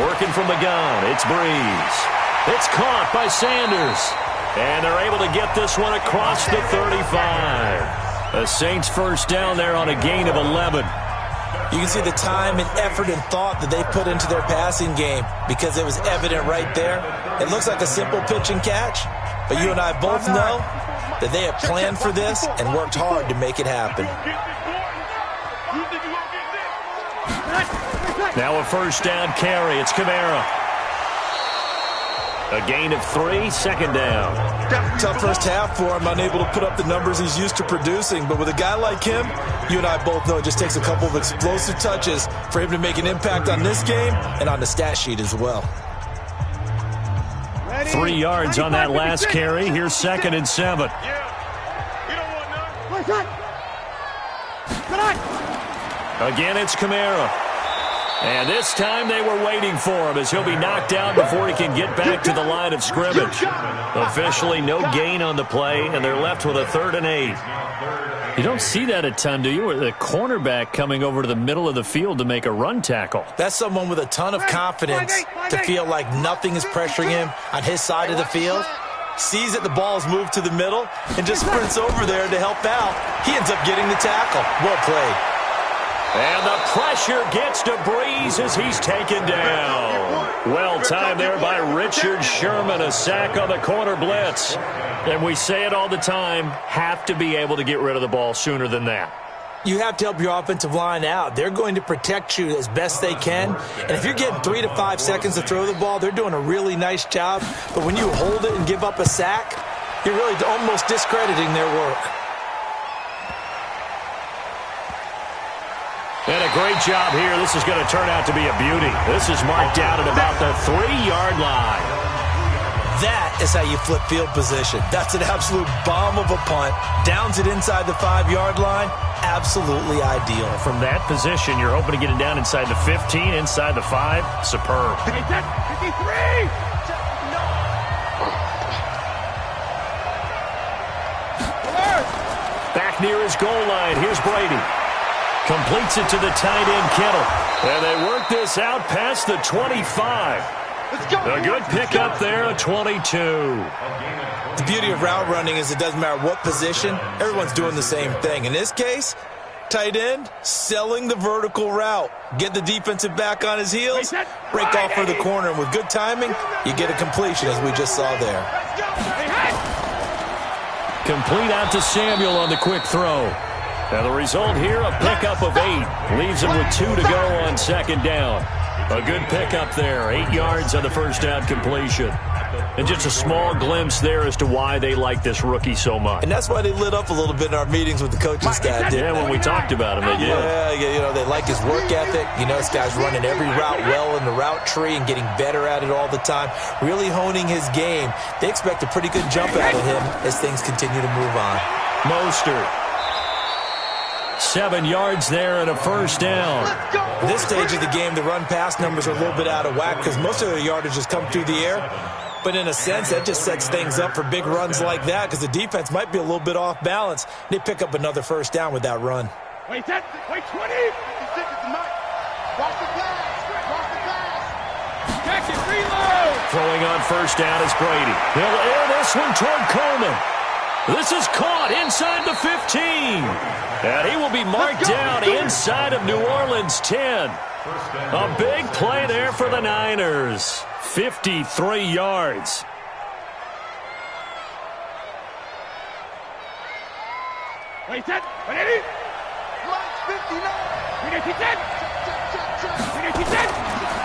Working from the gun, it's Breeze. It's caught by Sanders. And they're able to get this one across the 35. The Saints first down there on a gain of 11. You can see the time and effort and thought that they put into their passing game because it was evident right there. It looks like a simple pitch and catch, but you and I both know that they have planned for this and worked hard to make it happen. Now a first down carry. It's Kamara. A gain of 3, 2nd down. Tough first half for him, unable to put up the numbers he's used to producing. But with a guy like him, you and I both know it just takes a couple of explosive touches for him to make an impact on this game and on the stat sheet as well. 3 yards on that last carry. Here's 2nd and 7. Again, it's Kamara. And this time they were waiting for him as he'll be knocked out before he can get back to the line of scrimmage. Officially no gain on the play, and they're left with a 3rd and 8. You don't see that a ton, do you? With a cornerback coming over to the middle of the field to make a run tackle. That's someone with a ton of confidence to feel like nothing is pressuring him on his side of the field. Sees that the ball is moved to the middle and just sprints over there to help out. He ends up getting the tackle. Well played. And the pressure gets to Breeze as he's taken down. Well timed there by Richard Sherman. A sack on the corner blitz. And we say it all the time, have to be able to get rid of the ball sooner than that. You have to help your offensive line out. They're going to protect you as best they can. And if you're getting 3 to 5 seconds to throw the ball, they're doing a really nice job. But when you hold it and give up a sack, you're really almost discrediting their work. And a great job here. This is going to turn out to be a beauty. This is marked out at about the 3-yard line. That is how you flip field position. That's an absolute bomb of a punt. Downs it inside the 5-yard line. Absolutely ideal. From that position, you're hoping to get it down inside the 15, inside the 5. Superb. 53! Back near his goal line. Here's Brady. Completes it to the tight end, Kittle. And they work this out past the 25. A good pickup there, a 22. The beauty of route running is it doesn't matter what position. Everyone's doing the same thing. In this case, tight end, selling the vertical route. Get the defensive back on his heels, break off for the corner. And with good timing, you get a completion, as we just saw there. Complete out to Samuel on the quick throw. Now the result here, a pickup of 8. Leaves him with 2 to go on 2nd down. A good pickup there. 8 yards on the first down completion. And just a small glimpse there as to why they like this rookie so much. And that's why they lit up a little bit in our meetings with the coaching staff. Yeah, when we talked about him, they did. Yeah, you know, they like his work ethic. You know, this guy's running every route well in the route tree and getting better at it all the time. Really honing his game. They expect a pretty good jump out of him as things continue to move on. Mostert. 7 yards there and a first down. At this stage of the game, the run-pass numbers are a little bit out of whack because most of their yardage has come through the air. But in a sense, that just sets things up for big runs like that because the defense might be a little bit off balance. They pick up another first down with that run. Wait 20. Watch the pass. Catch it, reload. Throwing on first down is Brady. He'll air this one toward Coleman. This is caught inside the 15. And he will be marked down inside of New Orleans 10. A big play there for the Niners. 53 yards. Wait 10. 180.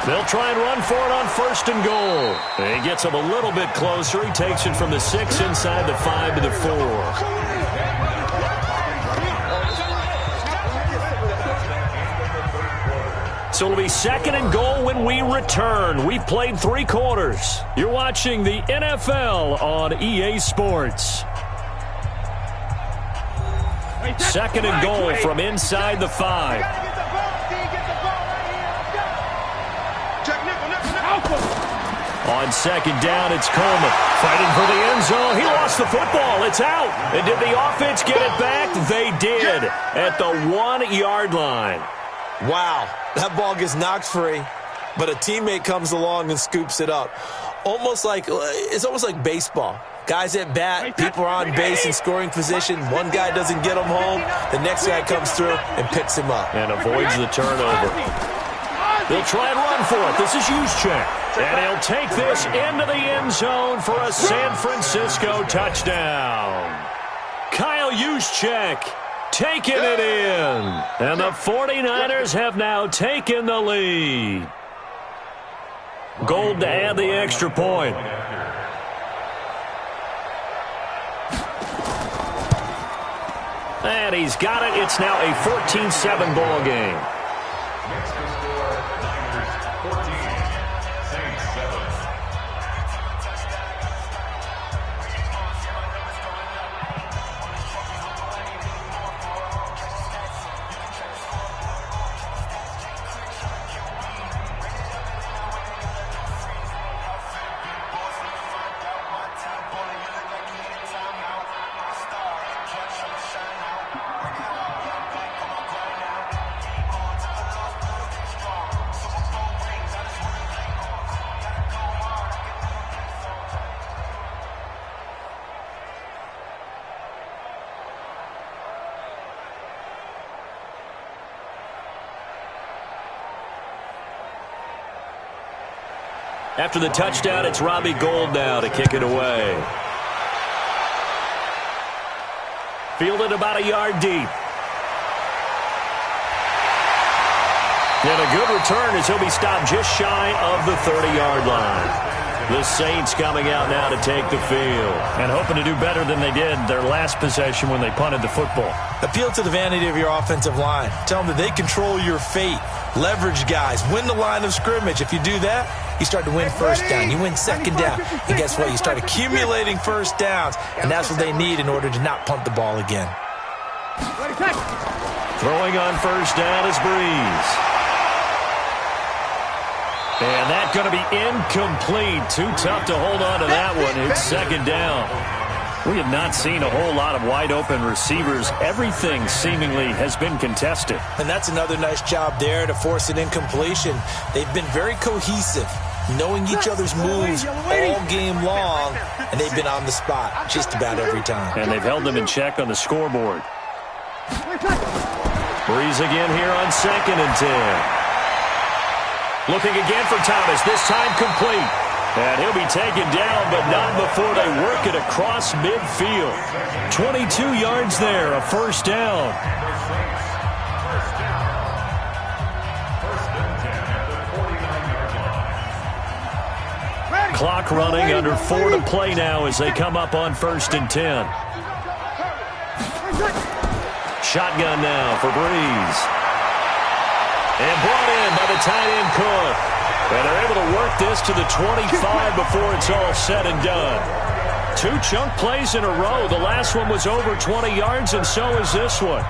They'll try and run for it on 1st and goal. And he gets him a little bit closer. He takes it from the 6 inside the 5 to the 4. So it'll be 2nd and goal when we return. We've played 3 quarters. You're watching the NFL on EA Sports. 2nd and goal from inside the 5. On second down, it's Coleman fighting for the end zone. He lost the football. It's out. And did the offense get it back? They did at the 1-yard line. Wow, that ball gets knocked free, but a teammate comes along and scoops it up. It's almost like baseball. Guys at bat, people are on base in scoring position. One guy doesn't get him home. The next guy comes through and picks him up. And avoids the turnover. They'll try and run for it. This is Juszczyk. And he'll take this into the end zone for a San Francisco touchdown. Kyle Juszczyk taking it in. And the 49ers have now taken the lead. Gold to add the extra point. And he's got it. It's now a 14-7 ball game. Next to score, Niners 14, Saints 7. After the touchdown, it's Robbie Gould now to kick it away. Fielded about a yard deep. And a good return as he'll be stopped just shy of the 30-yard line. The Saints coming out now to take the field. And hoping to do better than they did their last possession when they punted the football. Appeal to the vanity of your offensive line. Tell them that they control your fate. Leverage guys. Win the line of scrimmage. If you do that, you start to win first down. You win second down. And guess what? You start accumulating first downs. And that's what they need in order to not punt the ball again. Throwing on first down is Breeze. And that's going to be incomplete. Too tough to hold on to that one. It's second down. We have not seen a whole lot of wide-open receivers. Everything seemingly has been contested. And that's another nice job there to force an incompletion. They've been very cohesive, knowing each other's moves all game long, and they've been on the spot just about every time. And they've held them in check on the scoreboard. Breeze again here on 2nd and 10. Looking again for Thomas, this time complete. And he'll be taken down, but not before they work it across midfield. 22 yards there, a first down. Clock running, under 4 to play now as they come up on 1st and 10. Shotgun now for Breeze. And brought in by the tight end Cook. And they're able to work this to the 25 before it's all said and done. 2 chunk plays in a row. The last one was over 20 yards, and so is this one.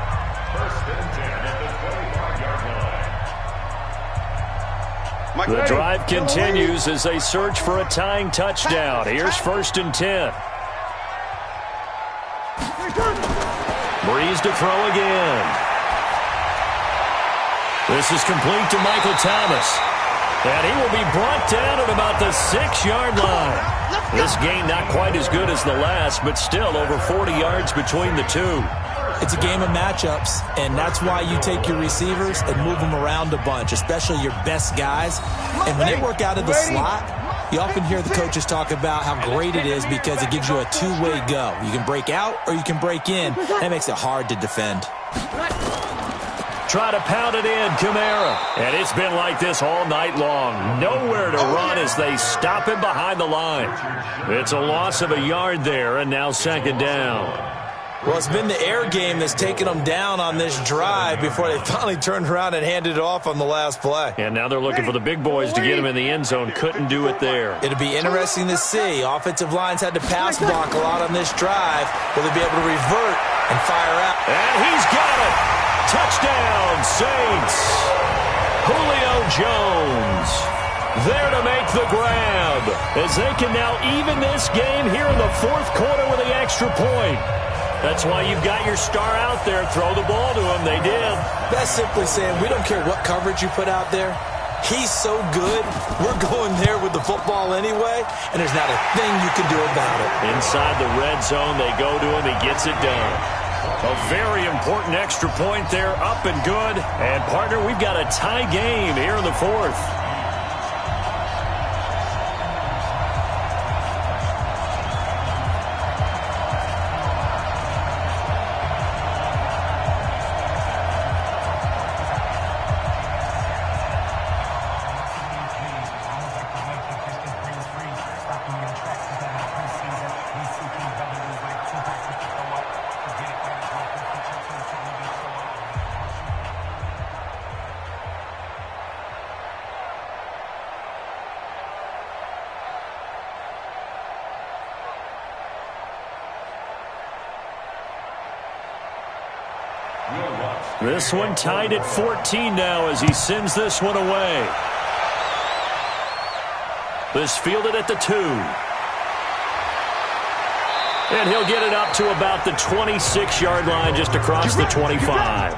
The drive continues as they search for a tying touchdown. Here's 1st and 10. Breeze to throw again. This is complete to Michael Thomas. And he will be brought down at about the 6-yard line. This gain not quite as good as the last, but still over 40 yards between the two. It's a game of matchups, and that's why you take your receivers and move them around a bunch, especially your best guys. And when they work out of the slot, you often hear the coaches talk about how great it is because it gives you a two-way go. You can break out or you can break in. That makes it hard to defend. Try to pound it in, Kamara. And it's been like this all night long. Nowhere to run as they stop him behind the line. It's a loss of a yard there, and now 2nd down. Well, it's been the air game that's taken them down on this drive before they finally turned around and handed it off on the last play. And now they're looking for the big boys to get him in the end zone. Couldn't do it there. It'll be interesting to see. Offensive lines had to pass block a lot on this drive. Will they be able to revert and fire out? And he's got it. Touchdown, Saints. Julio Jones. There to make the grab, as they can now even this game here in the fourth quarter with the extra point. That's why you've got your star out there. Throw the ball to him. They did. That's simply saying we don't care what coverage you put out there. He's so good, we're going there with the football anyway, and there's not a thing you can do about it. Inside the red zone, they go to him. He gets it done. A very important extra point there, up and good. And, partner, we've got a tie game here in the fourth. This one tied at 14 now as he sends this one away. This fielded at the 2. And he'll get it up to about the 26-yard line, just across the 25.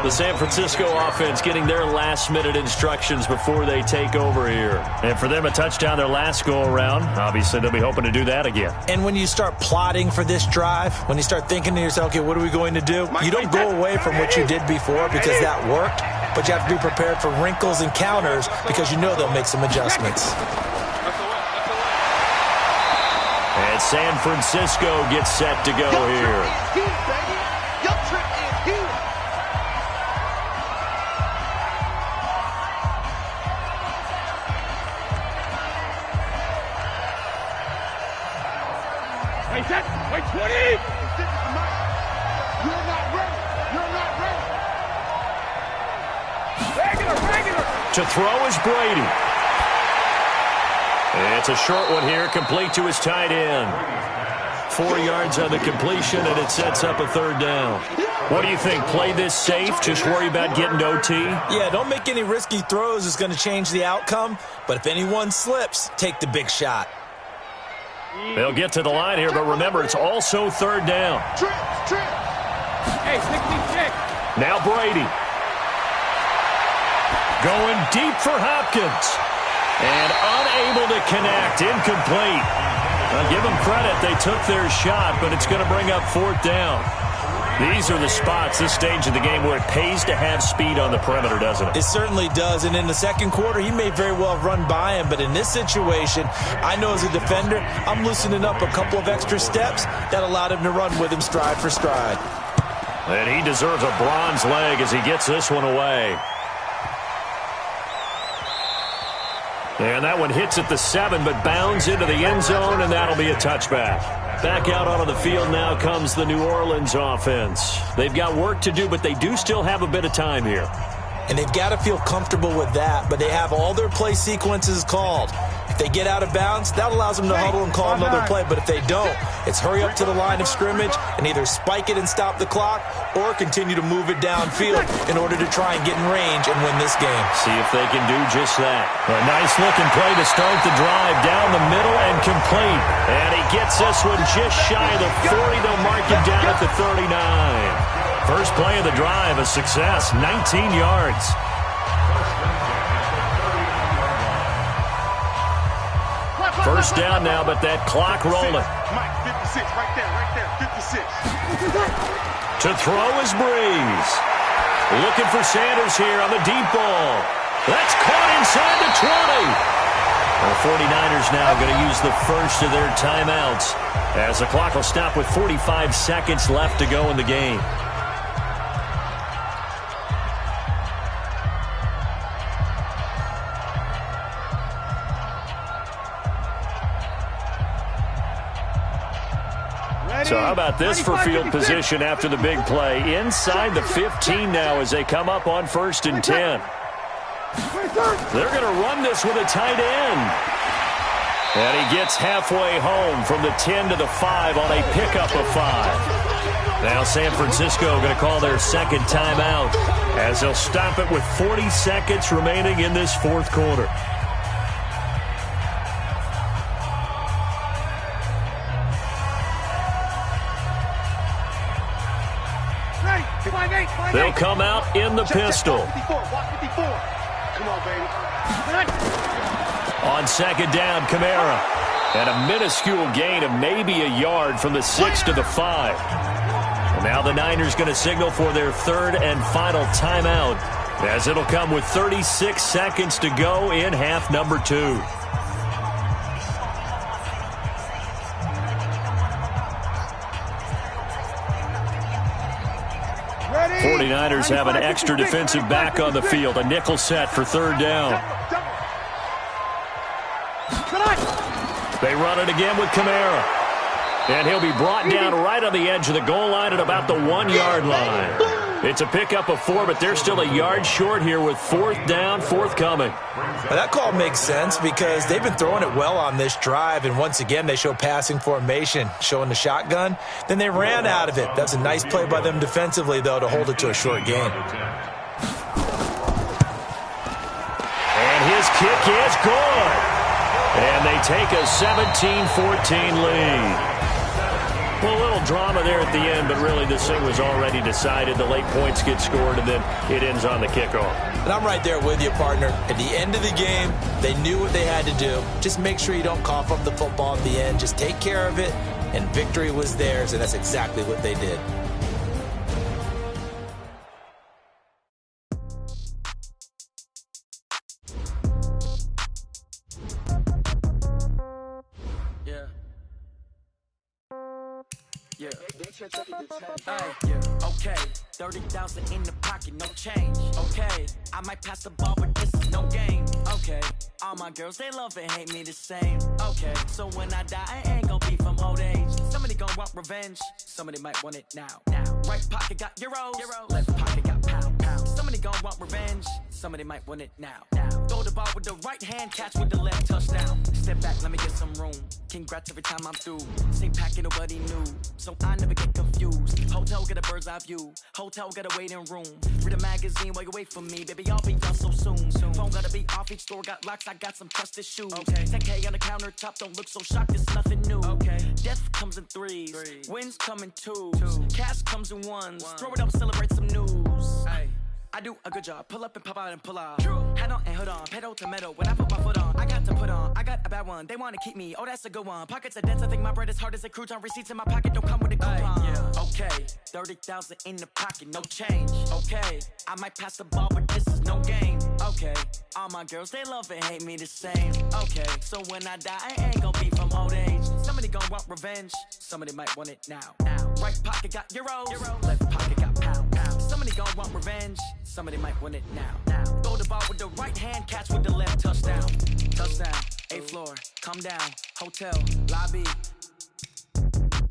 The San Francisco offense getting their last-minute instructions before they take over here. And for them, a touchdown their last go-around. Obviously, they'll be hoping to do that again. And when you start plotting for this drive, when you start thinking to yourself, okay, what are we going to do? You don't go away from what you did before because that worked, but you have to be prepared for wrinkles and counters because you know they'll make some adjustments. And San Francisco gets set to go here. Wait, 20! You're not ready. You're not ready. Regular. To throw is Brady. It's a short one here, complete to his tight end. 4 yards on the completion, and it sets up a third down. What do you think? Play this safe? Just worry about getting to OT? Yeah, don't make any risky throws. It's going to change the outcome. But if anyone slips, take the big shot. They'll get to the line here, but remember, it's also third down. Hey, 66. Now Brady. Going deep for Hopkins. And unable to connect. Incomplete. I'll give them credit. They took their shot, but it's going to bring up fourth down. These are the spots, this stage of the game, where it pays to have speed on the perimeter, doesn't it? It certainly does. And in the second quarter, he may very well run by him. But in this situation, I know as a defender, I'm loosening up a couple of extra steps that allowed him to run with him stride for stride. And he deserves a bronze leg as he gets this one away. And that one hits at the 7, but bounds into the end zone, and that'll be a touchback. Back out onto the field now comes the New Orleans offense. They've got work to do, but they do still have a bit of time here. And they've got to feel comfortable with that, but they have all their play sequences called. If they get out of bounds, that allows them to huddle and call another play. But if they don't, it's hurry up to the line of scrimmage and either spike it and stop the clock or continue to move it downfield in order to try and get in range and win this game. See if they can do just that. A nice-looking play to start the drive down the middle and complete. And he gets this one just shy of the 40. They'll mark him down at the 39. First play of the drive, a success, 19 yards. First down now, but that clock rolling. Mike, 56, right there, 56. To throw is Breeze. Looking for Sanders here on the deep ball. That's caught inside the 20. The 49ers now going to use the first of their timeouts as the clock will stop with 45 seconds left to go in the game. So how about this for field position after the big play? Inside the 15 now as they come up on 1st and 10. They're going to run this with a tight end. And he gets halfway home from the 10 to the 5 on a pickup of 5. Now San Francisco going to call their second timeout as they'll stop it with 40 seconds remaining in this fourth quarter. They'll come out in the pistol. Come on, baby. On second down, Kamara. And a minuscule gain of maybe a yard from the 6 to the 5. And now the Niners going to signal for their third and final timeout, as it'll come with 36 seconds to go in half number 2. 49ers have an extra defensive back on the field. A nickel set for third down. They run it again with Kamara. And he'll be brought down right on the edge of the goal line at about the 1-yard line. It's a pickup of 4, but they're still a yard short here with fourth down forthcoming. Well, that call makes sense because they've been throwing it well on this drive, and once again they show passing formation, showing the shotgun. Then they ran out of it. That's a nice play by them defensively, though, to hold it to a short gain. And his kick is good. And they take a 17-14 lead. Well, a little drama there at the end, but really this thing was already decided. The late points get scored, and then it ends on the kickoff. And I'm right there with you, partner. At the end of the game, they knew what they had to do. Just make sure you don't cough up the football at the end. Just take care of it, and victory was theirs, and that's exactly what they did. Okay, 30,000 in the pocket, no change. Okay, I might pass the ball, but this is no game. Okay, all my girls, they love and hate me the same. Okay, so when I die, I ain't gonna be from old age. Somebody gonna want revenge, somebody might want it now. Right pocket got euros, left pocket got pound. Somebody gonna want revenge, somebody might want it now. Throw the ball with the right hand, catch with the left, touchdown. Step back, let me get some room. Congrats every time I'm through. Same packet, nobody knew, so I never get confused. Hotel get a bird's eye view. Hotel got a waiting room. Read a magazine while you wait for me, baby. I'll be done so soon. Phone gotta be off. Each store got locks. I got some trusted shoes. 10K on the countertop. Don't look so shocked. It's nothing new. Death comes in threes. Wins come in twos. Cash comes in ones. Throw it up, celebrate some news. I do a good job. Pull up and pop out and pull off. Head on and hood on. Pedal to metal. When I put my foot on, I got to put on. I got a bad one. They want to keep me. Oh, that's a good one. Pockets are dense. I think my bread is hard as a crouton. Receipts in my pocket don't come with a coupon. Okay, 30,000 in the pocket, no change. Okay, I might pass the ball, but this is no game. Okay, all my girls, they love and hate me the same. Okay, so when I die, I ain't gonna be from old age. Somebody gonna want revenge. Somebody might want it now. Right pocket got euros. Left pocket got pound. Somebody gonna want revenge. Somebody might win it now. Throw the ball with the right hand, catch with the left, touchdown. Touchdown, 8th floor, come down, hotel, lobby.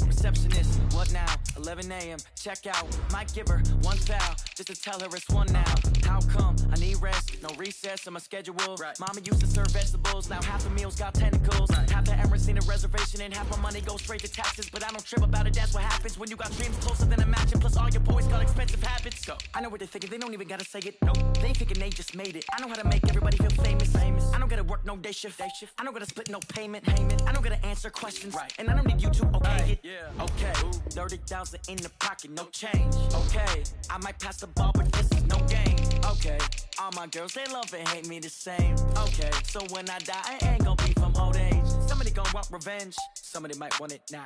Receptionist, what now? 11 a.m., check out. Might give her one foul, just to tell her it's one now. How come? I need rest, no recess in my schedule. Mama used to serve vegetables, now half the meals got tentacles. Half the Emirates seen a reservation and half my money goes straight to taxes. But I don't trip about it, that's what happens when you got dreams closer than a match. And plus all your boys got expensive habits. Go. I know what they're thinking, they don't even gotta say it. Nope. They ain't thinking they just made it. I know how to make everybody feel famous. I don't gotta work no day shift. I don't gotta split no payment. I don't gotta answer questions. And I don't need you to okay it. Okay, 30,000 in the pocket, no change. Okay, I might pass the ball, but this is no game. Okay, all my girls, they love and hate me the same. Okay, so when I die, I ain't gonna be from old age. Somebody gonna want revenge, somebody might want it now.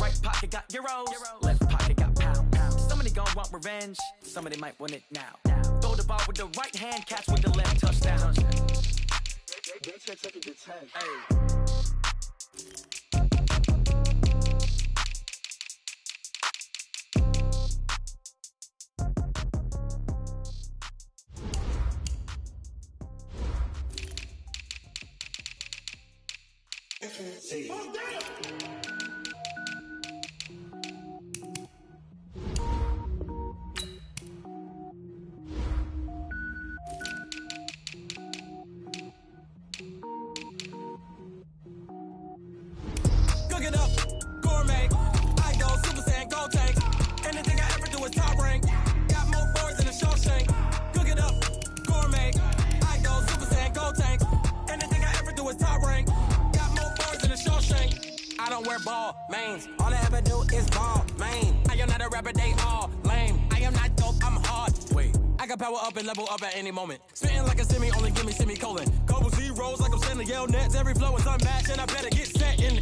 Right pocket got euros, left pocket got pound. Somebody gonna want revenge, somebody might want it now. Throw the ball with the right hand, catch with the left, touchdown. Cook it up, gourmet. I go Super Saiyan, gold tank. Anything I ever do is top rank. Got more boards than a Shawshank. Cook it up, gourmet. I go Super Saiyan, gold tank. Anything I ever do is top rank. Got more boards than a Shawshank. I don't wear ball mains. All I ever do is ball main. I not a rapper, they all lame. I am not dope, I'm hard. Wait, I can power up and level up at any moment. Spitting like a semi, only give me semicolon. Couple zeros like I'm sending yell nets. Every flow is unmatched, and I better get set in.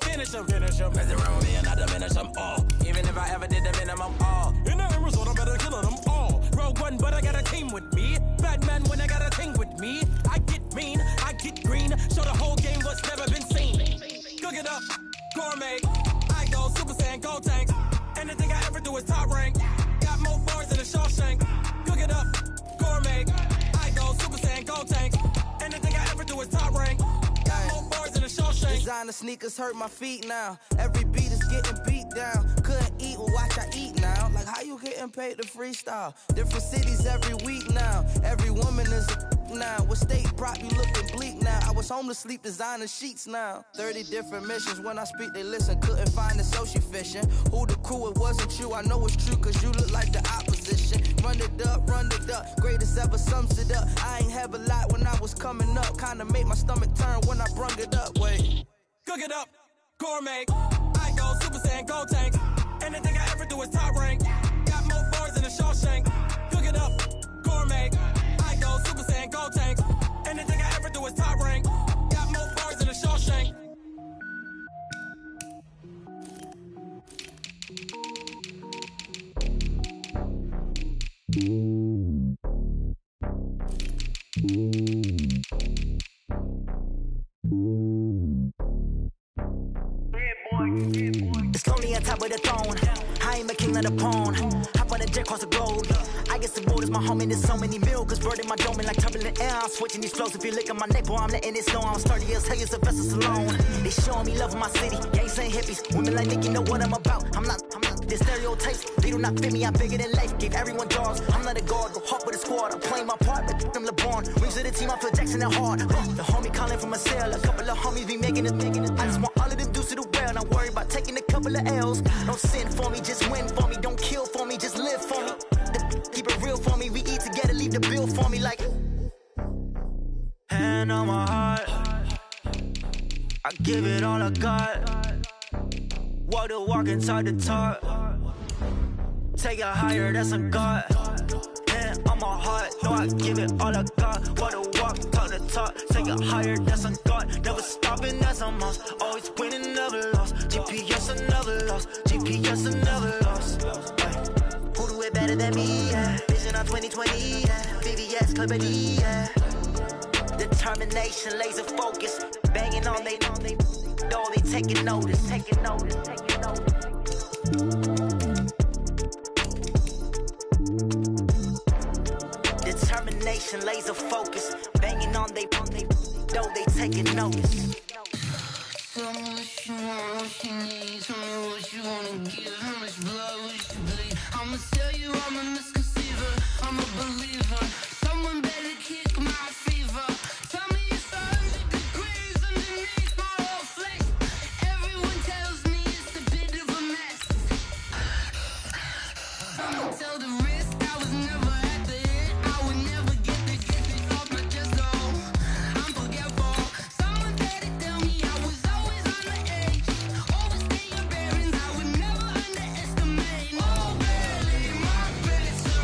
Finish them. Mess around with me and I diminish them all. Even if I ever did the minimum, all. In the end result, I'm better killing them all. Rogue One, but I got a team with me. Batman when I got a thing with me. I get mean, I get green. Show the whole game what's never been seen. Cook it up, gourmet. I go Super Saiyan, Gold Tank. Anything I ever do is top rank. Got more bars than a Shawshank. Cook it up, gourmet. I go Super Saiyan, Gold Tank. Anything I ever do is top rank. Got more bars than a Shawshank. Designer sneakers hurt my feet now. Every beat is getting beat down. Couldn't eat, well watch I eat now. Like how you getting paid to freestyle? Different cities every week now. Every woman is a now. With state prop, you looking bleak now. I was home to sleep, designer sheets now. 30 different missions. When I speak, they listen. Couldn't find it, so she fishing. Who the crew? It wasn't you. I know it's true, cause you look like the opposition. Run it up. Greatest ever sums it up. I ain't have a lot when I was coming up. Kinda made my stomach turn when I brung it up. Wait. Cook it up, gourmet. I go Super Saiyan, Gold Tank. Anything I ever do is top rank. Got more bars than a Shawshank. Cook it up, gourmet. I go Super Saiyan, Gold Tank. Anything I ever do is top rank. Got more bars than a Shawshank. It's lonely on top of the throne. I ain't a king of the pawn. Hop on a jet across the globe. I guess the road is my home and there's so many milkers burning my dome like turbulent air. I'm switching these flows. If you lick at my neck, boy, I'm letting it snow. I'm sturdy as hell as a vessel alone. They showing me love in my city. Gangs ain't hippies. Women like Nicky know what I'm about. I'm not the stereotypes. They do not fit me. I'm bigger than life. Gave everyone jaws. I'm not a guard. Go hard with a squad. I'm playing my part like them LeBron. Rings to the team. I feel Jackson and hard. The homie calling from a cell. A couple of homies be making it. I just want all of them dudes to the well. Not worry about taking a couple of L's. Don't sin for me, just win for me. Don't kill for me, just live for me. Keep it real for me. We eat together, leave the bill for me like. Hand on my heart, I give it all I got. Walk the walk and talk the talk. Take it higher, that's a God. Hand on my heart, no, I give it all I got. Walk the walk, talk the talk. Take it higher, that's a God. Never stopping, that's a must. Always winning, never lost. GPS, I never lost. GPS, I never lost. Who do it better than me? Yeah. Vision on 2020. Yeah. VVS, Clippity. Yeah. Determination, laser focus. Banging on they know they taking notice. Taking notice. Determination, laser focus. Banging on they know they taking notice. Tell me what you want, what you need. Tell me what you wanna give. How much blood would you bleed? I'ma tell you I'm a misconceiver. I'm a believer. Someone better kick my fever. Tell me it's 100 degrees underneath my whole flesh. Everyone tells me it's a bit of a mess. I'ma tell the risk I was never at the end. I would never get this off my chest. No, I'm forgetful. Someone better tell me I was always on the edge. Overstay your bearings, I would never underestimate. Oh, barely, my best.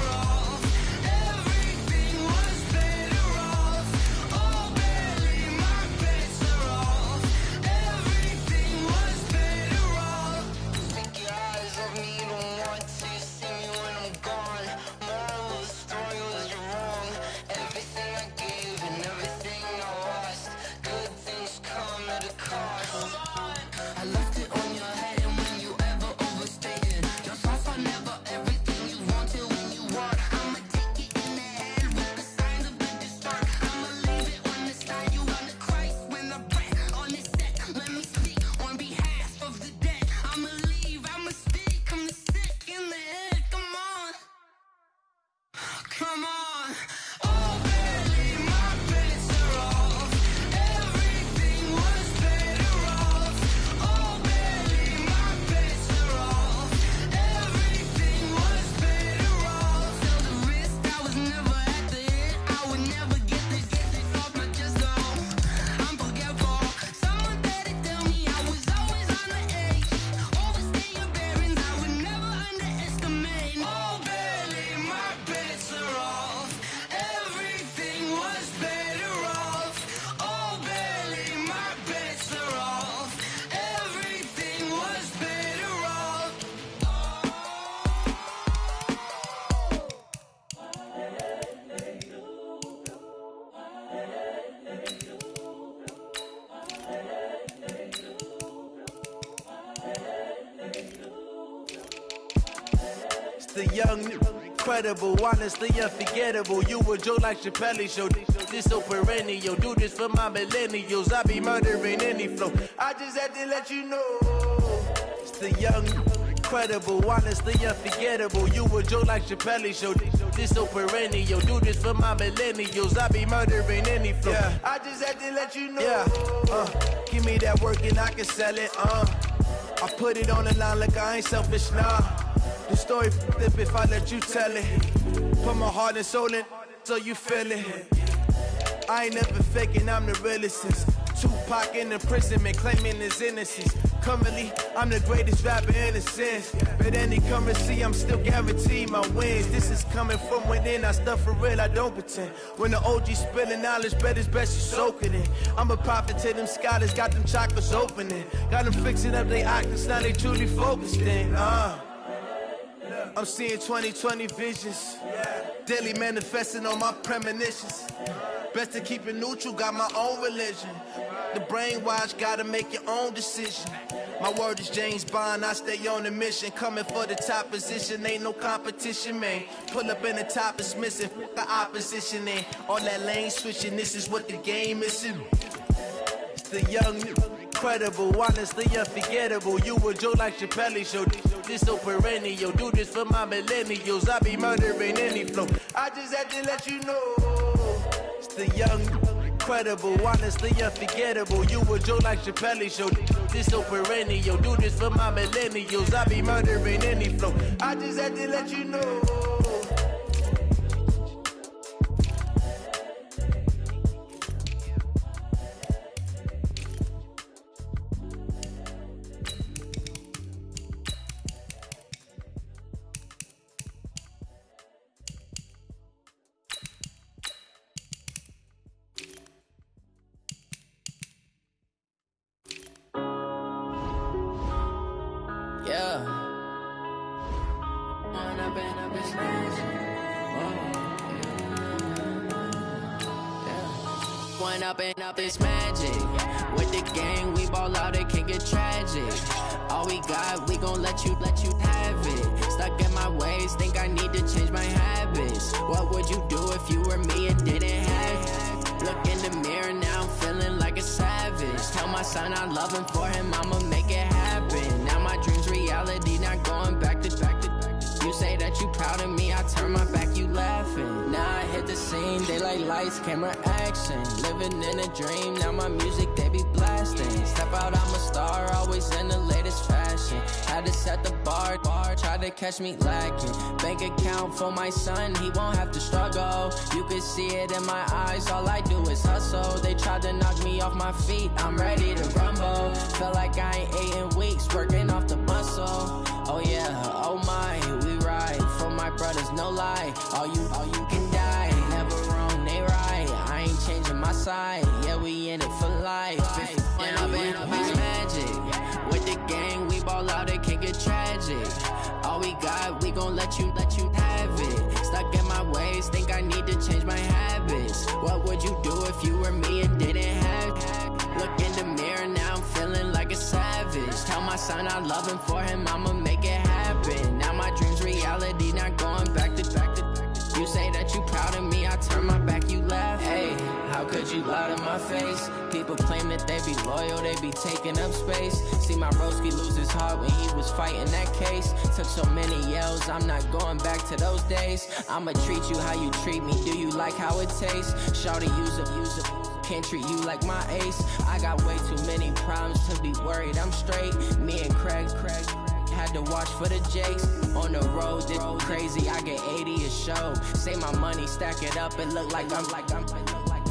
The young, incredible, honestly unforgettable. You a joke like Chappelle show. This so perennial. Do this for my millennials. I be murdering any flow. I just had to let you know. It's the young, incredible, honestly unforgettable. You a joke like Chappelle show. This so perennial. Do this for my millennials. I be murdering any flow. Yeah. I just had to let you know. Yeah. Give me that work and I can sell it. I put it on the line like I ain't selfish, nah. The story flip if I let you tell it. Put my heart and soul in so you feel it. I ain't never faking, I'm the realest since Tupac in imprisonment, claiming his innocence. Currently, I'm the greatest rapper in a sense. But any currency, I'm still guaranteed my wins. This is coming from within, I stuff for real, I don't pretend. When the OG spilling knowledge, bet it's best you soak it in. I'm a prophet to them scholars, got them chakras opening. Got them fixing up they octaves, now they truly focused in. I'm seeing 2020 visions. Daily manifesting on my premonitions. Best to keep it neutral, got my own religion. The brainwash, gotta make your own decision. My word is James Bond, I stay on the mission. Coming for the top position, ain't no competition, man. Pull up in the top, it's missing, the opposition in. All that lane switching, this is what the game is in. It's the young, incredible, honestly unforgettable. You a joke like Chappelle show. This so perennial. Do this for my millennials. I be murdering any flow. I just had to let you know. It's the young, incredible, honestly unforgettable. You a joke like Chappelle show. This so perennial. Do this for my millennials. I be murdering any flow. I just had to let you know. Up this magic. With the gang, we ball out, it can get tragic. All we got, we gon' let you have it. Stuck in my ways, think I need to change my habits. What would you do if you were me and didn't have it? Look in the mirror, now I'm feeling like a savage. Tell my son I love him, for him I'ma make it happen. Now my dream's reality, not going back to. You say that you proud of me, I turn my back, you laughing. Now I hit the scene, they like lights, camera, action. Living in a dream, now my music, they be blasting. Step out, I'm a star, always in the latest fashion. Had to set the bar, try to catch me lacking. Bank account for my son, he won't have to struggle. You can see it in my eyes, all I do is hustle. They tried to knock me off my feet, I'm ready to rumble. Felt like I ain't ate in weeks, working off the muscle. Oh yeah, oh my, we ride for my brothers, no lie. All you can die, never wrong, they right. I ain't changing my side, yeah, we in it for life. When up in this magic, with the gang, we ball out, it can get tragic. All we got, we gon' let you have it. Stuck in my ways, think I need to change my habits. What would you do if you were me and didn't have it? Look in the mirror, now I'm feeling like a savage. Tell my son I love him, for him I'ma make it happen. Now my dream's reality, not going back to. You say that you proud of me, I turn my back, you laugh. Hey, how could you lie to my face? People claim that they be loyal, they be taking up space. See my broski lose his heart when he was fighting that case. Took so many yells, I'm not going back to those days. I'ma treat you how you treat me, do you like how it tastes? Shawty, use up, can't treat you like my ace. I got way too many problems to be worried, I'm straight. Me and Craig had to watch for the Jakes. On the road, this crazy, I get 80 a show. Say my money, stack it up, it look like I'm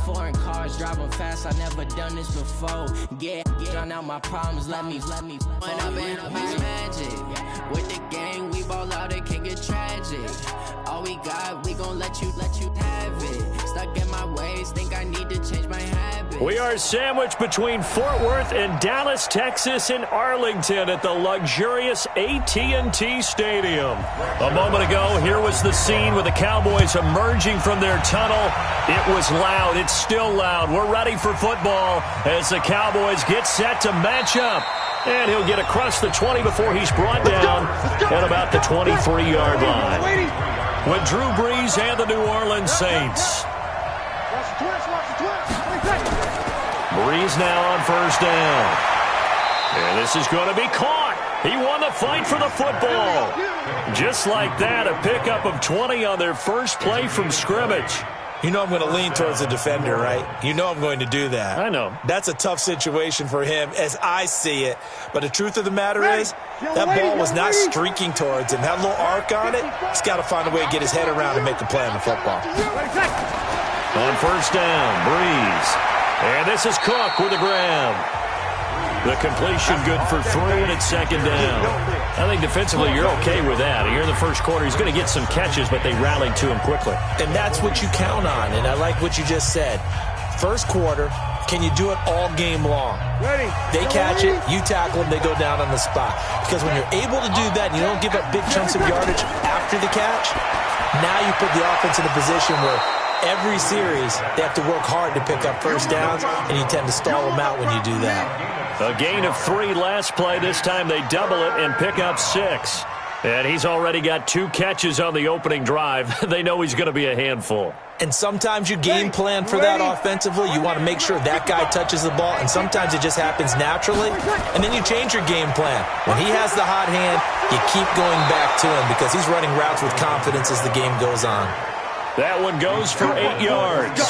foreign cars, driving fast, I never done this before. Drown out my problems, let me When up in this magic. With the gang, we ball out, it can get tragic. All we got, we gon' let you have it. Stuck in my ways, think I need to change my habits. We are sandwiched between Fort Worth and Dallas, Texas, and Arlington at the luxurious AT&T Stadium. A moment ago, here was the scene with the Cowboys emerging from their tunnel. It was loud. It's still loud. We're ready for football as the Cowboys get set to match up. And he'll get across the 20 before he's brought down at about the 23-yard line. With Drew Brees and the New Orleans Saints. Brees now on first down. And this is going to be caught. He won the fight for the football. Just like that, a pickup of 20 on their first play from scrimmage. You know I'm going to lean towards the defender, right? You know I'm going to do that. I know. That's a tough situation for him as I see it. But the truth of the matter is, that ball was not streaking towards him. That little arc on it, he's got to find a way to get his head around and make a play on the football. On first down, Brees. And this is Cook with the grab. The completion good for 3, and it's second down. I think defensively you're okay with that. Here in the first quarter, he's going to get some catches, but they rallied to him quickly. And that's what you count on, and I like what you just said. First quarter, can you do it all game long? They catch it, you tackle them, they go down on the spot. Because when you're able to do that and you don't give up big chunks of yardage after the catch, now you put the offense in a position where every series, they have to work hard to pick up first downs, and you tend to stall them out when you do that. A gain of 3 last play. This time they double it and pick up 6. And he's already got 2 catches on the opening drive. They know he's going to be a handful. And sometimes you game plan for that offensively. You want to make sure that guy touches the ball, and sometimes it just happens naturally. And then you change your game plan. When he has the hot hand, you keep going back to him because he's running routes with confidence as the game goes on. That one goes for 8 yards.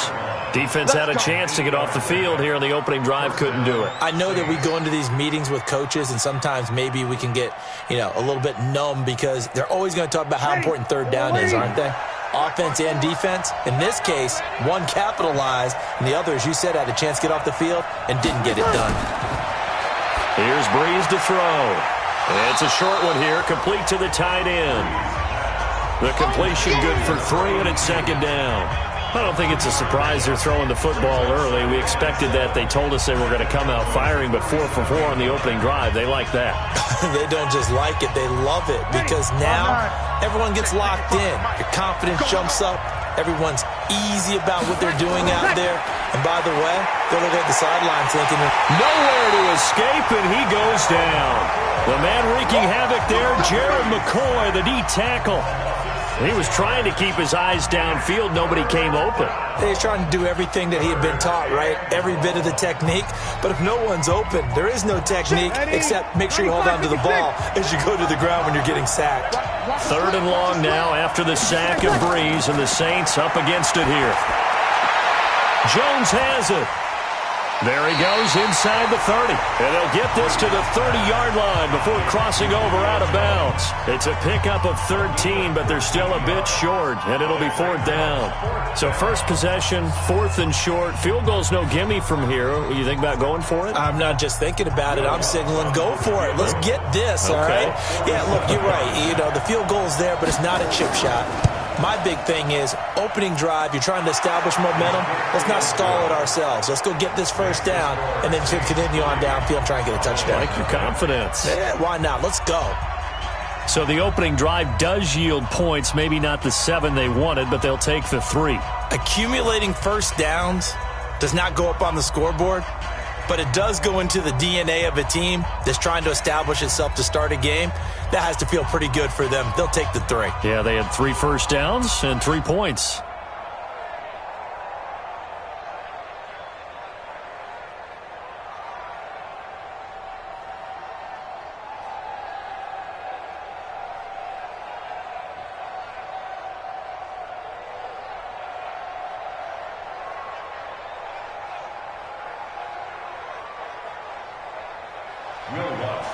Defense had a chance to get off the field here on the opening drive, couldn't do it. I know that we go into these meetings with coaches, and sometimes maybe we can get, a little bit numb because they're always going to talk about how important third down is, aren't they? Offense and defense. In this case, one capitalized, and the other, as you said, had a chance to get off the field and didn't get it done. Here's Brees to throw. It's a short one here, complete to the tight end. The completion good for 3, and it's second down. I don't think it's a surprise they're throwing the football early. We expected that. They told us they were going to come out firing, but 4 for 4 on the opening drive. They like that. They don't just like it. They love it because now everyone gets locked in. Your confidence jumps up. Everyone's easy about what they're doing out there. And by the way, they're looking at the sideline thinking, nowhere to escape, and he goes down. The man wreaking havoc there, Jared McCoy, the D tackle. He was trying to keep his eyes downfield. Nobody came open. He was trying to do everything that he had been taught, right? Every bit of the technique. But if no one's open, there is no technique except make sure you hold on to the ball as you go to the ground when you're getting sacked. 3rd and long now after the sack of Brees, and the Saints up against it here. Jones has it. There he goes inside the 30. And they'll get this to the 30-yard line before crossing over out of bounds. It's a pickup of 13, but they're still a bit short, and it'll be 4th down. So first possession, 4th and short. Field goal's no gimme from here. You think about going for it? I'm not just thinking about it. I'm signaling go for it. Let's get this, all right? Yeah, look, you're right. The field goal's there, but it's not a chip shot. My big thing is opening drive. You're trying to establish momentum. Let's not stall it ourselves. Let's go get this first down and then continue on downfield, try and get a touchdown. Like your confidence. Yeah, why not? Let's go. So the opening drive does yield points. Maybe not the 7 they wanted, but they'll take the 3. Accumulating first downs does not go up on the scoreboard, but it does go into the DNA of a team that's trying to establish itself to start a game. That has to feel pretty good for them. They'll take the 3. Yeah, they had 3 first downs and 3 points.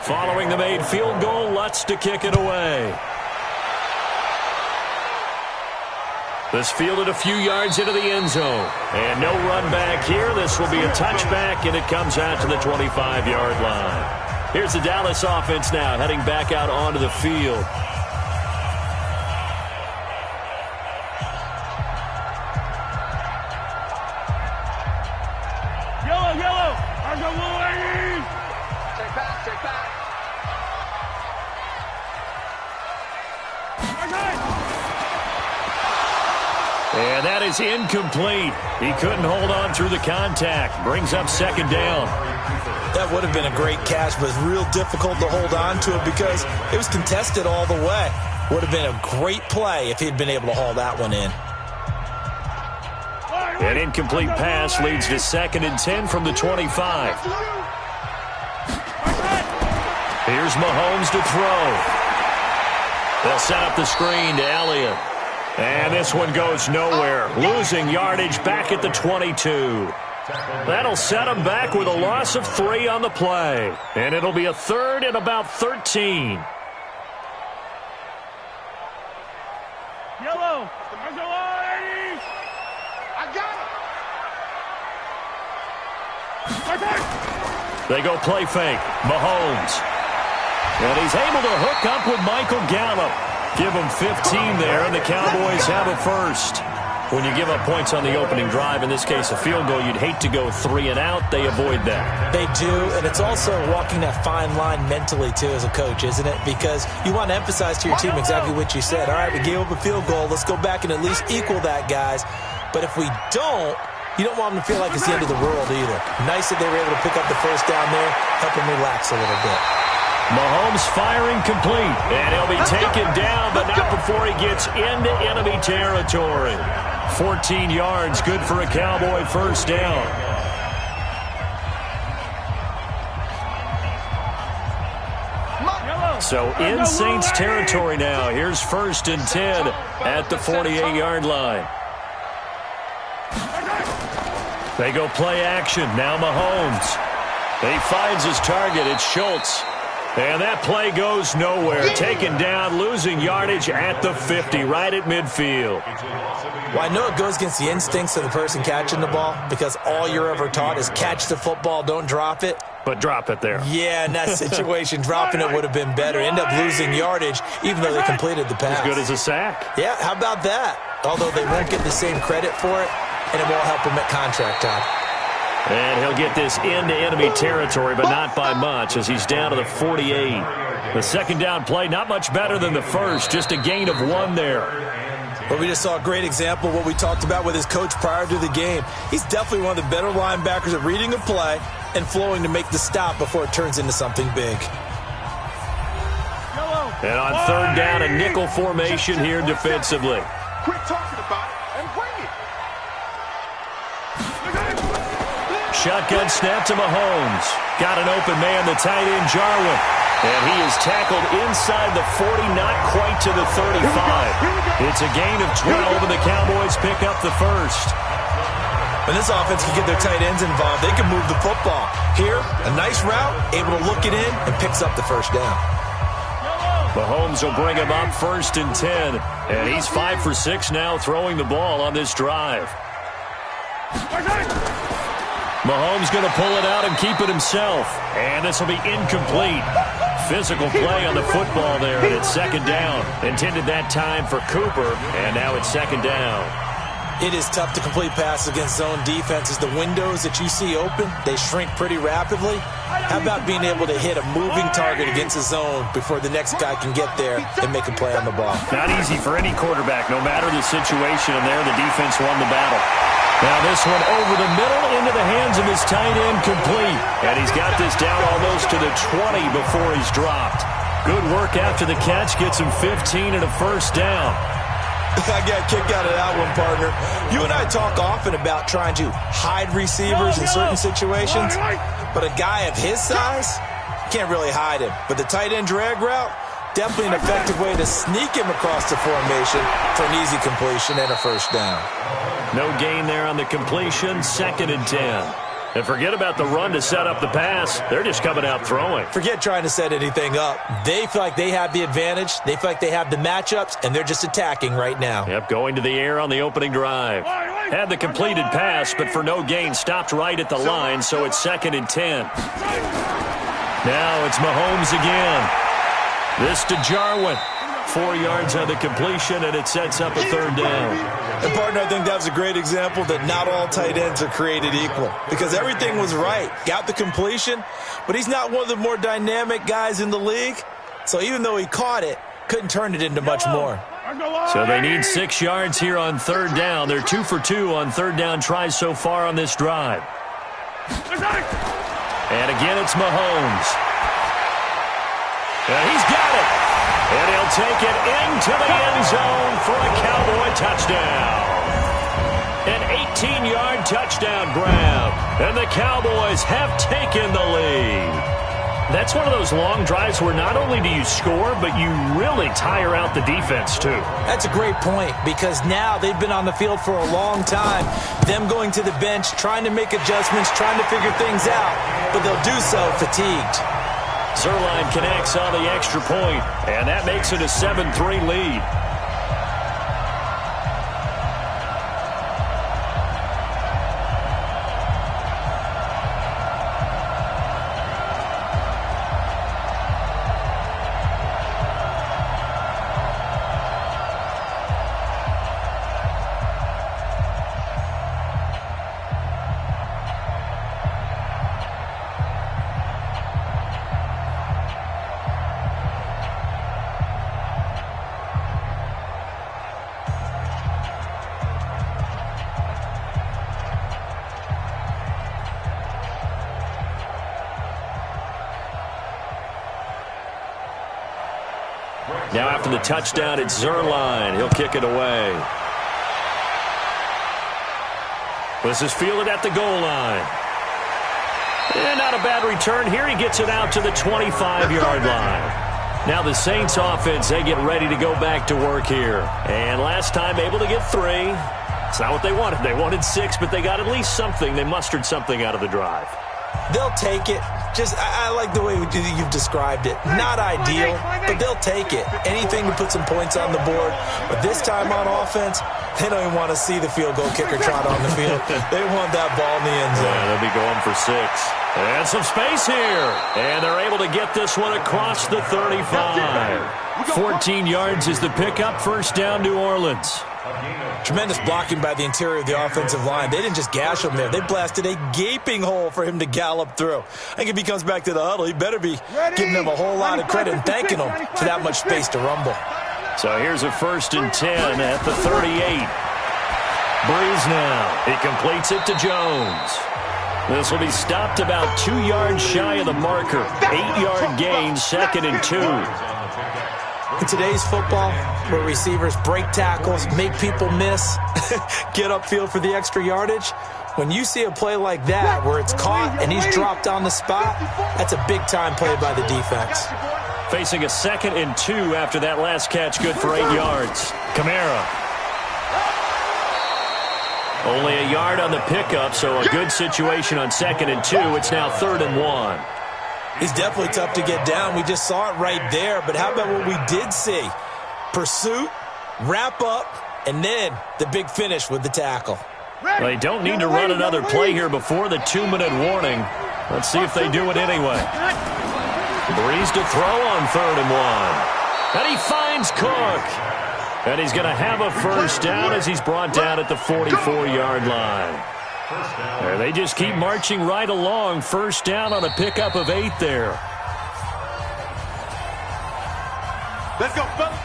Following the made field goal, Lutz to kick it away. This fielded a few yards into the end zone. And no run back here. This will be a touchback, and it comes out to the 25-yard line. Here's the Dallas offense now, heading back out onto the field. that is incomplete. He couldn't hold on through the contact. Brings up second down. That would have been a great catch, but it's real difficult to hold on to it because it was contested all the way. Would have been a great play if he'd been able to haul that one in. An incomplete pass leads to 2nd and 10 from the 25. Here's Mahomes to throw. They'll set up the screen to Elliott. And this one goes nowhere. Losing yardage back at the 22. That'll set him back with a loss of 3 on the play. And it'll be a 3rd and about 13. Yellow. I got it. They go play fake. Mahomes. And he's able to hook up with Michael Gallup. Give him 15 there, and the Cowboys have a first. When you give up points on the opening drive, in this case a field goal, you'd hate to go 3 and out. They avoid that. They do, and it's also walking that fine line mentally, too, as a coach, isn't it? Because you want to emphasize to your team exactly what you said. All right, we gave up a field goal. Let's go back and at least equal that, guys. But if we don't, you don't want them to feel like it's the end of the world either. Nice that they were able to pick up the first down there, help them relax a little bit. Mahomes firing complete, and he'll be taken down, but not before he gets into enemy territory. 14 yards, good for a Cowboy first down. So in Saints territory now. Here's 1st and 10 at the 48-yard line. They go play action. Now Mahomes. He finds his target. It's Schultz. And that play goes nowhere. Taken down, losing yardage at the 50, right at midfield. Well, I know it goes against the instincts of the person catching the ball because all you're ever taught is catch the football, don't drop it. But drop it there. Yeah, in that situation, dropping it would have been better. End up losing yardage, even though they completed the pass. As good as a sack. Yeah, how about that? Although they won't get the same credit for it, and it won't help them at contract time. And he'll get this into enemy territory, but not by much as he's down to the 48. The second down play, not much better than the first, just a gain of 1 there. But we just saw a great example of what we talked about with his coach prior to the game. He's definitely one of the better linebackers at reading a play and flowing to make the stop before it turns into something big. And on 3rd down, a nickel formation here defensively. Quit talking about it and bring it. Shotgun snap to Mahomes. Got an open man, the tight end, Jarwin. And he is tackled inside the 40, not quite to the 35. It's a gain of 12, and the Cowboys pick up the first. When this offense can get their tight ends involved, they can move the football. Here, a nice route, able to look it in, and picks up the first down. Mahomes will bring him up 1st and 10. And he's 5 for 6 now throwing the ball on this drive. Mahomes going to pull it out and keep it himself. And this will be incomplete. Physical play on the football there, and it's 2nd down. Intended that time for Cooper, and now it's 2nd down. It is tough to complete passes against zone defenses. The windows that you see open, they shrink pretty rapidly. How about being able to hit a moving target against a zone before the next guy can get there and make a play on the ball? Not easy for any quarterback, no matter the situation, and there the defense won the battle. Now this one over the middle into the hands of his tight end, complete. And he's got this down almost to the 20 before he's dropped. Good work after the catch, gets him 15 and a first down. I got a kick out of that one, partner. You and I talk often about trying to hide receivers in certain situations, but a guy of his size, can't really hide him. But the tight end drag route, definitely an effective way to sneak him across the formation for an easy completion and a first down. No gain there on the completion, 2nd and 10. And forget about the run to set up the pass. They're just coming out throwing. Forget trying to set anything up. They feel like they have the advantage. They feel like they have the matchups, and they're just attacking right now. Yep, going to the air on the opening drive. Had the completed pass, but for no gain, stopped right at the line, so it's 2nd and 10. Now it's Mahomes again. This to Jarwin. 4 yards on the completion, and it sets up a 3rd down. And, partner, I think that was a great example that not all tight ends are created equal because everything was right. Got the completion, but he's not one of the more dynamic guys in the league. So even though he caught it, couldn't turn it into much more. So they need 6 yards here on third down. They're 2 for 2 on third down tries so far on this drive. And again, it's Mahomes. And he's got it. And he'll take it into the end zone for a Cowboy touchdown. An 18-yard touchdown grab. And the Cowboys have taken the lead. That's one of those long drives where not only do you score, but you really tire out the defense, too. That's a great point, because now they've been on the field for a long time. Them going to the bench, trying to make adjustments, trying to figure things out, but they'll do so fatigued. Zerline connects on the extra point, and that makes it a 7-3 lead. Now after the touchdown, it's Zerline. He'll kick it away. This is fielded at the goal line. And not a bad return here. He gets it out to the 25-yard line. Now the Saints offense, they get ready to go back to work here. And last time able to get 3. It's not what they wanted. They wanted 6, but they got at least something. They mustered something out of the drive. They'll take it. I like the way you've described it. Not ideal, but they'll take it. Anything to put some points on the board. But this time on offense, they don't even want to see the field goal kicker trot on the field. They want that ball in the end zone. Yeah, they'll be going for 6. And some space here. And they're able to get this one across the 35. 14 yards is the pickup. First down, New Orleans. Tremendous blocking by the interior of the offensive line. They didn't just gash him there. They blasted a gaping hole for him to gallop through. I think if he comes back to the huddle, he better be giving them a whole lot of credit and thanking them for that much space to rumble. So here's a 1st and 10 at the 38. Breeze now. He completes it to Jones. This will be stopped about 2 yards shy of the marker. 8-yard gain, 2nd and 2. In today's football, where receivers break tackles, make people miss, get upfield for the extra yardage, when you see a play like that where it's caught and he's dropped on the spot, that's a big-time play by the defense. Facing a 2nd and 2 after that last catch, good for 8 yards. Kamara. Only a yard on the pickup, so a good situation on 2nd and 2. It's now 3rd and 1. He's definitely tough to get down. We just saw it right there. But how about what we did see? Pursuit, wrap up, and then the big finish with the tackle. They don't need to run another play here before the 2-minute warning. Let's see if they do it anyway. Breeze to throw on 3rd and 1. And he finds Cook. And he's going to have a first down as he's brought down at the 44-yard line. There, they just keep marching right along. First down on a pickup of 8 there. Let's go, fellas.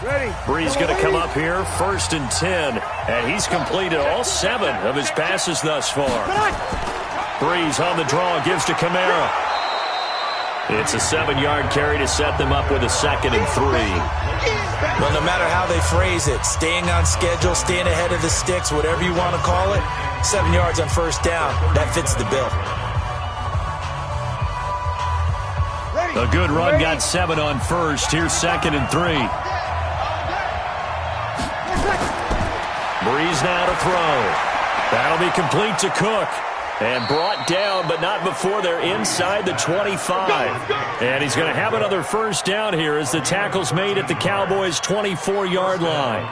Ready. Breeze going to come up here, 1st and 10. And he's completed all 7 of his passes thus far. Breeze on the draw, gives to Kamara. It's a 7-yard carry to set them up with a 2nd and 3. Well, no matter how they phrase it, staying on schedule, staying ahead of the sticks, whatever you want to call it, 7 yards on first down, that fits the bill. A good run, got 7 on first. Here's 2nd and 3. Breeze now to throw. That'll be complete to Cook. And brought down, but not before they're inside the 25. And he's going to have another first down here as the tackle's made at the Cowboys' 24-yard line.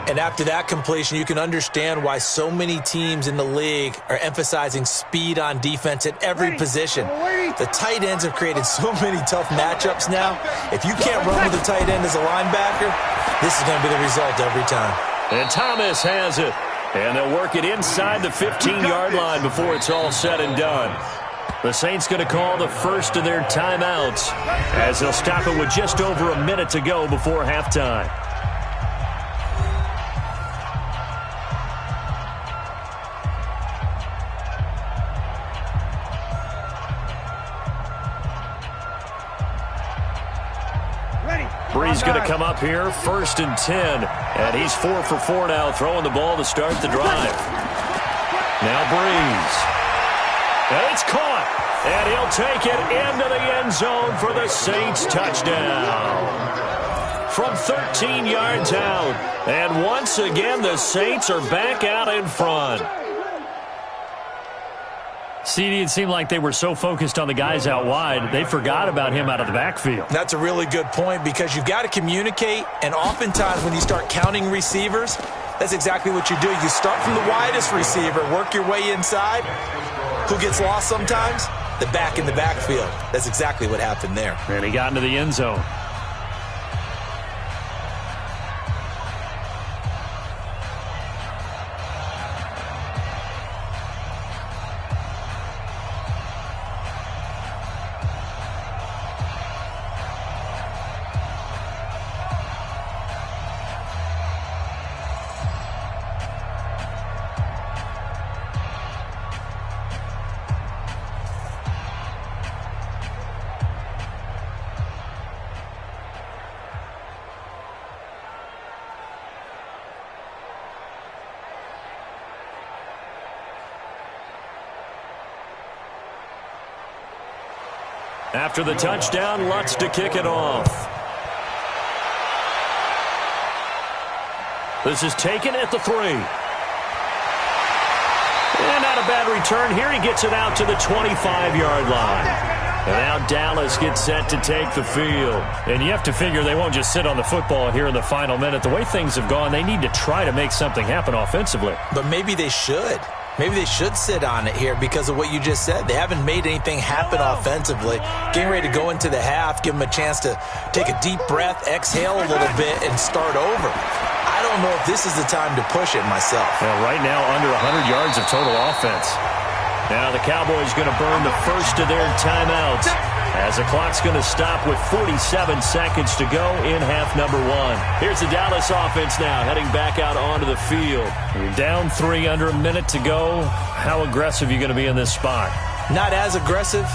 And after that completion, you can understand why so many teams in the league are emphasizing speed on defense at every position. The tight ends have created so many tough matchups now. If you can't run with a tight end as a linebacker, this is going to be the result every time. And Thomas has it. And they'll work it inside the 15-yard line before it's all said and done. The Saints going to call the first of their timeouts as they'll stop it with just over a minute to go before halftime. Bree's going to come up here, 1st and 10. And he's 4 for 4 now, throwing the ball to start the drive. Now Breeze. And it's caught. And he'll take it into the end zone for the Saints touchdown. From 13 yards out. And once again, the Saints are back out in front. CD, it seemed like they were so focused on the guys out wide, they forgot about him out of the backfield. That's a really good point because you've got to communicate, and oftentimes when you start counting receivers, that's exactly what you do. You start from the widest receiver, work your way inside. Who gets lost sometimes? The back in the backfield. That's exactly what happened there. And he got into the end zone. After the touchdown, Lutz to kick it off. This is taken at the 3. And not a bad return here. He gets it out to the 25-yard line. And now Dallas gets set to take the field. And you have to figure they won't just sit on the football here in the final minute. The way things have gone, they need to try to make something happen offensively. But maybe they should. Maybe they should sit on it here because of what you just said. They haven't made anything happen offensively. Getting ready to go into the half, give them a chance to take a deep breath, exhale a little bit, and start over. I don't know if this is the time to push it myself. Well, right now, under 100 yards of total offense. Now the Cowboys going to burn the first of their timeouts as the clock's going to stop with 47 seconds to go in half number 1. Here's the Dallas offense now heading back out onto the field. You're down 3, under a minute to go. How aggressive are you going to be in this spot? Not as aggressive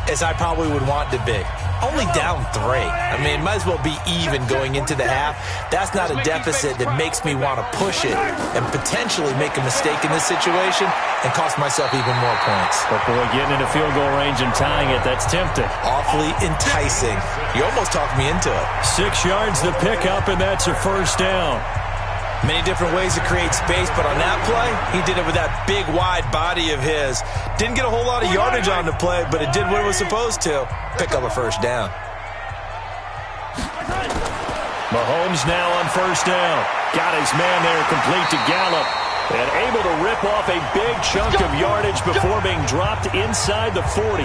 as I probably would want to be. Only down 3. I mean, it might as well be even going into the half. That's not a deficit that makes me want to push it and potentially make a mistake in this situation and cost myself even more points. But boy, getting into field goal range and tying it, that's tempting. Awfully enticing. You almost talked me into it. 6 yards the pickup, and that's a first down. Many different ways to create space, but on that play, he did it with that big, wide body of his. Didn't get a whole lot of yardage on the play, but it did what it was supposed to. Pick up a first down. Mahomes now on first down. Got his man there complete to Gallup. And able to rip off a big chunk of yardage before being dropped inside the 40.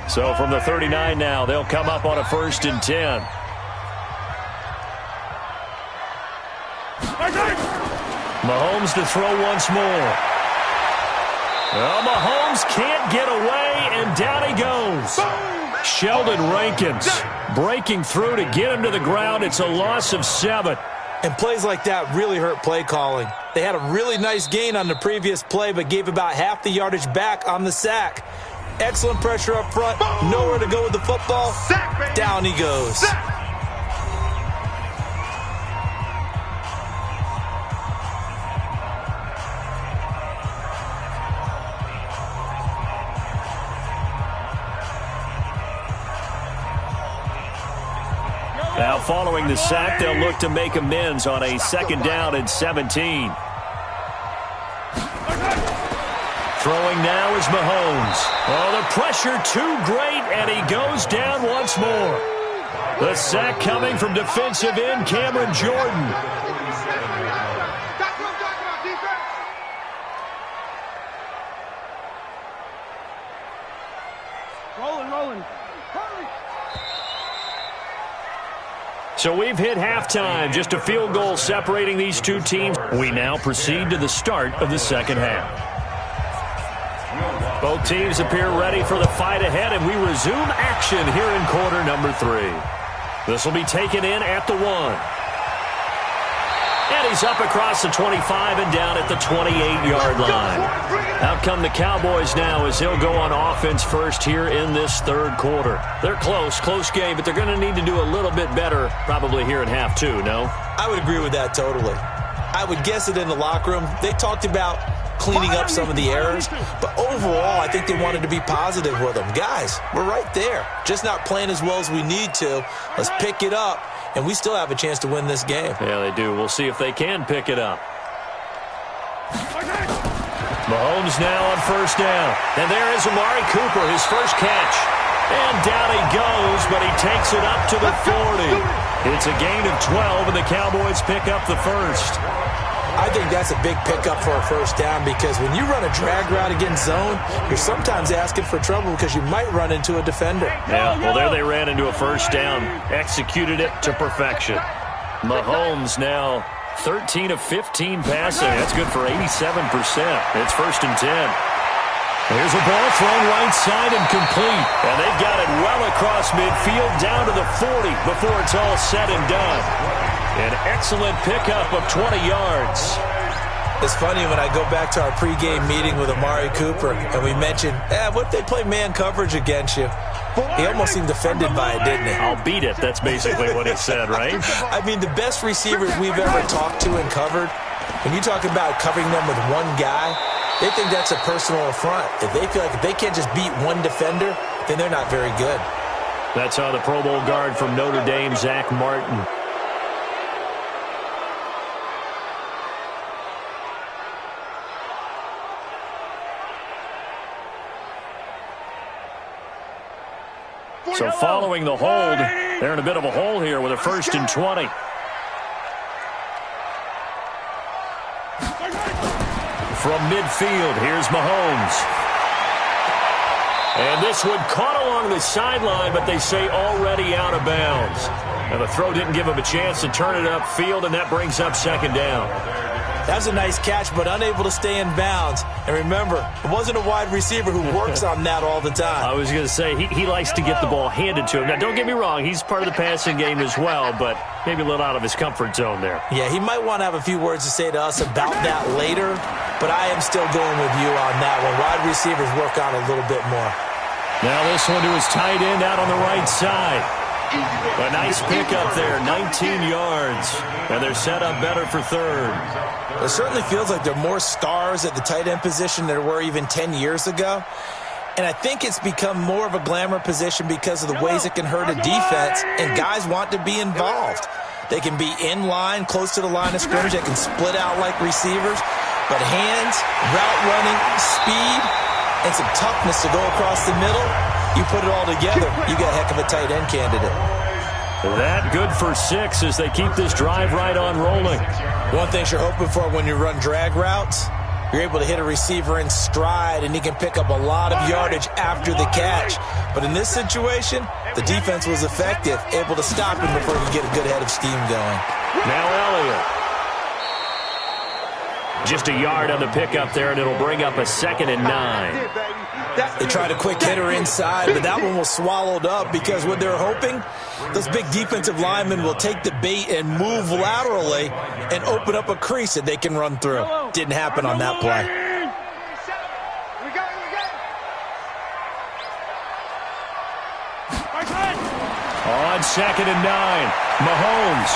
So from the 39 now, they'll come up on a 1st and 10. Mahomes to throw once more. Well, Mahomes can't get away, and down he goes. Sheldon Rankins breaking through to get him to the ground. It's a loss of 7. And plays like that really hurt play calling. They had a really nice gain on the previous play, but gave about half the yardage back on the sack. Excellent pressure up front. Nowhere to go with the football. Down he goes. Now following the sack, they'll look to make amends on a 2nd down and 17. Throwing now is Mahomes. Oh, the pressure too great, and he goes down once more. The sack coming from defensive end Cameron Jordan. So we've hit halftime, just a field goal separating these two teams. We now proceed to the start of the second half. Both teams appear ready for the fight ahead, and we resume action here in quarter number 3. This will be taken in at the 1. And he's up across the 25 and down at the 28-yard line. Out come the Cowboys now as he'll go on offense first here in this third quarter. They're close game, but they're going to need to do a little bit better probably here in half 2, no? I would agree with that totally. I would guess it in the locker room. They talked about cleaning up some of the errors, but overall, I think they wanted to be positive with them. Guys, we're right there. Just not playing as well as we need to. Let's pick it up, and we still have a chance to win this game. Yeah, they do. We'll see if they can pick it up. Mahomes now on first down. And there is Amari Cooper, his first catch. And down he goes, but he takes it up to the 40. It's a gain of 12, and the Cowboys pick up the first. I think that's a big pickup for a first down because when you run a drag route against zone, you're sometimes asking for trouble because you might run into a defender. Yeah, well, there they ran into a first down. Executed it to perfection. Mahomes now 13 of 15 passing. That's good for 87%. It's first and 10. Here's a ball thrown right side and complete. And they've got it well across midfield down to the 40 before it's all said and done. An excellent pickup of 20 yards. It's funny when I go back to our pregame meeting with Amari Cooper and we mentioned, what if they play man coverage against you? He almost seemed offended by it, didn't he? I'll beat it. That's basically what he said, right? I mean, the best receivers we've ever talked to and covered, when you talk about covering them with one guy, they think that's a personal affront. If they feel like if they can't just beat one defender, then they're not very good. That's how the Pro Bowl guard from Notre Dame, Zach Martin. So following the hold, they're in a bit of a hole here with a first and 20. From midfield, here's Mahomes. And this one caught along the sideline, but they say already out of bounds. And the throw didn't give him a chance to turn it upfield, and that brings up second down. That was a nice catch, but unable to stay in bounds. And remember, it wasn't a wide receiver who works on that all the time. I was going to say, he likes to get the ball handed to him. Now, don't get me wrong, he's part of the passing game as well, but maybe a little out of his comfort zone there. Yeah, he might want to have a few words to say to us about that later, but I am still going with you on that one. Wide receivers work on a little bit more. Now this one to his tight end out on the right side. A nice pickup there, 19 yards. And they're set up better for third. It certainly feels like there are more stars at the tight end position than there were even 10 years ago. And I think it's become more of a glamour position because of the ways it can hurt a defense, and guys want to be involved. They can be in line, close to the line of scrimmage. They can split out like receivers. But hands, route running, speed, and some toughness to go across the middle, you put it all together, you got a heck of a tight end candidate. That good for 6 as they keep this drive right on rolling. One thing you're hoping for when you run drag routes, you're able to hit a receiver in stride, and he can pick up a lot of yardage after the catch. But in this situation, the defense was effective, able to stop him before he could get a good head of steam going. Now Elliott. Just a yard on the pickup there, and it'll bring up a 2nd and 9. They tried a quick hitter inside, but that one was swallowed up because what they're hoping, those big defensive linemen will take the bait and move laterally and open up a crease that they can run through. Didn't happen on that play. On 2nd and 9, Mahomes.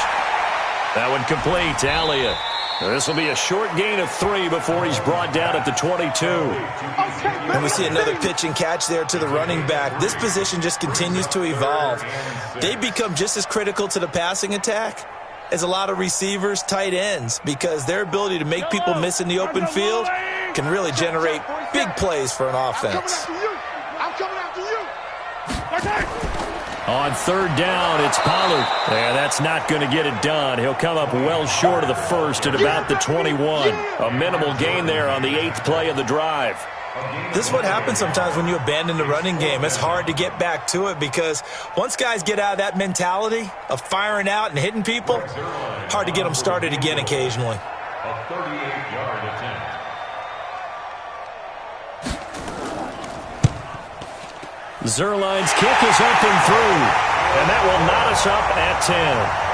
That one complete to Elliott. This will be a short gain of 3 before he's brought down at the 22. And we see another pitch and catch there to the running back. This position just continues to evolve. They become just as critical to the passing attack as a lot of receivers, tight ends, because their ability to make people miss in the open field can really generate big plays for an offense. I'm coming after you. On 3rd down, it's Pollard. Yeah, that's not going to get it done. He'll come up well short of the first at about the 21. A minimal gain there on the 8th play of the drive. This is what happens sometimes when you abandon the running game. It's hard to get back to it because once guys get out of that mentality of firing out and hitting people, hard to get them started again occasionally. A 38-yard attempt. Zerline's kick is up and through, and that will knot us up at 10.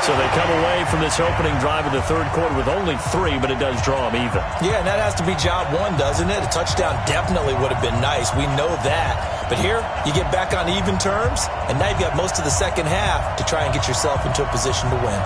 So they come away from this opening drive of the third quarter with only 3, but it does draw them even. Yeah, and that has to be job one, doesn't it? A touchdown definitely would have been nice. We know that. But here, you get back on even terms, and now you've got most of the second half to try and get yourself into a position to win.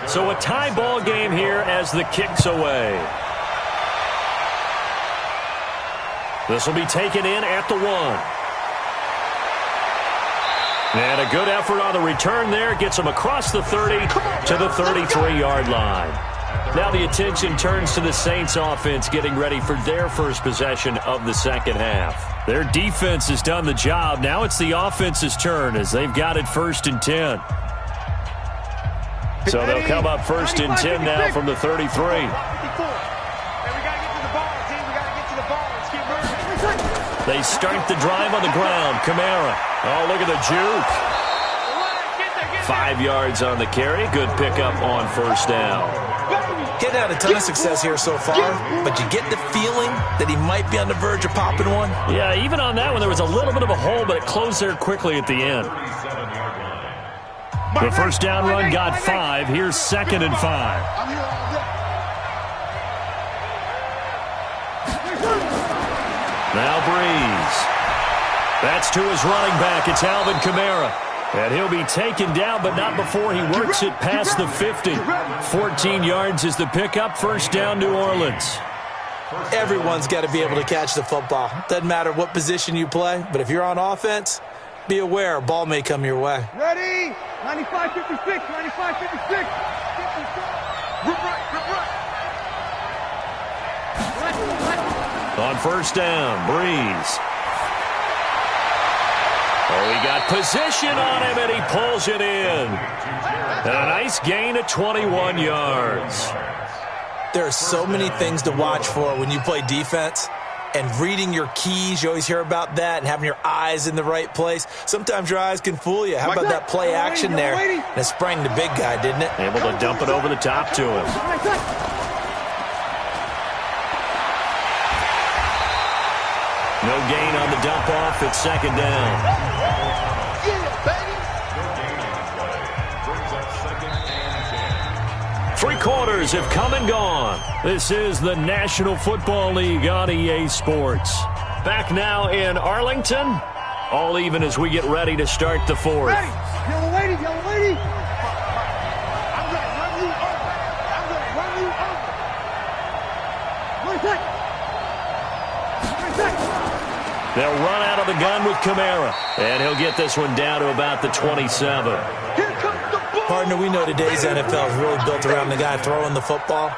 So a tie ball game here as the kick's away. This will be taken in at the 1. And a good effort on the return there. Gets them across the 30 to the 33-yard line. Now the attention turns to the Saints offense getting ready for their first possession of the second half. Their defense has done the job. Now it's the offense's turn as they've got it 1st and 10. So they'll come up 1st and 10 now from the 33. They start the drive on the ground. Kamara. Oh, look at the juke. 5 yards on the carry. Good pickup on 1st down. Getting had a ton of success here so far, but you get the feeling that he might be on the verge of popping one. Yeah, even on that one, there was a little bit of a hole, but it closed there quickly at the end. The first down run got 5. Here's 2nd and 5. Now Breeze. That's to his running back. It's Alvin Kamara. And he'll be taken down, but not before he works it past the 50. 14 yards is the pickup. 1st down, New Orleans. Everyone's got to be able to catch the football. Doesn't matter what position you play, but if you're on offense, be aware a ball may come your way. Ready? 95-56, 95-56. On 1st down, Breeze. Oh, he got position on him, and he pulls it in. And a nice gain of 21 yards. There are so many things to watch for when you play defense. And reading your keys, you always hear about that, and having your eyes in the right place. Sometimes your eyes can fool you. How about that play action there? And it sprang the big guy, didn't it? Able to dump it over the top to him. No gain on the dump off. It's 2nd down. Three quarters have come and gone. This is the National Football League on EA Sports. Back now in Arlington. All even as we get ready to start the 4th. Ready. Yellow lady, yellow lady. I'm going to run you over. I'm going to run you over. 1 second. They'll run out of the gun with Kamara. And he'll get this one down to about the 27. Partner, we know today's NFL is really built around the guy throwing the football.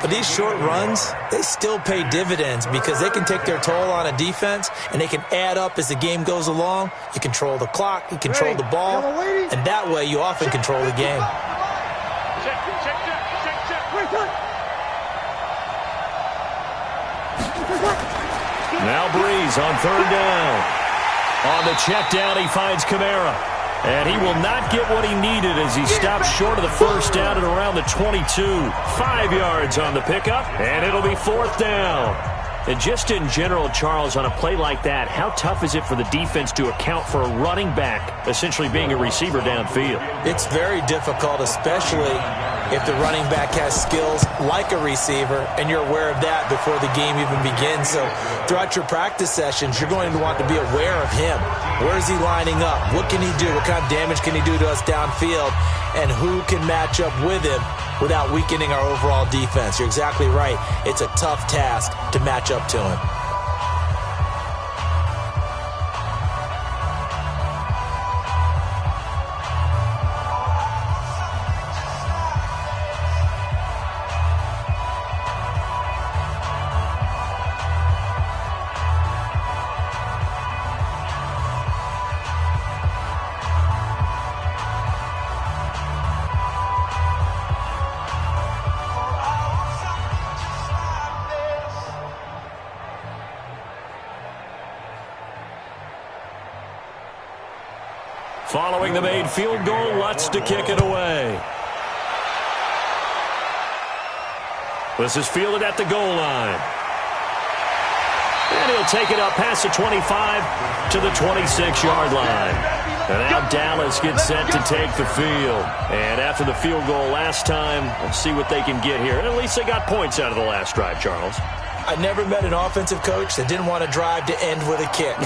But these short runs, they still pay dividends because they can take their toll on a defense, and they can add up as the game goes along. You control the clock, you control the ball, and that way you often control the game. Now Breeze on 3rd down. On the check down, he finds Kamara. And he will not get what he needed as he stops short of the 1st down at around the 22. 5 yards on the pickup, and it'll be 4th down. And just in general, Charles, on a play like that, how tough is it for the defense to account for a running back essentially being a receiver downfield? It's very difficult, especially if the running back has skills like a receiver, and you're aware of that before the game even begins. So throughout your practice sessions, you're going to want to be aware of him. Where is he lining up? What can he do? What kind of damage can he do to us downfield? And who can match up with him without weakening our overall defense? You're exactly right. It's a tough task to match up to him. Following the made field goal, Lutz to kick it away. This is fielded at the goal line. And he'll take it up past the 25 to the 26-yard line. And now Dallas gets set to take the field. And after the field goal last time, let's see what they can get here. And at least they got points out of the last drive, Charles. I never met an offensive coach that didn't want to drive to end with a kick.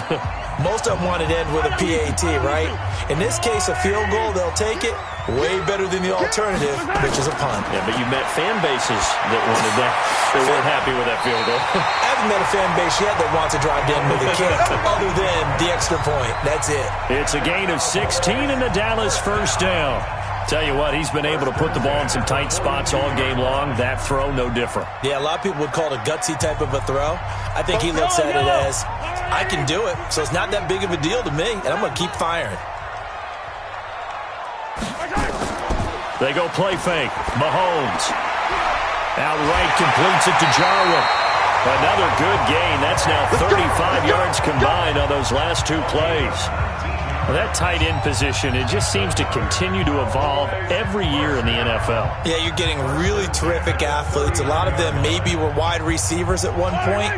Most of them wanted to end with a PAT, right? In this case, a field goal, they'll take it. Way better than the alternative, which is a punt. Yeah, but you met fan bases that wanted that. They weren't happy with that field goal. I haven't met a fan base yet that wants to drive to end with a kick, other than the extra point. That's it. It's a gain of 16 and the Dallas first down. Tell you what, he's been able to put the ball in some tight spots all game long. That throw, no different. Yeah, a lot of people would call it a gutsy type of a throw. I think he looks at it as, I can do it, so it's not that big of a deal to me, and I'm going to keep firing. They go play fake. Mahomes. Outright completes it to Jarwin. Another good gain. That's now 35 yards combined on those last two plays. Well, that tight end position, it just seems to continue to evolve every year in the NFL. Yeah, you're getting really terrific athletes. A lot of them maybe were wide receivers at one point.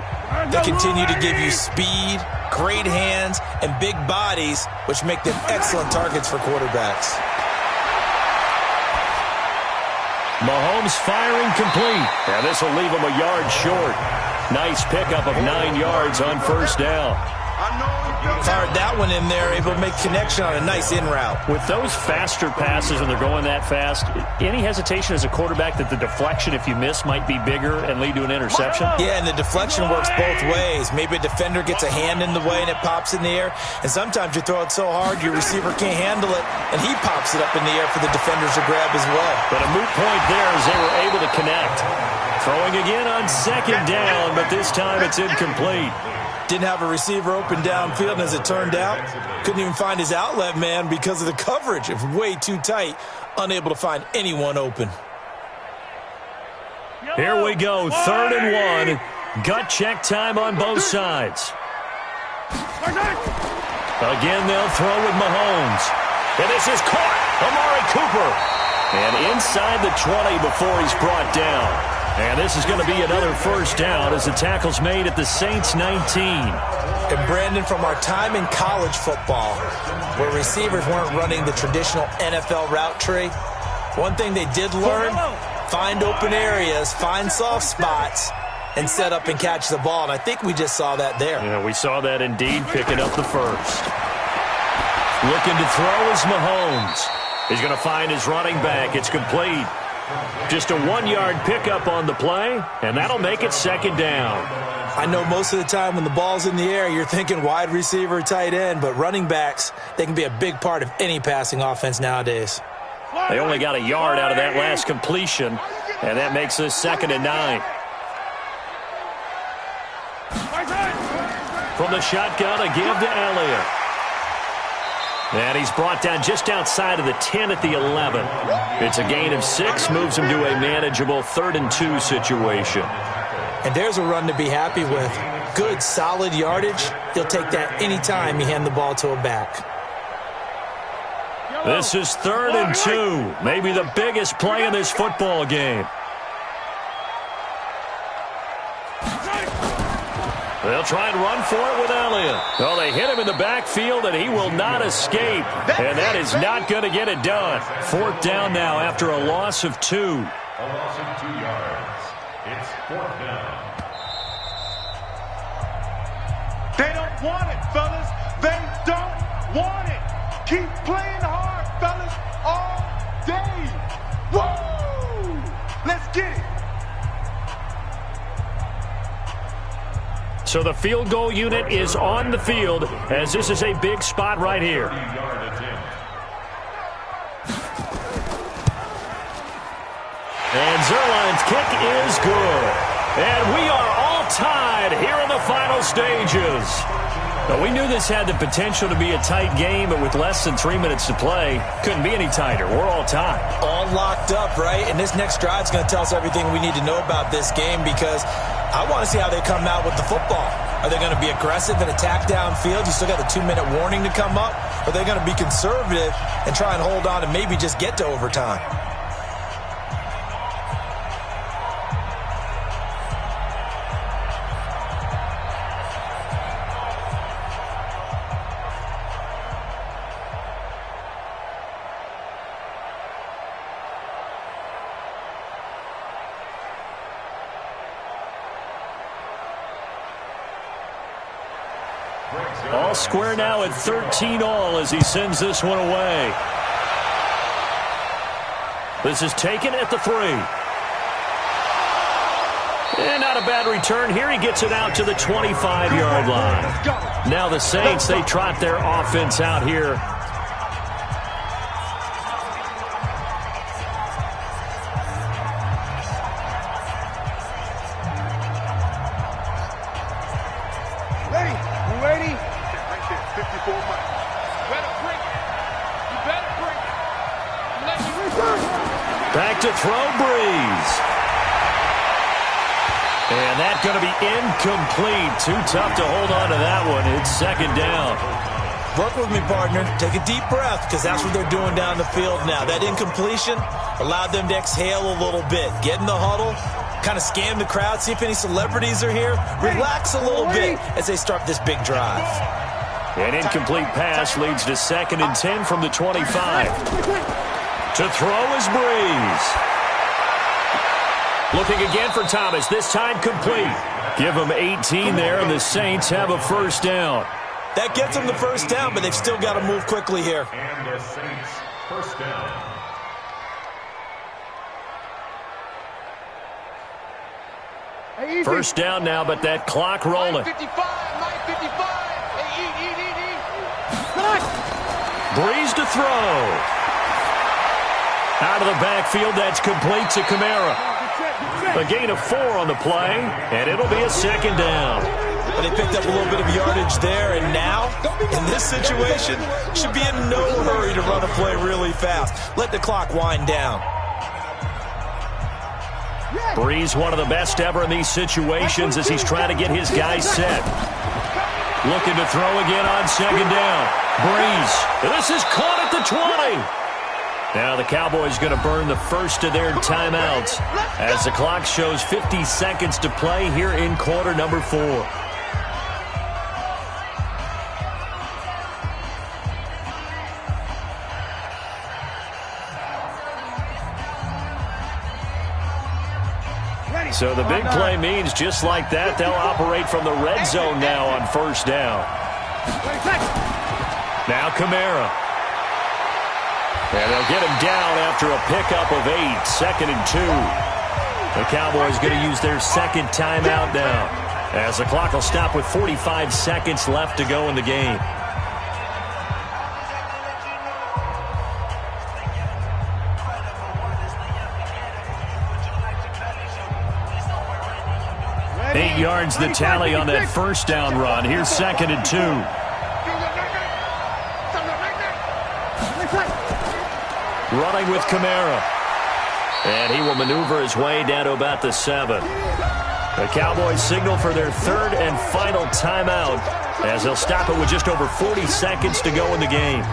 They continue to give you speed, great hands, and big bodies, which make them excellent targets for quarterbacks. Mahomes firing complete. Now this will leave him a yard short. Nice pickup of 9 yards on first down. Fired that one in there, able to make connection on a nice in route. With those faster passes when they're going that fast, any hesitation as a quarterback that the deflection, if you miss, might be bigger and lead to an interception? Yeah, and the deflection works both ways. Maybe a defender gets a hand in the way and it pops in the air, and sometimes you throw it so hard your receiver can't handle it, and he pops it up in the air for the defenders to grab as well. But a moot point there as they were able to connect. Throwing again on second down, but this time it's incomplete. Didn't have a receiver open downfield, and as it turned out, couldn't even find his outlet man because of the coverage. It was way too tight, unable to find anyone open. Here we go, 3rd and 1. Gut check time on both sides. Again, they'll throw with Mahomes. And this is caught. Amari Cooper. And inside the 20 before he's brought down. And this is going to be another first down as the tackle's made at the Saints 19. And Brandon, from our time in college football, where receivers weren't running the traditional NFL route tree, one thing they did learn, find open areas, find soft spots, and set up and catch the ball. And I think we just saw that there. Yeah, we saw that indeed, picking up the first. Looking to throw is Mahomes. He's going to find his running back. It's complete. Just a 1-yard pickup on the play, and that'll make it second down. I know most of the time when the ball's in the air, you're thinking wide receiver, tight end, but running backs, they can be a big part of any passing offense nowadays. They only got a yard out of that last completion, and that makes this 2nd and 9. From the shotgun, a give to Elliott. And he's brought down just outside of the 10 at the 11. It's a gain of 6, moves him to a manageable 3rd and 2 situation. And there's a run to be happy with. Good, solid yardage. He'll take that anytime you hand the ball to a back. This is 3rd and 2. Maybe the biggest play in this football game. They'll try and run for it with Elliott. Well, they hit him in the backfield, and he will not escape. And that is not going to get it done. 4th down now after a loss of 2. A loss of 2 yards. It's 4th down. They don't want it, fellas. They don't want it. Keep playing hard, fellas, all day. Woo! Let's get it. So the field goal unit is on the field as this is a big spot right here. And Zerline's kick is good. And we are all tied here in the final stages. Now, we knew this had the potential to be a tight game, but with less than 3 minutes to play, couldn't be any tighter. We're all tied. All locked up, right? And this next drive is going to tell us everything we need to know about this game because I want to see how they come out with the football. Are they going to be aggressive and attack downfield? You still got the 2-minute warning to come up? Or are they going to be conservative and try and hold on and maybe just get to overtime? All square now at 13-all as he sends this one away. This is taken at the 3. And not a bad return here. He gets it out to the 25-yard line. Now the Saints, they trot their offense out here. Back to throw, Breeze. And that's going to be incomplete. Too tough to hold on to that one. It's 2nd down. Work with me, partner. Take a deep breath because that's what they're doing down the field now. That incompletion allowed them to exhale a little bit. Get in the huddle, kind of scan the crowd, see if any celebrities are here. Relax a little bit as they start this big drive. An incomplete pass leads to 2nd and 10 from the 25. To throw is Breeze. Looking again for Thomas, this time complete. Give him 18 there, and the Saints have a 1st down. That gets them the 1st down, but they've still got to move quickly here. And the Saints, 1st down. First down now, but that clock rolling. 55, Mike 55. Hey, eat. Breeze to throw. Out of the backfield, that's complete to Kamara. A gain of 4 on the play, and it'll be a 2nd down. But they picked up a little bit of yardage there, and now, in this situation, should be in no hurry to run a play really fast. Let the clock wind down. Breeze, one of the best ever in these situations as he's trying to get his guys set. Looking to throw again on 2nd down. Breeze, this is caught at the 20. Now the Cowboys going to burn the first of their timeouts as the clock shows 50 seconds to play here in quarter number 4. So the big play means just like that, they'll operate from the red zone now on 1st down. Now Kamara. And they'll get him down after a pickup of 8, 2nd and 2. The Cowboys going to use their 2nd timeout now as the clock will stop with 45 seconds left to go in the game. Ready? 8 yards the tally on that 1st down run. Here's 2nd and 2. Running with Kamara. And he will maneuver his way down to about the 7. The Cowboys signal for their 3rd and final timeout as they'll stop it with just over 40 seconds to go in the game.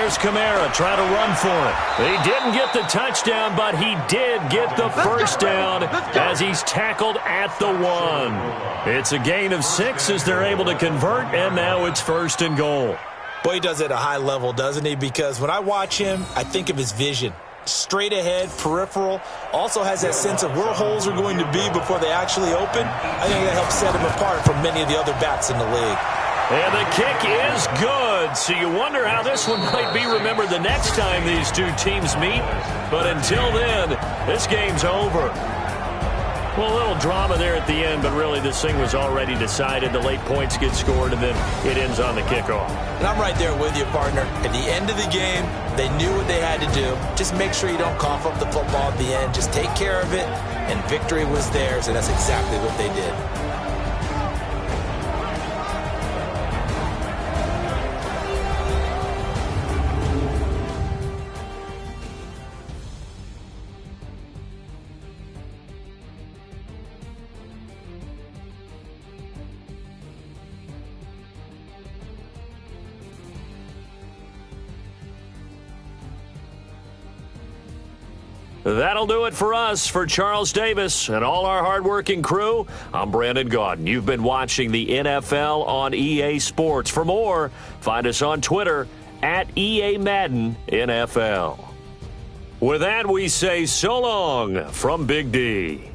Here's Kamara trying to run for it. He didn't get the touchdown, but he did get the first down as he's tackled at the 1. It's a gain of 6 as they're able to convert, and now it's 1st and goal. Boy, he does it at a high level, doesn't he? Because when I watch him, I think of his vision. Straight ahead, peripheral, also has that sense of where holes are going to be before they actually open. I think that helps set him apart from many of the other backs in the league. And the kick is good, so you wonder how this one might be remembered the next time these two teams meet. But until then, this game's over. Well, a little drama there at the end, but really this thing was already decided. The late points get scored, and then it ends on the kickoff. And I'm right there with you, partner. At the end of the game, they knew what they had to do. Just make sure you don't cough up the football at the end. Just take care of it, and victory was theirs, and that's exactly what they did. That'll do it for us. For Charles Davis and all our hardworking crew, I'm Brandon Gaudin. You've been watching the NFL on EA Sports. For more, find us on Twitter at EA Madden NFL. With that, we say so long from Big D.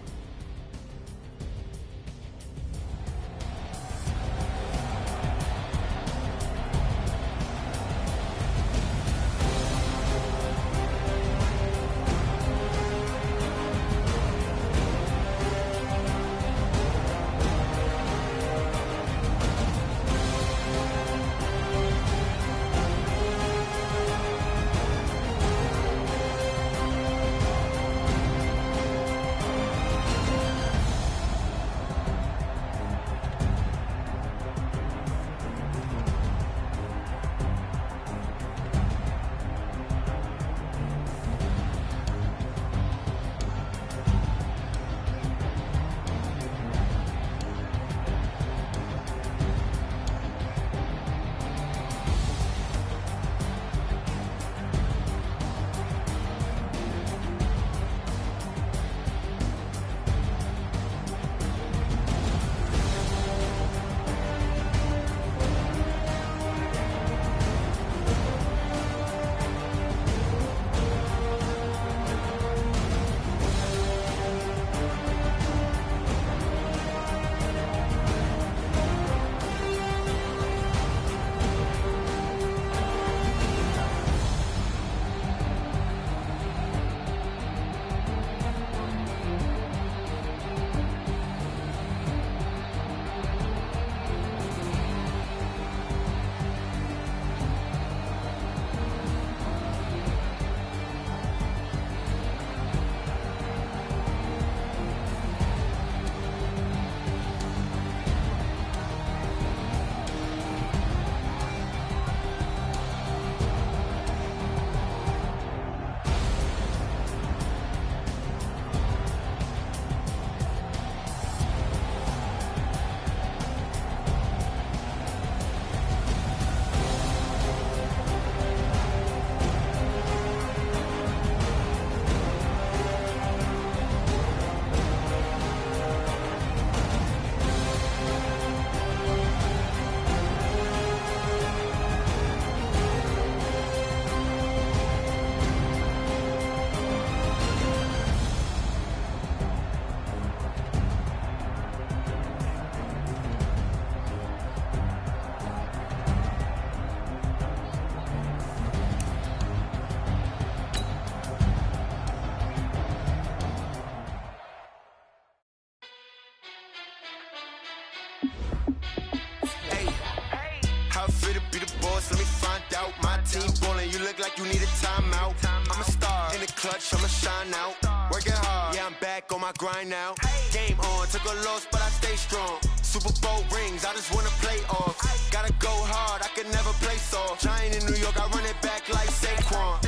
Let me find out. My team ballin', you look like you need a timeout. I'm a star in the clutch, I'ma shine out. Working hard, yeah, I'm back on my grind now. Game on, took a loss, but I stay strong. Super Bowl rings, I just wanna play off. Gotta go hard, I can never play soft. Giant in New York, I run it back like Saquon.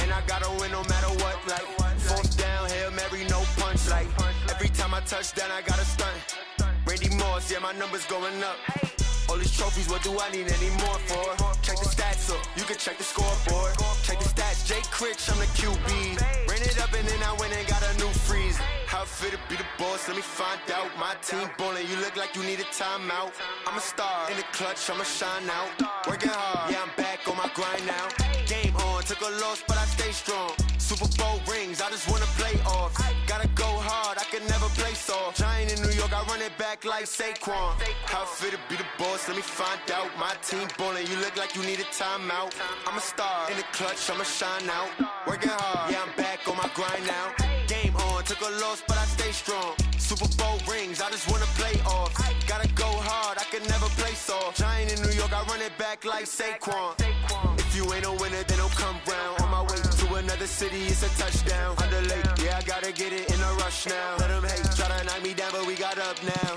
And I gotta win no matter what, like fourth down, Hail Mary, no punch. Like every time I touch down, I gotta stunt. Randy Moss, yeah, my numbers going up. All these trophies, what do I need any more for? Check the stats up, you can check the scoreboard. Check the stats, Jay Critch, I'm the QB. Ran it up and then I went and got a new freeze. How it fit to be the boss, let me find out. My team ballin', you look like you need a timeout. I'm a star, in the clutch, I'ma shine out. Working hard, yeah, I'm back on my grind now. Game on, took a loss, but I stay strong. Super Bowl rings, I just wanna play off. Gotta go hard, I can never play soft. Giant in New York, I run it back like Saquon. How it fit to be the boss, let me find out. My team ballin', you look like you need a timeout. I'm a star, in the clutch, I'ma shine out. Working hard, yeah, I'm back on my grind now. Game on, took a loss, but I stay strong. Super Bowl rings, I just wanna play off. Gotta go hard, I can never play soft. Giant in New York, I run it back like Saquon. If you ain't a winner, then don't come round. On my way to another city, it's a touchdown. Underlay, yeah, I gotta get it in a rush now. Let them hate, try to knock me down, but we got up now.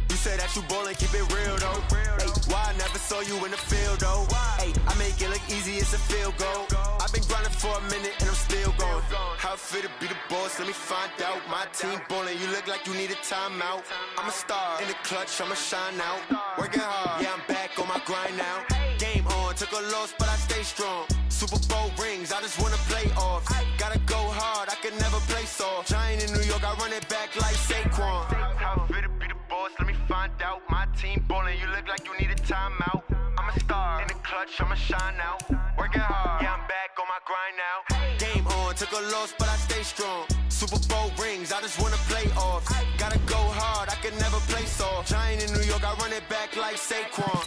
You say that you ballin', keep it real though. Hey, why I never saw you in the field though? Hey, I make it look easy, it's a field goal. I've been grinding for a minute and I'm still going. How it fit to be the boss, let me find out. My team ballin', you look like you need a timeout. I'm a star, in the clutch, I'ma shine out. Working hard, yeah, I'm back on my grind now. Game on, took a loss, but I stay strong. Super Bowl rings, I just wanna play off. Gotta go hard, I can never play soft. Giant in New York, I run it back like Saquon. How it fit to be the boss, let me find out. My team ballin', you look like you need a timeout. I'm a star, in the clutch, I'ma shine out. Working hard, yeah, I'm back on my grind now. Game on, took a loss, but I stay strong. Super Bowl rings, I just wanna play off. Gotta go hard, I can never play soft. Giant in New York, I run it back like Saquon.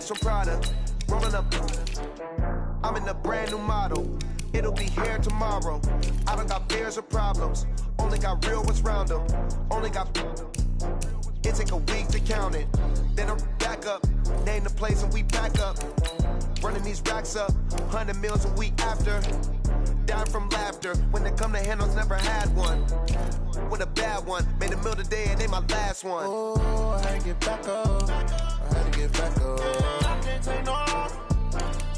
From Prada, rolling up. I'm in a brand new model. It'll be here tomorrow. I don't got fears or problems. Only got real ones round them. Only got. It take a week to count it. Then I'm back up. Name the place and we back up. Running these racks up. 100 meals a week after. Down from laughter. When they come to handles, never had one. With a bad one. Made a meal today and they my last one. Oh, I had to get back up. I had to get back up. I can't take no off.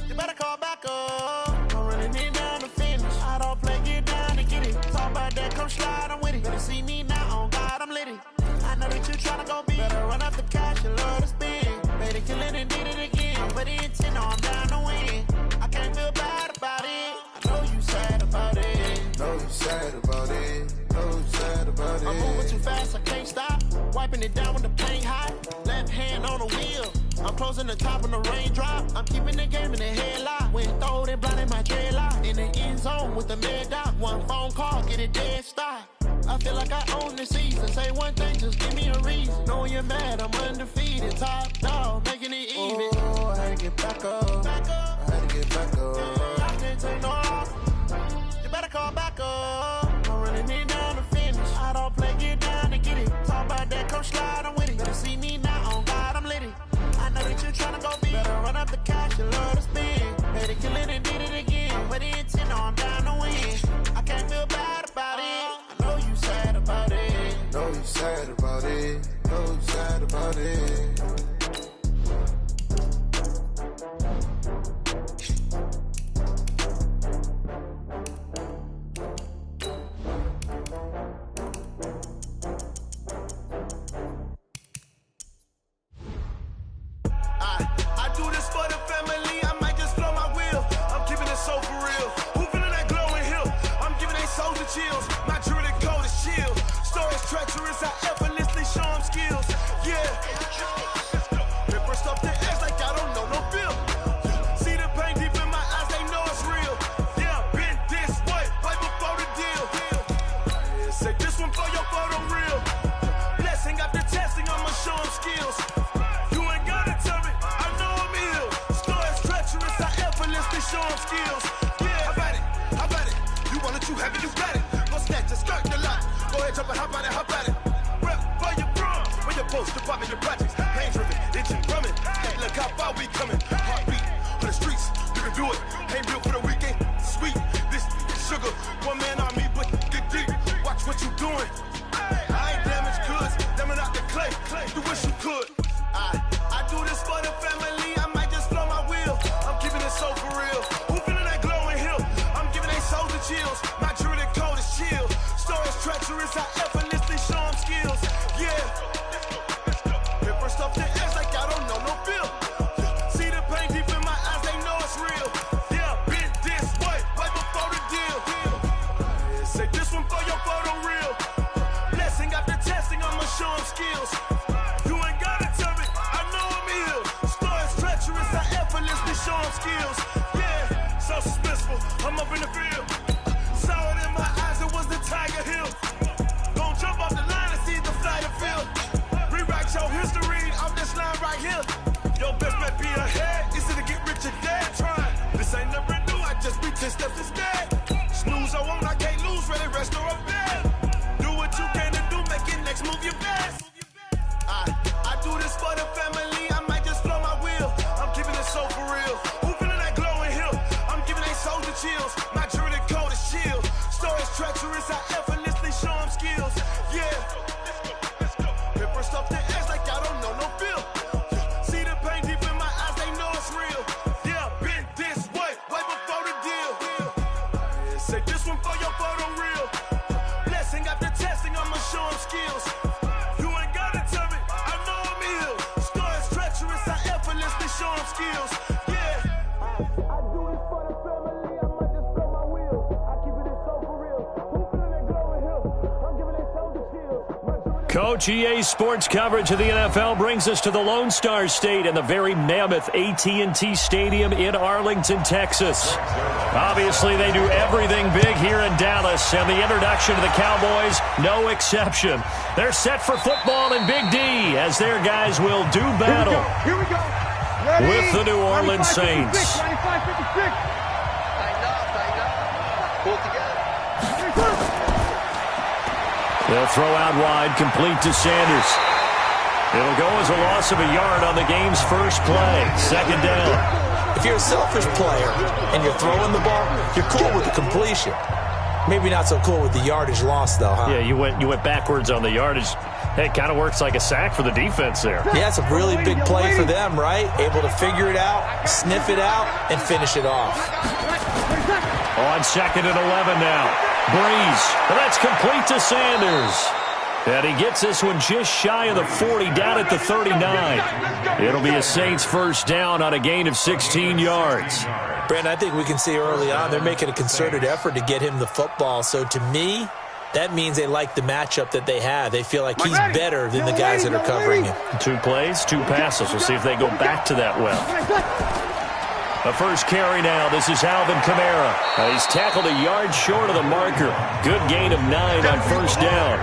You better call back up. I'm running it down to finish. I don't play, get down to get it. Talk about that, come slide, I'm with it. Better see me now, on God, I'm lit it. I know that you tryna go big. Better run up the cash and love to spend. Made it, kill it and did it again. But the intent, I'm down to win. I can't feel bad about it. I know you sad about it. Know you sad about it. Know you sad about it. I'm moving too fast, I can't stop. Wiping it down when the paint hot. Left hand on the wheel. I'm closing the top when the raindrop. I'm keeping the game in the headlock. When throwed and blinding my dreadlock. In the end zone with the mad dot. One phone call, get it dead stop. I feel like I own the season. Say one thing, just give me a reason. Knowing you're mad, I'm undefeated. Top dog, making it even. Oh, I had to get back up. I had to get back up. I can't take no off. You better call back up. I'm running it down to finish. I don't play, get down to get it. Talk about that, come slide, I'm with it. Better see me now, on God, I'm lit it. I know that you tryna go big. Better run up the cash and love to spend. Better kill it and did it again. With the intent, I'm down to win. I can't feel bad about it. I know you sad about it. Know you sad about it. Know you sad about it. I do this for the family, I might just blow my wheel. I'm keeping it so for real. Who feeling that glowing hill? I'm giving they souls the chills. My jewelry code is chill. Stories treacherous, I effortlessly show them skills. Yeah. you have it, you got it. Go snatch a skirt the lot. Go ahead, jump and hop out and hop at it. Rep for your bronze. Where your post, department, your projects. Pain driven, itching, drumming. Hey, look how far we coming. Heartbeat on the streets. You can do it. Ain't built for the weekend. Sweet. This sugar. One man on me, but get deep. Watch what you doing. I ain't damaged goods. Damn out the clay. You wish you could. I do this for the family. I might just blow my wheel. I'm keeping it so for real. Who feeling that glowing hill? I'm giving they souls the chills. My jewelry cold is chill. Stories treacherous. I effortlessly show them skills. Yeah. Paper stuff the edge like I don't know no feel. See the pain deep in my eyes. They know it's real. Yeah, been this way right before the deal. Say this one for your photo reel. Blessing after testing. I'ma show them skills. You ain't gotta tell me. I know I'm ill. Stories treacherous. I effortlessly show them skills. Yeah, so suspenseful. I'm up in the field. Saw it in my eyes. It was the Tiger Hill. Gon' jump off the line and see the flight of field. Rewrite your history off this line right here. Your best bet be ahead. Is it to get rich or dead? Try. This ain't never new. I just be 10 steps instead. Snooze I won't. I can't lose. Ready, rest or a bed. Do what you can to do. Make it next move your best. I do this for the family. I might just blow my wheel. I'm keeping it so for real. Who feeling that glowing hill? I'm giving they souls the chills. My jewelry cold is chill. Stories treacherous. I effortlessly show them skills. Yeah. Paper stuff the edge like I don't know no feel. See the pain deep in my eyes. They know it's real. Yeah, been this way before the deal. Say this one for your photo reel. Blessing after testing. I'ma show them skills. You ain't gotta tell me. I know I'm ill. Stories treacherous. I effortlessly show them skills. Yeah. I do this for the family. I might just blow my wheel. I keep it so for real. Who feeling that glowing hill? I'm giving they souls the chills. Coach, EA Sports coverage of the NFL brings us to the Lone Star State and the very mammoth AT&T Stadium in Arlington, Texas. Obviously, they do everything big here in Dallas, and the introduction to the Cowboys, no exception. They're set for football in Big D as their guys will do battle Here we go. Ready? with the New Orleans 95, 56, Saints. 95, 56. Pull together. They'll throw out wide, complete to Sanders. It'll go as a loss of a yard on the game's first play. Second down. If you're a selfish player and you're throwing the ball, you're cool with the completion. Maybe not so cool with the yardage loss, though, huh? Yeah, you went backwards on the yardage. Hey, it kind of works like a sack for the defense there. Yeah, it's a really big play for them, right? Able to figure it out, sniff it out, and finish it off. On second and 11 now. Breeze. And that's complete to Sanders. And he gets this one just shy of the 40, down at the 39. It'll be a Saints first down on a gain of 16 yards. Brandon, I think we can see early on they're making a concerted effort to get him the football. So to me, that means they like the matchup that they have. They feel like he's better than the guys that are covering him. 2 plays, 2 passes. We'll see if they go back to that well. The first carry now. This is Alvin Kamara. He's tackled a yard short of the marker. Good gain of 9 on first down.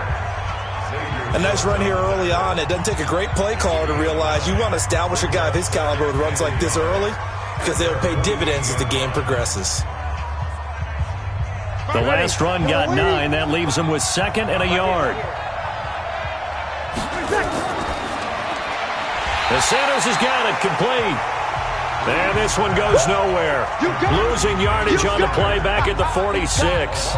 A nice run here early on. It doesn't take a great play caller to realize you want to establish a guy of his caliber with runs like this early because they'll pay dividends as the game progresses. The last run got 9. That leaves him with second and a yard. The Sanders has got it complete. And this one goes nowhere. Losing yardage on the play back at the 46.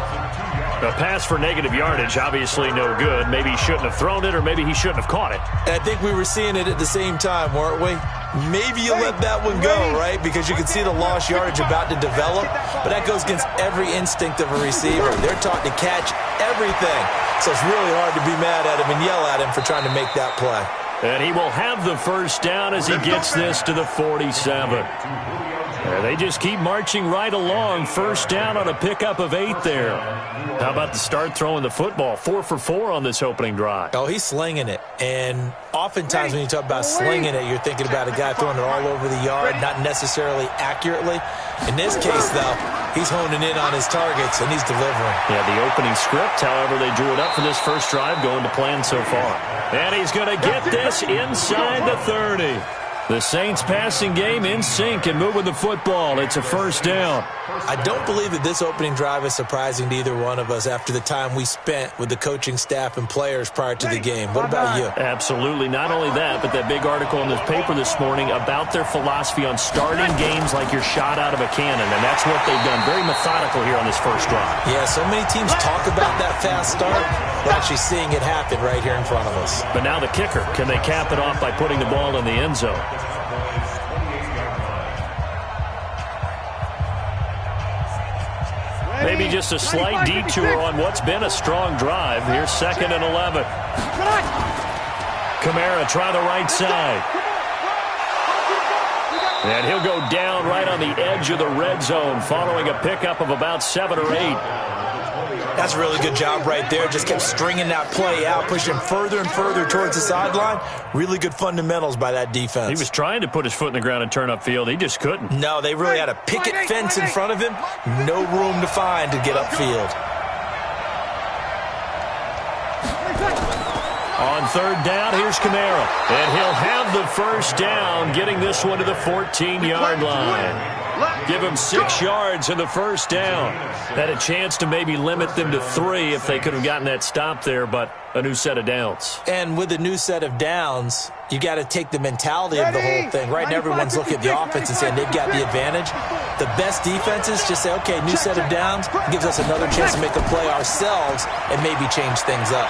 A pass for negative yardage, obviously no good. Maybe he shouldn't have thrown it, or maybe he shouldn't have caught it. And I think we were seeing it at the same time, weren't we? Maybe you let that one go, right? Because you can see the lost yardage about to develop. But that goes against every instinct of a receiver. They're taught to catch everything. So it's really hard to be mad at him and yell at him for trying to make that play. And he will have the first down as he gets this to the 47. They just keep marching right along. First down on a pickup of 8 there. How about the start throwing the football? 4 for 4 on this opening drive. Oh, he's slinging it. And oftentimes when you talk about slinging it, you're thinking about a guy throwing it all over the yard, not necessarily accurately. In this case, though, he's honing in on his targets, and he's delivering. Yeah, the opening script, however they drew it up for this first drive, going to plan so far. And he's going to get this inside the 30. The Saints passing game in sync and moving the football. It's a first down. I don't believe that this opening drive is surprising to either one of us after the time we spent with the coaching staff and players prior to the game. What about you? Absolutely. Not only that, but that big article in the paper this morning about their philosophy on starting games like you're shot out of a cannon, and that's what they've done. Very methodical here on this first drive. Yeah, so many teams talk about that fast start. We're actually seeing it happen right here in front of us. But now the kicker. Can they cap it off by putting the ball in the end zone? Maybe just a slight detour on what's been a strong drive. Here's 2nd and 11. Kamara try the right side. And he'll go down right on the edge of the red zone following a pickup of about 7 or 8. That's a really good job right there. Just kept stringing that play out, pushing further and further towards the sideline. Really good fundamentals by that defense. He was trying to put his foot in the ground and turn upfield. He just couldn't. No, they really had a picket fence in front of him. No room to find to get upfield. On 3rd down, here's Kamara. And he'll have the first down, getting this one to the 14-yard line. Give him 6 yards in the first down. Had a chance to maybe limit them to 3 if they could have gotten that stop there, but a new set of downs. And with a new set of downs, you got to take the mentality of the whole thing. Right now, everyone's looking at the offense and saying they've got the advantage. The best defenses just say, okay, new set of downs, gives us another chance to make a play ourselves and maybe change things up.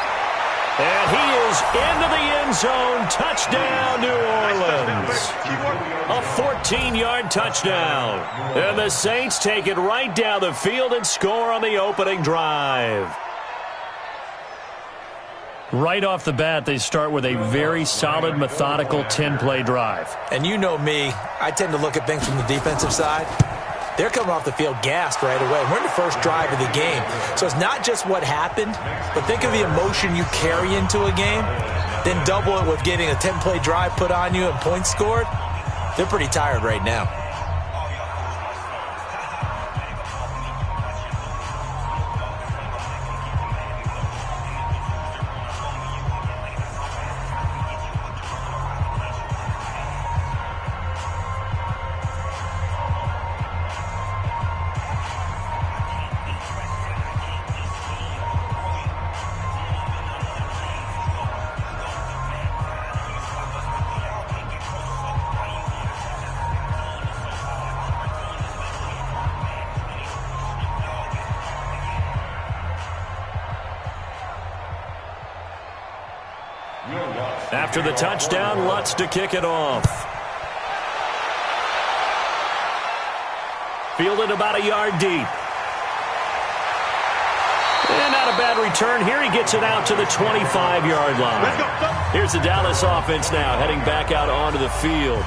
And he is into the end zone. Touchdown, New Orleans. A 14-yard touchdown. And the Saints take it right down the field and score on the opening drive. Right off the bat, they start with a very solid, methodical 10-play drive. And you know me, I tend to look at things from the defensive side. They're coming off the field gassed right away. We're in the first drive of the game. So it's not just what happened, but think of the emotion you carry into a game, then double it with getting a 10-play drive put on you and points scored. They're pretty tired right now. After the touchdown, Lutz to kick it off. Fielded about a yard deep. And not a bad return here. He gets it out to the 25-yard line. Here's the Dallas offense now heading back out onto the field.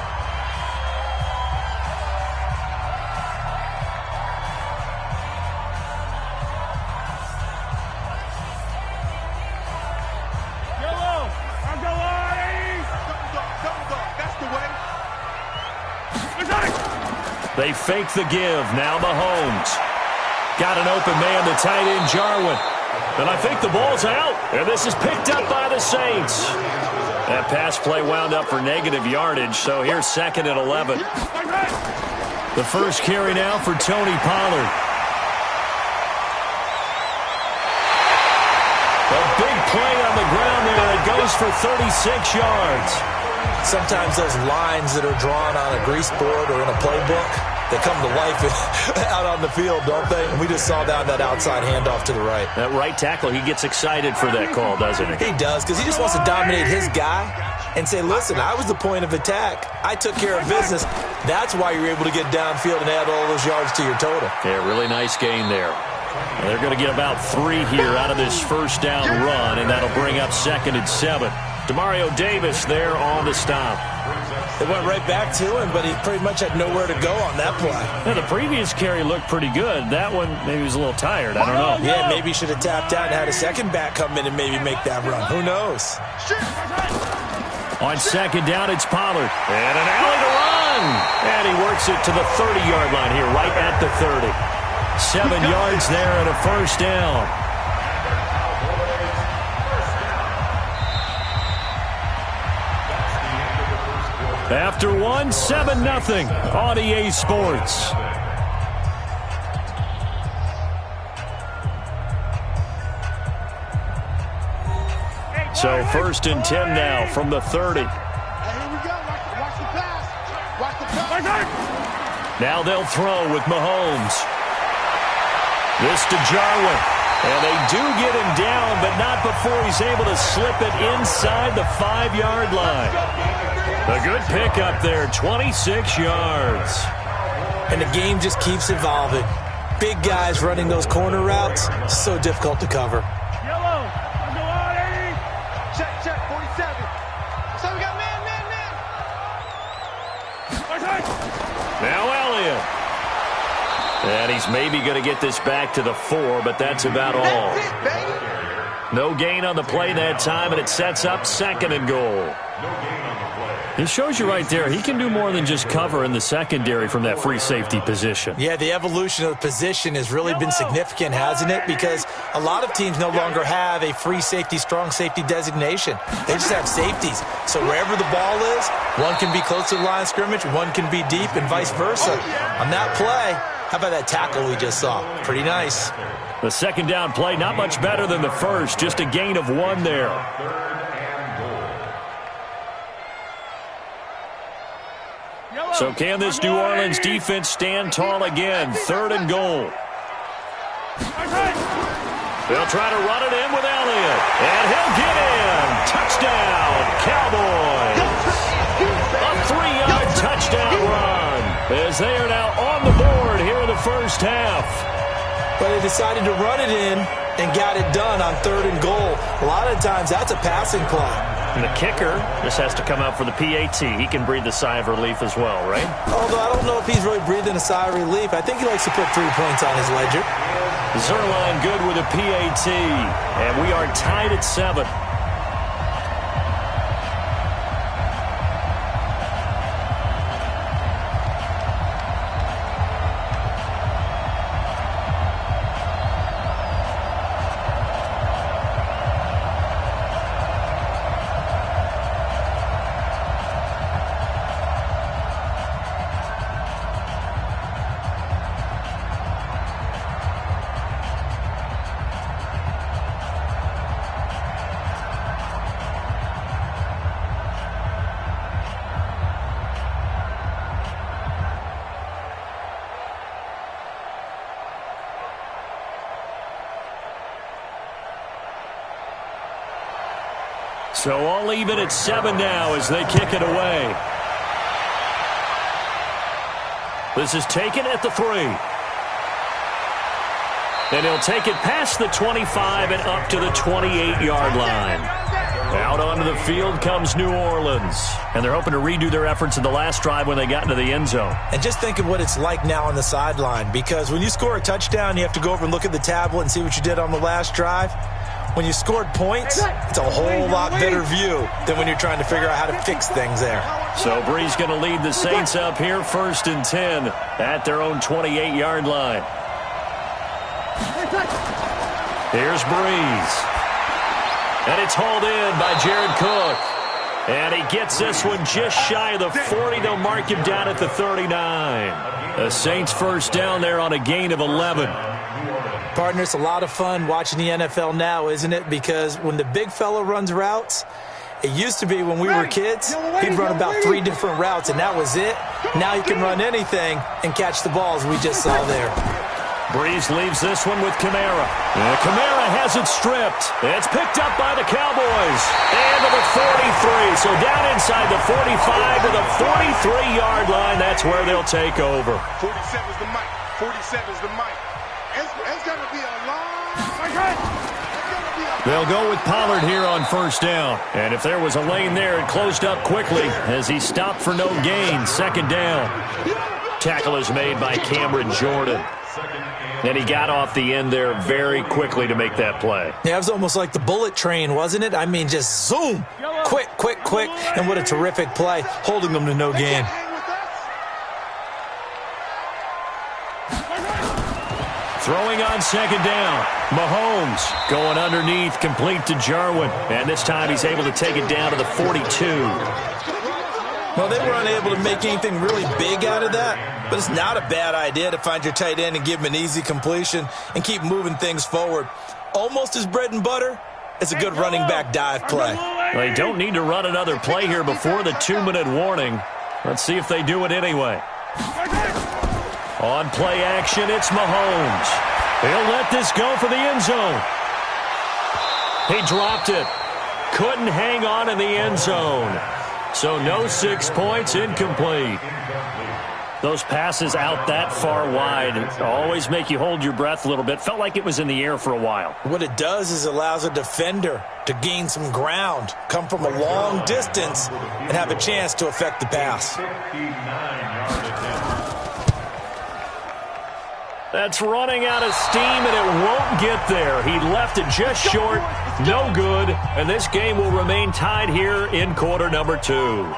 They fake the give. Now Mahomes. Got an open man, the tight end, Jarwin. And I think the ball's out. And this is picked up by the Saints. That pass play wound up for negative yardage, so here's 2nd and 11. The first carry now for Tony Pollard. A big play on the ground there. It goes for 36 yards. Sometimes those lines that are drawn on a grease board or in a playbook, they come to life out on the field, don't they? And we just saw that outside handoff to the right. That right tackle, he gets excited for that call, doesn't he? He does, because he just wants to dominate his guy and say, listen, I was the point of attack. I took care of business. That's why you're able to get downfield and add all those yards to your total. Yeah, really nice gain there. They're going to get about 3 here out of this first down run, and that'll bring up 2nd and 7. Demario Davis there on the stop. They went right back to him, but he pretty much had nowhere to go on that play. Yeah, the previous carry looked pretty good. That one, maybe he was a little tired. I don't know. Yeah, maybe he should have tapped out and had a second back come in and maybe make that run. Who knows? On 2nd down, it's Pollard. And an alley to run. And he works it to the 30-yard line here, right at the 30. 7 yards there and a first down. After one, 7-0 on EA Sports. So 1st and 10 now from the 30. Here we go. Watch the pass. Watch the pass. Now they'll throw with Mahomes. This to Jarwin. And they do get him down, but not before he's able to slip it inside the 5-yard line. A good pickup there, 26 yards. And the game just keeps evolving. Big guys running those corner routes, so difficult to cover. Yellow. Go on, 80. Check, 47. So we got man. Now Elliott. And he's maybe going to get this back to the 4, but that's about all. That's it, baby. No gain on the play that time, and it sets up 2nd and goal. It shows you right there, he can do more than just cover in the secondary from that free safety position. Yeah, the evolution of the position has really been significant, hasn't it? Because a lot of teams no longer have a free safety, strong safety designation. They just have safeties. So wherever the ball is, one can be close to the line of scrimmage, one can be deep, and vice versa. On that play, how about that tackle we just saw? Pretty nice. The 2nd down play, not much better than the first, just a gain of 1 there. So can this New Orleans defense stand tall again? 3rd and goal. They'll try to run it in with Elliott. And he'll get in. Touchdown, Cowboys. A 3-yard touchdown run as they are now on the board here in the first half. But they decided to run it in and got it done on 3rd and goal. A lot of times that's a passing play. And the kicker just has to come out for the PAT. He can breathe a sigh of relief as well, right? Although I don't know if he's really breathing a sigh of relief. I think he likes to put 3 points on his ledger. Zerline good with a PAT. And we are tied at 7. So all even at 7 now as they kick it away. This is taken at the 3. And he'll take it past the 25 and up to the 28-yard line. Out onto the field comes New Orleans. And they're hoping to redo their efforts in the last drive when they got into the end zone. And just think of what it's like now on the sideline. Because when you score a touchdown, you have to go over and look at the tablet and see what you did on the last drive. When you scored points, it's a whole lot better view than when you're trying to figure out how to fix things there. So Breeze going to lead the Saints up here 1st and 10 at their own 28-yard line. Here's Breeze. And it's hauled in by Jared Cook. And he gets this one just shy of the 40. They'll mark him down at the 39. The Saints first down there on a gain of 11. Partner, it's a lot of fun watching the NFL now, isn't it? Because when the big fella runs routes, it used to be when we were kids, he'd run about 3 different routes, and that was it. Now he can run anything and catch the balls we just saw there. Breeze leaves this one with Kamara. Kamara has it stripped. It's picked up by the Cowboys. And to the 43. So down inside the 45 to the 43-yard line. That's where they'll take over. 47's the mic. 47's the mic. It's going to be a long... They'll go with Pollard here on first down. And if there was a lane there, it closed up quickly as he stopped for no gain. 2nd down. Tackle is made by Cameron Jordan. And he got off the end there very quickly to make that play. Yeah, it was almost like the bullet train, wasn't it? I mean, just zoom. Quick. And what a terrific play, holding them to no gain. Throwing on 2nd down. Mahomes going underneath, complete to Jarwin. And this time he's able to take it down to the 42. Well, they were unable to make anything really big out of that, but it's not a bad idea to find your tight end and give him an easy completion and keep moving things forward. Almost his bread and butter. It's a good running back dive play. They don't need to run another play here before the 2-minute warning. Let's see if they do it anyway. On play action, it's Mahomes. He'll let this go for the end zone. He dropped it. Couldn't hang on in the end zone. So no 6 points, incomplete. Those passes out that far wide always make you hold your breath a little bit. Felt like it was in the air for a while. What it does is allows a defender to gain some ground, come from a long distance, and have a chance to affect the pass. That's running out of steam, and it won't get there. He left it just short, no good, and this game will remain tied here in quarter number 2.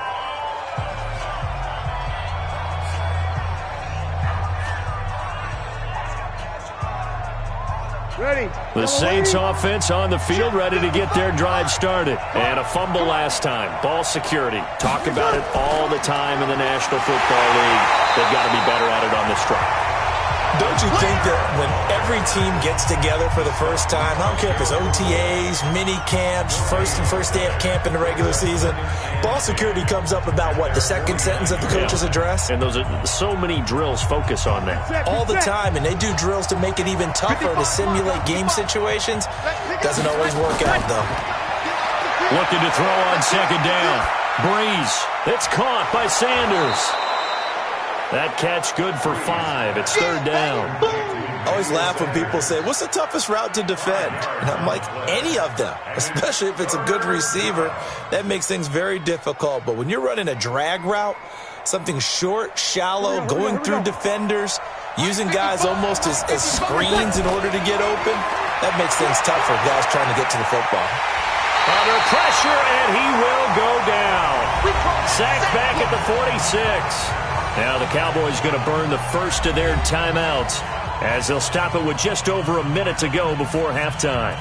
Ready. The Saints offense on the field, ready to get their drive started. And a fumble last time. Ball security. Talk about it all the time in the National Football League. They've got to be better at it on this drive. Don't you think that when every team gets together for the first time, I don't care if it's OTAs, mini camps, first day of camp in the regular season, ball security comes up about what, the second sentence of the coach's address? And those are so many drills focus on that. All the time, and they do drills to make it even tougher to simulate game situations. Doesn't always work out, though. Looking to throw on second down. Breeze. It's caught by Sanders. That catch good for 5. It's third down. I always laugh when people say, what's the toughest route to defend? And I'm like, any of them, especially if it's a good receiver. That makes things very difficult. But when you're running a drag route, something short, shallow, going through defenders, using guys almost as screens in order to get open, that makes things tough for guys trying to get to the football. Under pressure, and he will go down. Sacked back at the 46. Now the Cowboys going to burn the first of their timeouts as they'll stop it with just over a minute to go before halftime.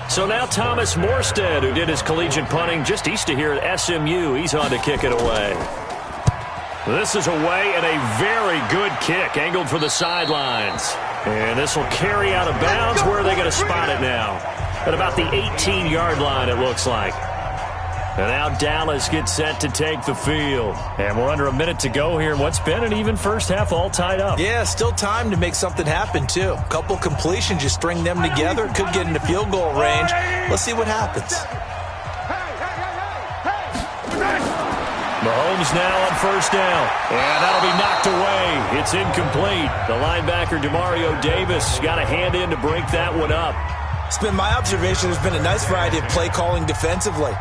So now Thomas Morstead, who did his collegiate punting just east of here at SMU, he's on to kick it away. This is away and a very good kick, angled for the sidelines. And this will carry out of bounds. Where are they going to spot it now? At about the 18-yard line, it looks like. And now Dallas gets set to take the field. And we're under a minute to go here in what's been an even first half, all tied up. Yeah, still time to make something happen, too. A couple completions, you string them together, could get into field goal range. Let's see what happens. Mahomes now on first down, and that'll be knocked away. It's incomplete. The linebacker, Demario Davis, got a hand in to break that one up. It's been my observation there's been a nice variety of play calling defensively.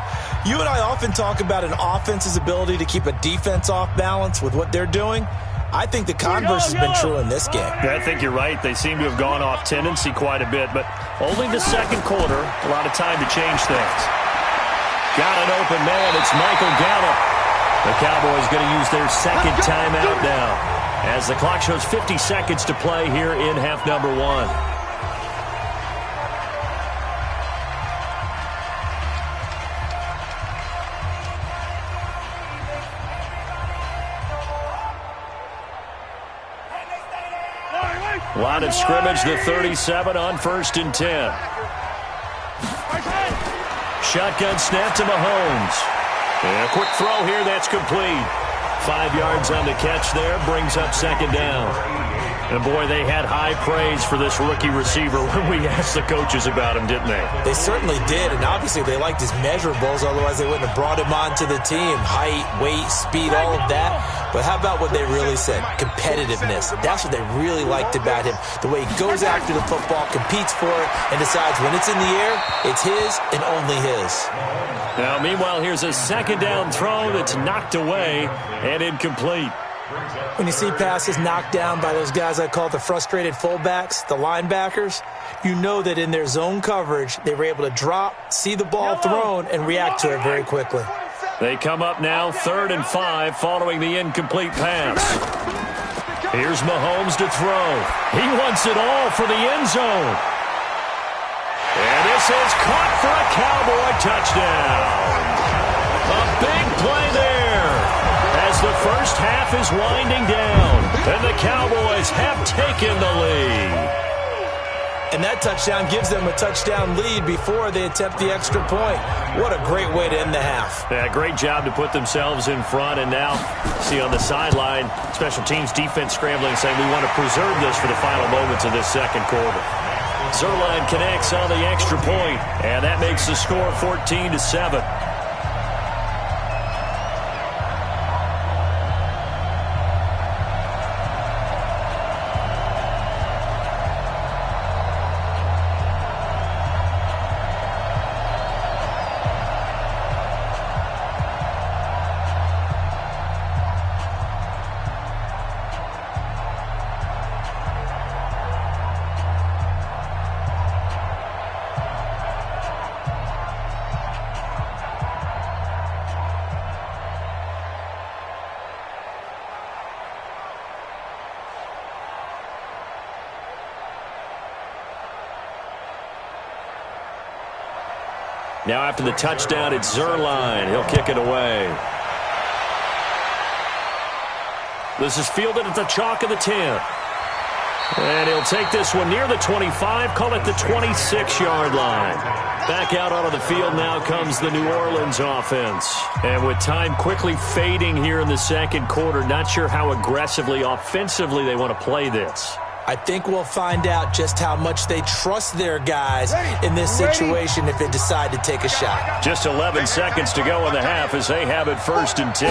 You and I often talk about an offense's ability to keep a defense off balance with what they're doing. I think the converse has been true in this game. Yeah, I think you're right. They seem to have gone off tendency quite a bit, but only the second quarter, a lot of time to change things. Got an open man. It's Michael Gallup. The Cowboys going to use their second timeout now as the clock shows 50 seconds to play here in half number 1. Line of scrimmage, the 37 on 1st and 10. Shotgun snap to Mahomes. And a quick throw here, that's complete. 5 yards on the catch there, brings up second down. And boy, they had high praise for this rookie receiver when we asked the coaches about him, didn't they? They certainly did, and obviously they liked his measurables, otherwise they wouldn't have brought him onto the team. Height, weight, speed, all of that. But how about what they really said? Competitiveness. That's what they really liked about him. The way he goes after the football, competes for it, and decides when it's in the air, it's his and only his. Now, meanwhile, here's a second down throw that's knocked away and incomplete. When you see passes knocked down by those guys I call the frustrated fullbacks, the linebackers, you know that in their zone coverage, they were able to drop, see the ball thrown, and react to it very quickly. They come up now 3rd and 5 following the incomplete pass. Here's Mahomes to throw. He wants it all for the end zone. And this is caught for a Cowboy touchdown. A big play there as the first half is winding down. And the Cowboys have taken the lead. And that touchdown gives them a touchdown lead before they attempt the extra point. What a great way to end the half. Yeah, great job to put themselves in front. And now, see on the sideline, special teams defense scrambling, saying we want to preserve this for the final moments of this second quarter. Zerline connects on the extra point, and that makes the score 14-7. Now after the touchdown, it's Zerline. He'll kick it away. This is fielded at the chalk of the 10. And he'll take this one near the 25, call it the 26-yard line. Back out onto the field now comes the New Orleans offense. And with time quickly fading here in the second quarter, not sure how aggressively, offensively they want to play this. I think we'll find out just how much they trust their guys in this situation if they decide to take a shot. Just 11 seconds to go in the half as they have it 1st and 10.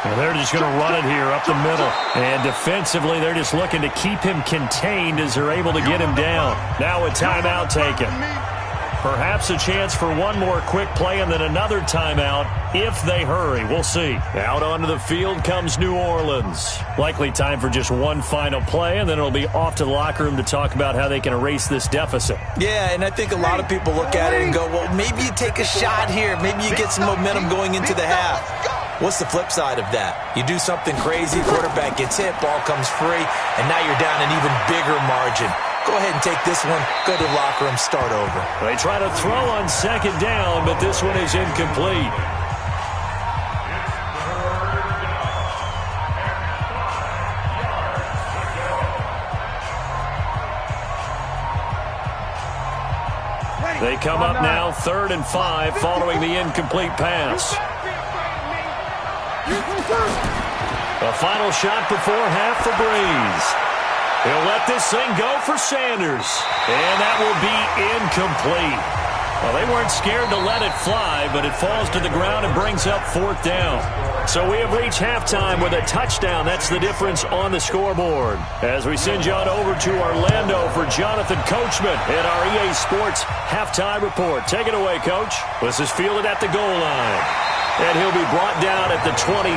And they're just going to run it here up the middle. And defensively, they're just looking to keep him contained as they're able to get him down. Now a timeout taken. Perhaps a chance for one more quick play and then another timeout if they hurry. We'll see. Out onto the field comes New Orleans. Likely time for just one final play, and then it'll be off to the locker room to talk about how they can erase this deficit. Yeah, and I think a lot of people look at it and go, well, maybe you take a shot here. Maybe you get some momentum going into the half. What's the flip side of that? You do something crazy, quarterback gets hit, ball comes free, and now you're down an even bigger margin. Go ahead and take this one, go to the locker room, start over. They try to throw on second down, but this one is incomplete. They come up now 3rd and 5 following the incomplete pass. A final shot before half for Breeze. He'll let this thing go for Sanders. And that will be incomplete. Well, they weren't scared to let it fly, but it falls to the ground and brings up 4th down. So we have reached halftime with a touchdown. That's the difference on the scoreboard. As we send you on over to Orlando for Jonathan Coachman in our EA Sports Halftime Report. Take it away, Coach. This is fielded at the goal line. And he'll be brought down at the 23,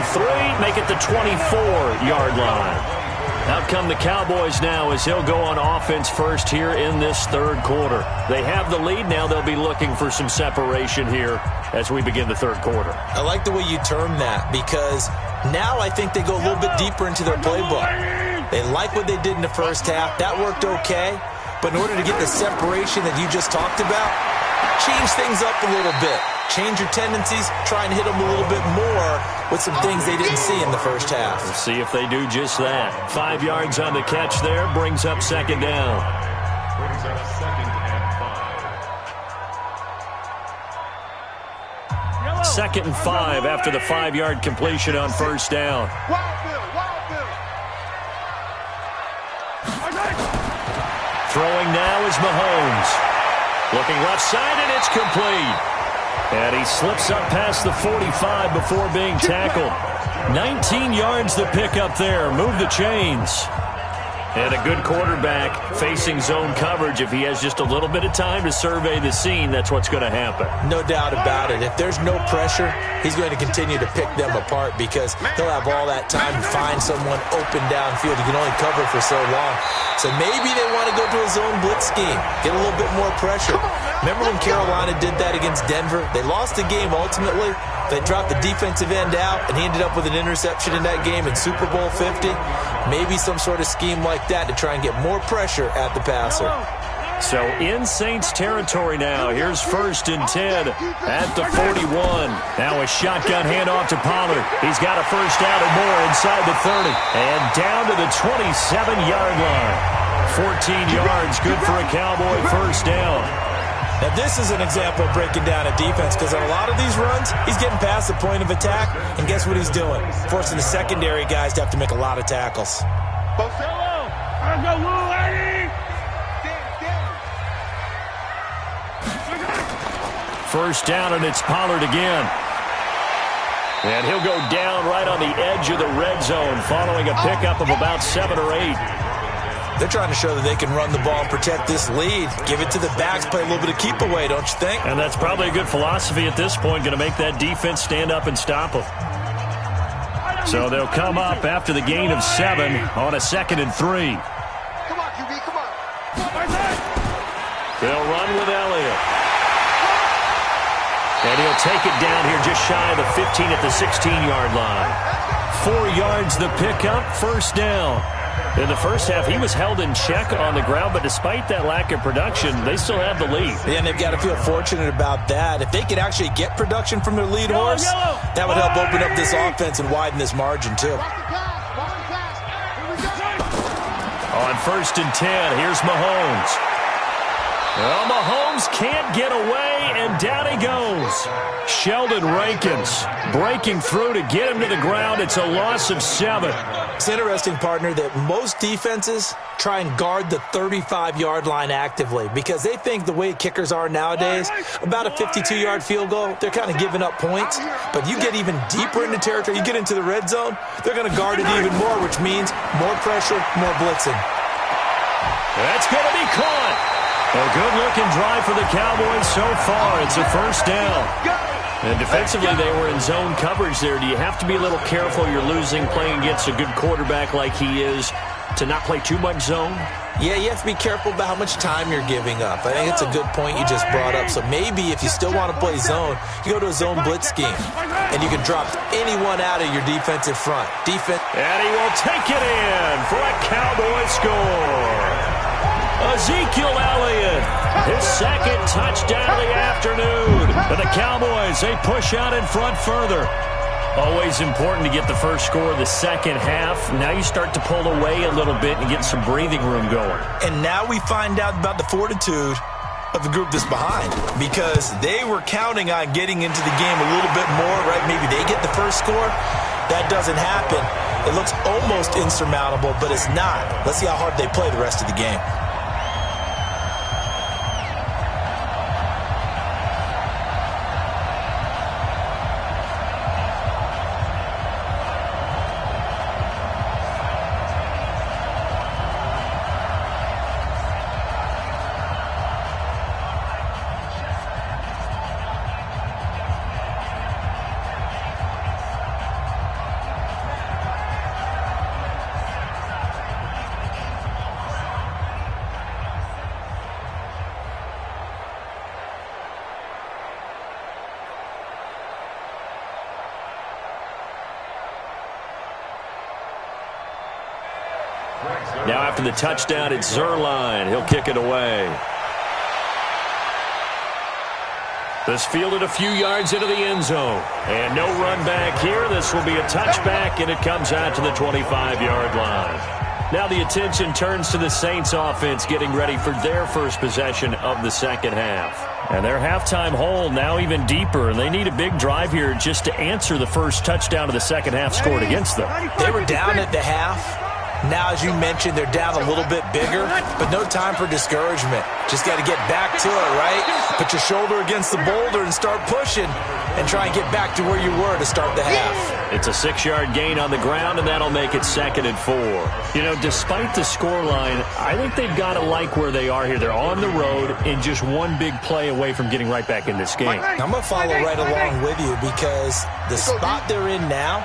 make it the 24-yard line. Out come the Cowboys now as he'll go on offense first here in this third quarter. They have the lead now. They'll be looking for some separation here as we begin the third quarter. I like the way you term that because now I think they go a little bit deeper into their playbook. They like what they did in the first half. That worked okay. But in order to get the separation that you just talked about, change things up a little bit. Change your tendencies, try and hit them a little bit more with some things they didn't see in the first half. We'll see if they do just that. 5 yards on the catch there, brings up second down. Brings up 2nd and 5. 2nd and 5 after the 5-yard completion on first down. Throwing now is Mahomes. Looking left side, and it's complete. And he slips up past the 45 before being tackled. 19 yards to pick up there. Move the chains. And a good quarterback facing zone coverage. If he has just a little bit of time to survey the scene, that's what's going to happen. No doubt about it. If there's no pressure, he's going to continue to pick them apart because he'll have all that time to find someone open downfield. He can only cover for so long. So maybe they want to go to a zone blitz scheme, get a little bit more pressure. Remember when Carolina did that against Denver? They lost the game ultimately, They dropped the defensive end out, and he ended up with an interception in that game in Super Bowl 50. Maybe some sort of scheme like that to try and get more pressure at the passer. So in Saints territory now. Here's 1st and 10 at the 41. Now a shotgun handoff to Pollard. He's got a first down and more inside the 30. And down to the 27-yard line. 14 yards, good for a Cowboy first down. Now this is an example of breaking down a defense, because on a lot of these runs, he's getting past the point of attack, and guess what he's doing? Forcing the secondary guys to have to make a lot of tackles. First down, and it's Pollard again. And he'll go down right on the edge of the red zone following a pickup of about 7 or 8. They're trying to show that they can run the ball and protect this lead. Give it to the backs, play a little bit of keep away, don't you think? And that's probably a good philosophy at this point, going to make that defense stand up and stop them. So they'll come up after the gain of 7 on a 2nd and 3. Come on, QB, come on. They'll run with Elliott. And he'll take it down here just shy of the 15 at the 16-yard line. 4 yards the pickup, first down. In the first half, he was held in check on the ground, but despite that lack of production, they still have the lead. Yeah, and they've got to feel fortunate about that. If they could actually get production from their lead horse, that would help open up this offense and widen this margin, too. On 1st and 10, here's Mahomes. Well, Mahomes can't get away, and down he goes. Sheldon Rankins breaking through to get him to the ground. It's a loss of 7. It's interesting, partner, that most defenses try and guard the 35-yard line actively because they think the way kickers are nowadays, about a 52-yard field goal, they're kind of giving up points. But you get even deeper into territory, you get into the red zone, they're going to guard it even more, which means more pressure, more blitzing. That's going to be caught. A good-looking drive for the Cowboys so far. It's a first down. And defensively, they were in zone coverage there. Do you have to be a little careful? You're losing, playing against a good quarterback like he is, to not play too much zone? Yeah, you have to be careful about how much time you're giving up. I think it's a good point you just brought up. So maybe if you still want to play zone, you go to a zone blitz scheme. And you can drop anyone out of your defensive front. And he will take it in for a Cowboy score. Ezekiel Elliott, his 2nd touchdown of the afternoon. And the Cowboys, they push out in front further. Always important to get the first score of the second half. Now you start to pull away a little bit and get some breathing room going. And now we find out about the fortitude of the group that's behind, because they were counting on getting into the game a little bit more, right? Maybe they get the first score. That doesn't happen. It looks almost insurmountable, but it's not. Let's see how hard they play the rest of the game. Now after the touchdown, it's Zerline. He'll kick it away. This fielded a few yards into the end zone. And no run back here. This will be a touchback, and it comes out to the 25-yard line. Now the attention turns to the Saints offense getting ready for their first possession of the second half. And their halftime hole now even deeper, and they need a big drive here just to answer the first touchdown of the second half scored against them. They were down at the half. Now, as you mentioned, they're down a little bit bigger, but no time for discouragement. Just got to get back to it, right? Put your shoulder against the boulder and start pushing and try and get back to where you were to start the half. It's a 6-yard gain on the ground, and that'll make it 2nd and 4. You know, despite the scoreline, I think they've got to like where they are here. They're on the road and just one big play away from getting right back in this game. I'm going to follow right along with you because the spot they're in now,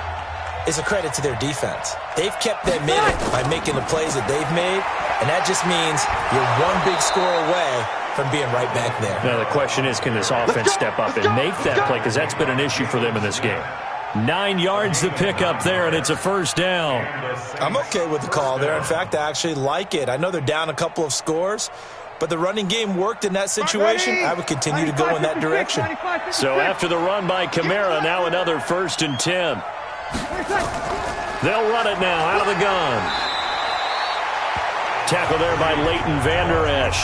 is a credit to their defense. They've kept them in it by making the plays that they've made, and that just means you're one big score away from being right back there. Now the question is, can this offense step up and make that play? Because that's been an issue for them in this game. 9 yards to pick up there, and it's a first down. I'm okay with the call there. In fact, I actually like it. I know they're down a couple of scores, but the running game worked in that situation. I would continue to go in that direction. So after the run by Kamara, now another 1st and 10. They'll run it now out of the gun. Tackle there by Leighton Vander Esch.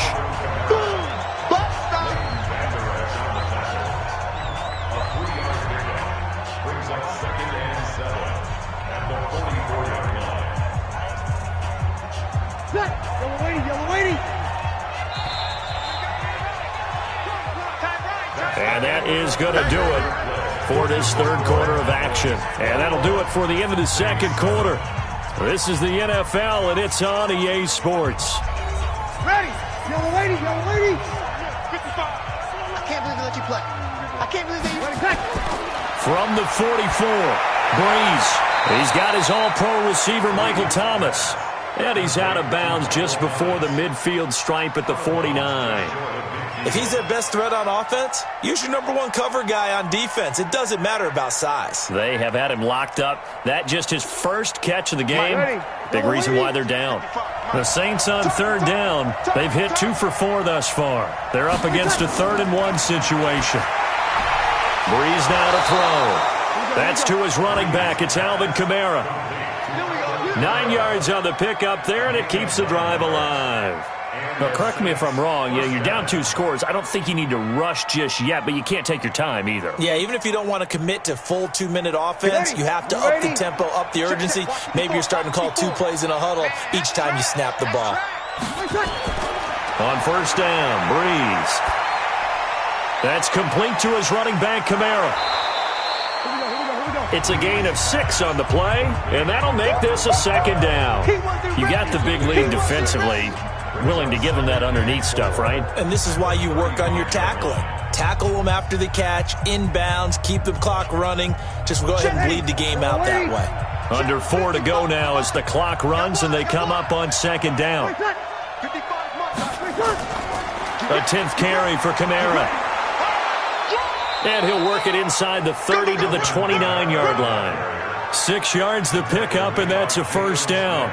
And that is going to do it for this third quarter of action. And that'll do it for the end of the second quarter. This is the NFL, and it's on EA Sports. Ready. Yellow lady. I can't believe they let you play. I can't believe they let you play. From the 44, Breeze. He's got his all-pro receiver, Michael Thomas. And he's out of bounds just before the midfield stripe at the 49. If he's their best threat on offense, use your number one cover guy on defense. It doesn't matter about size. They have had him locked up. That just his first catch of the game. Big reason why they're down. The Saints on third down. They've hit 2 for 4 thus far. They're up against a 3rd and 1 situation. Breeze now to throw. That's to his running back. It's Alvin Kamara. 9 yards on the pickup there, and it keeps the drive alive. Now, correct me if I'm wrong. Yeah, you're down 2 scores. I don't think you need to rush just yet, but you can't take your time either. Yeah, even if you don't want to commit to full 2-minute offense, you have to up the tempo, up the urgency. Maybe you're starting to call 2 plays in a huddle each time you snap the ball. On first down, Breeze. That's complete to his running back, Kamara. It's a gain of 6 on the play, and that'll make this a 2nd down. You got the big lead defensively. Willing to give him that underneath stuff, right? And this is why you work on your tackling. Tackle them after the catch, inbounds, keep the clock running. Just go ahead and bleed the game out that way. Under 4 to go now as the clock runs and they come up on 2nd down. A 10th carry for Kamara. And he'll work it inside the 30 to the 29-yard line. 6 yards to pick up, and that's a first down.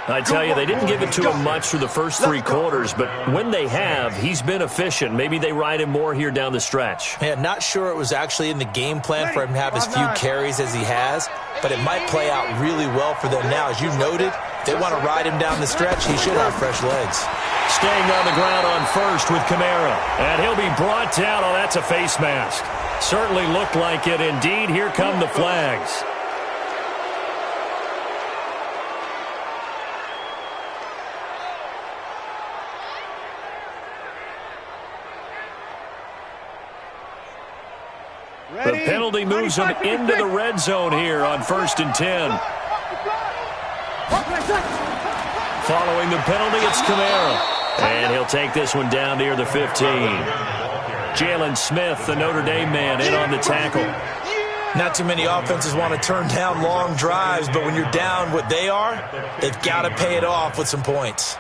I tell you, they didn't give it to him much through the first 3 quarters, but when they have, he's been efficient. Maybe they ride him more here down the stretch. Yeah, not sure it was actually in the game plan for him to have as few carries as he has, but it might play out really well for them now. As you noted, if they want to ride him down the stretch, he should have fresh legs. Staying on the ground on first with Kamara, and he'll be brought down. Oh, that's a face mask. Certainly looked like it. Indeed, here come the flags. The penalty moves them into the red zone here on 1st and 10. Following the penalty, it's Kamara. And he'll take this one down near the 15. Jalen Smith, the Notre Dame man, in on the tackle. Not too many offenses want to turn down long drives, but when you're down what they are, they've got to pay it off with some points.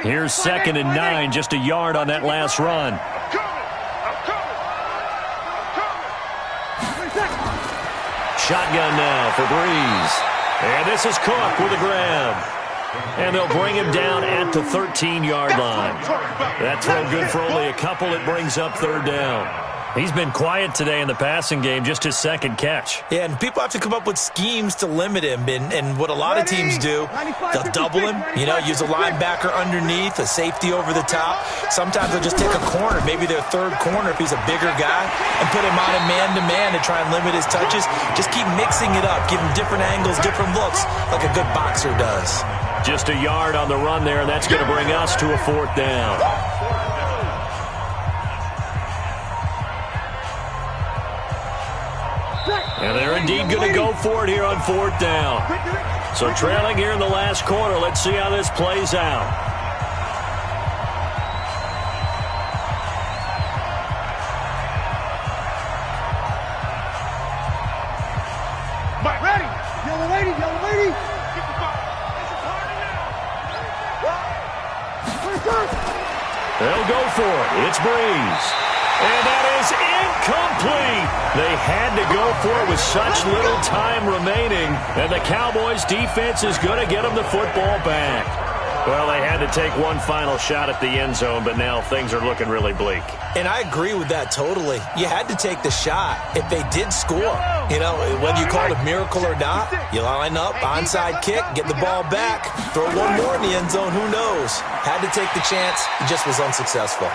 Here's 2nd and 9, just a yard on that last run. Shotgun now for Breeze. And this is Cook with a grab. And they'll bring him down at the 13-yard line. That throw good for only a couple. It brings up 3rd down. He's been quiet today in the passing game, just his 2nd catch. Yeah, and people have to come up with schemes to limit him. And what a lot of teams do, they'll double him, use a linebacker underneath, a safety over the top. Sometimes they'll just take a corner, maybe their 3rd corner if he's a bigger guy, and put him on a man-to-man to try and limit his touches. Just keep mixing it up, give him different angles, different looks, like a good boxer does. Just a yard on the run there, and that's going to bring us to a 4th down. And they're indeed going to go for it here on 4th down. So trailing here in the last quarter. Let's see how this plays out. They'll go for it. It's Breeze. And that is incomplete. They had to go for it with such little time remaining. And the Cowboys' defense is going to get them the football back. Well, they had to take one final shot at the end zone, but now things are looking really bleak. And I agree with that totally. You had to take the shot if they did score. You know, whether you call it a miracle or not, you line up, onside kick, get the ball back, throw one more in the end zone, who knows? Had to take the chance. It just was unsuccessful.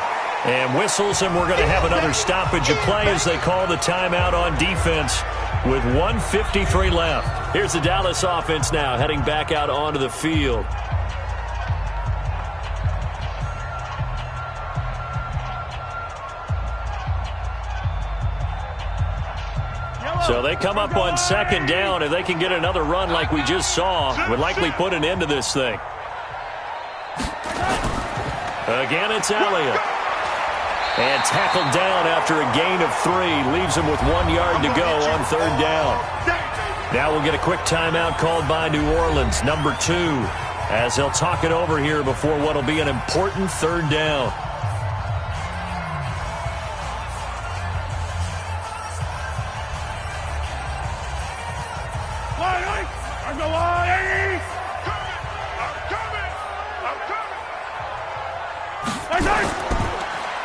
And whistles, and we're going to have another stoppage of play as they call the timeout on defense with 1:53 left. Here's the Dallas offense now heading back out onto the field. So they come up on second down. If they can get another run like we just saw, would likely put an end to this thing. Again, it's Elliott. And tackled down after a gain of 3. Leaves him with 1 yard to go on third down. Now we'll get a quick timeout called by New Orleans, number 2, as they'll talk it over here before what will be an important third down.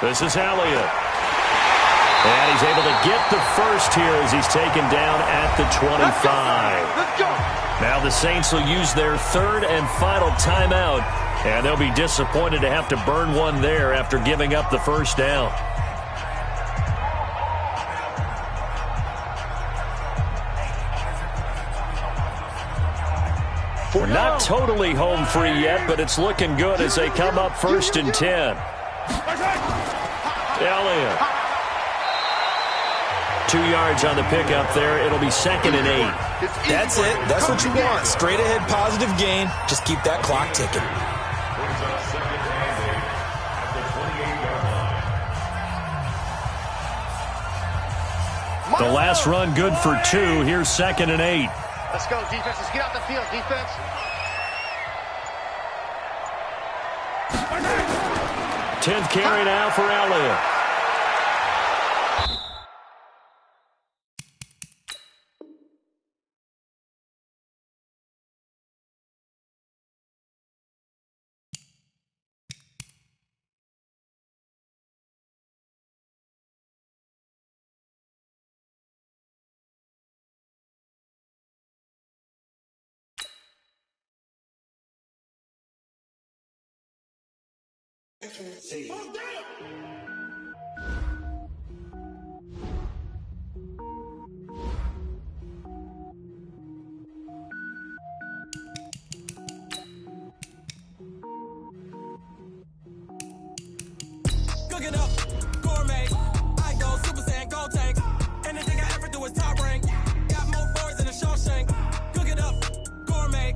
This is Elliott. And he's able to get the first here as he's taken down at the 25. Let's go. Now the Saints will use their third and final timeout, and they'll be disappointed to have to burn one there after giving up the first down. We're not totally home free yet, but it's looking good as they come up 1st and 10. Elliott. 2 yards on the pickup there. It'll be 2nd and 8. That's it. That's what you want. Straight ahead positive gain. Just keep that clock ticking. The last run good for 2. Here's 2nd and 8. Let's go, defense. Let's get out the field, defense. 10th carry now for Elliott. Cook it up, gourmet. I go Super Saiyan, go tank. Anything I ever do is top rank. Got more boards than a Shawshank. Cook it up, gourmet.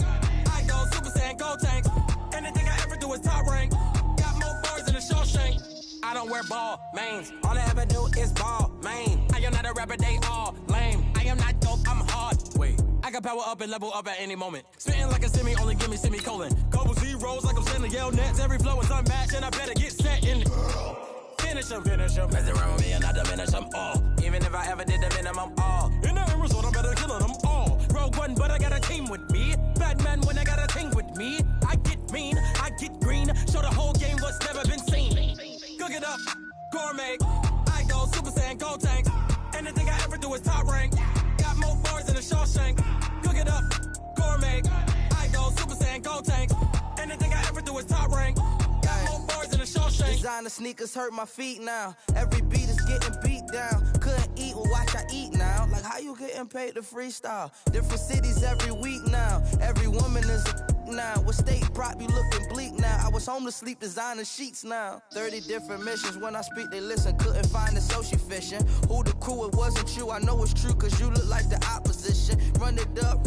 I go Super Saiyan, go tank. Anything I ever do is top rank. Got more boards than a Shawshank. I don't wear ball mains. All I ever do is ball main. I am not a rapper, they all lame. I am not dope, I'm hard. Wait, I can power up and level up at any moment. Spitting like a semi, only give me semicolon. Couple zeros like I'm sending yell nets. Every flow is unmatched and I better get set in. Finish them. Mess around with me and I diminish them all. Even if I ever did the minimum all. In the result, I'm better killing them all. Rogue One, but I got a team with me. Batman when I got a team with me. I get mean, I get green. Show the whole game what's never been seen. Cook it up, gourmet. I go Super Saiyan, go tank. Anything I ever do is top rank. Got more boards than a Shawshank. Cook it up, gourmet. I go Super Saiyan, go tank. Anything I ever do is top rank. Got more boards than a Shawshank. Designer sneakers hurt my feet now. Every beat is getting beat down. Couldn't eat, well watch I eat now. Like how you getting paid to freestyle? Different cities every week now. Every woman is a now. With state prop, you looking bleak now. I was home to sleep designer sheets now. 30 different missions. When I speak, they listen. Couldn't find the social fishing. Who the crew, it wasn't you. I know it's true, cause you look like the opposition. Run it up.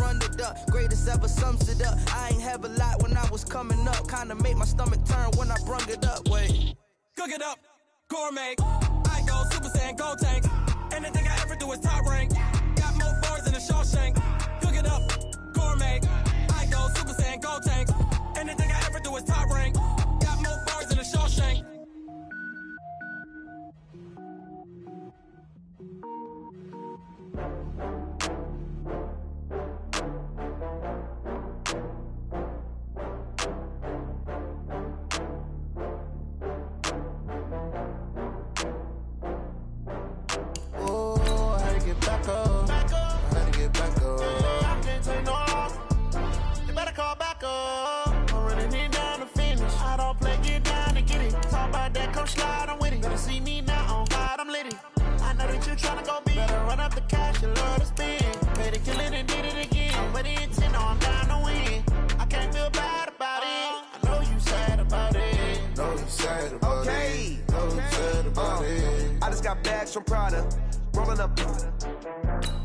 Greatest ever sums it up. I ain't have a lot when I was coming up. Kinda made my stomach turn when I brung it up. Wait. Cook it up, gourmet. I go Super Saiyan, go tank. Anything I ever do is top rank. Got more boards than a Shawshank. Cook it up, gourmet. I go Super Saiyan, go tank. Anything I ever do is top rank. Got more boards than a Shawshank. Fletch from Prada, rolling up.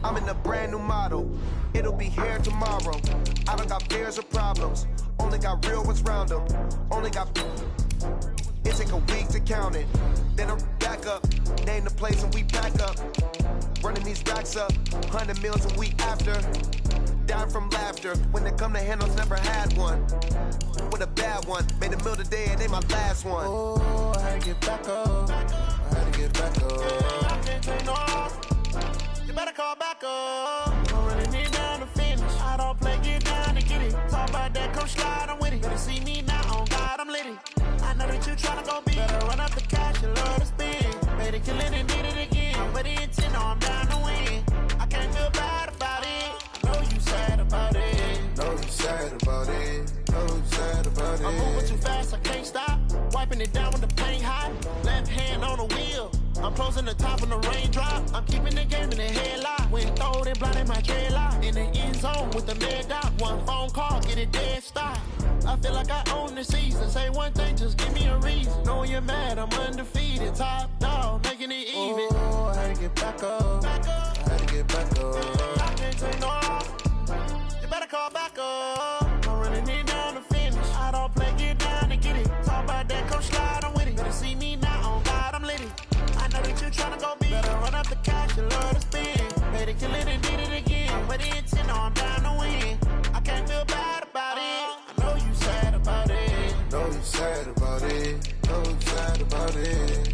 I'm in a brand new model. It'll be here tomorrow. I don't got fears or problems. Only got real ones round them. Only got. It take a week to count it. Then I'm back up. Name the place and we pack up. Running these racks up. 100 meals a week after. Dying from laughter. When they come to handles, never had one. With a bad one. Made a meal today and they my last one. Oh, I had to get back up. I had to get back up. I can't take no off. You better call back up. I'm running it down to finish. I don't play, get down to get it. Talk about that, come slide, I'm with it. Better see me now, on God, I'm lit it. I know that you tryna go big. Better run up the cash, you love to spend. Made it, kill it, and did it again. But the intent, I'm down to win. I can't feel bad about it. I know you sad about it. Know you sad about it. Know you sad about it. I'm moving too fast, I can't stop. Wiping it down with the paint hot. Left hand on the wheel. I'm closing the top when the raindrop. I'm keeping the game in the headlock. When throw it, blinding my dreadlock. In the end zone with the mad dot. One phone call, get it dead stop. I feel like I own the season. Say one thing, just give me a reason. Knowing you're mad, I'm undefeated. Top dog, making it even. Oh, I had to get back up. Back up. I had to get back up. I can't take no off. You better call back up. I'm running it down to finish. I don't play, get down to get it. Talk about that, come slide, I'm with it. Better see me now, on God, I'm lit it. I know that you tryna go big. Better run up the cash, you love to spend. Made it, kill it, and did it again. But the intent, I'm down to win. I can't feel bad about it. I know you sad about it. Know you sad about it. Know you sad about it.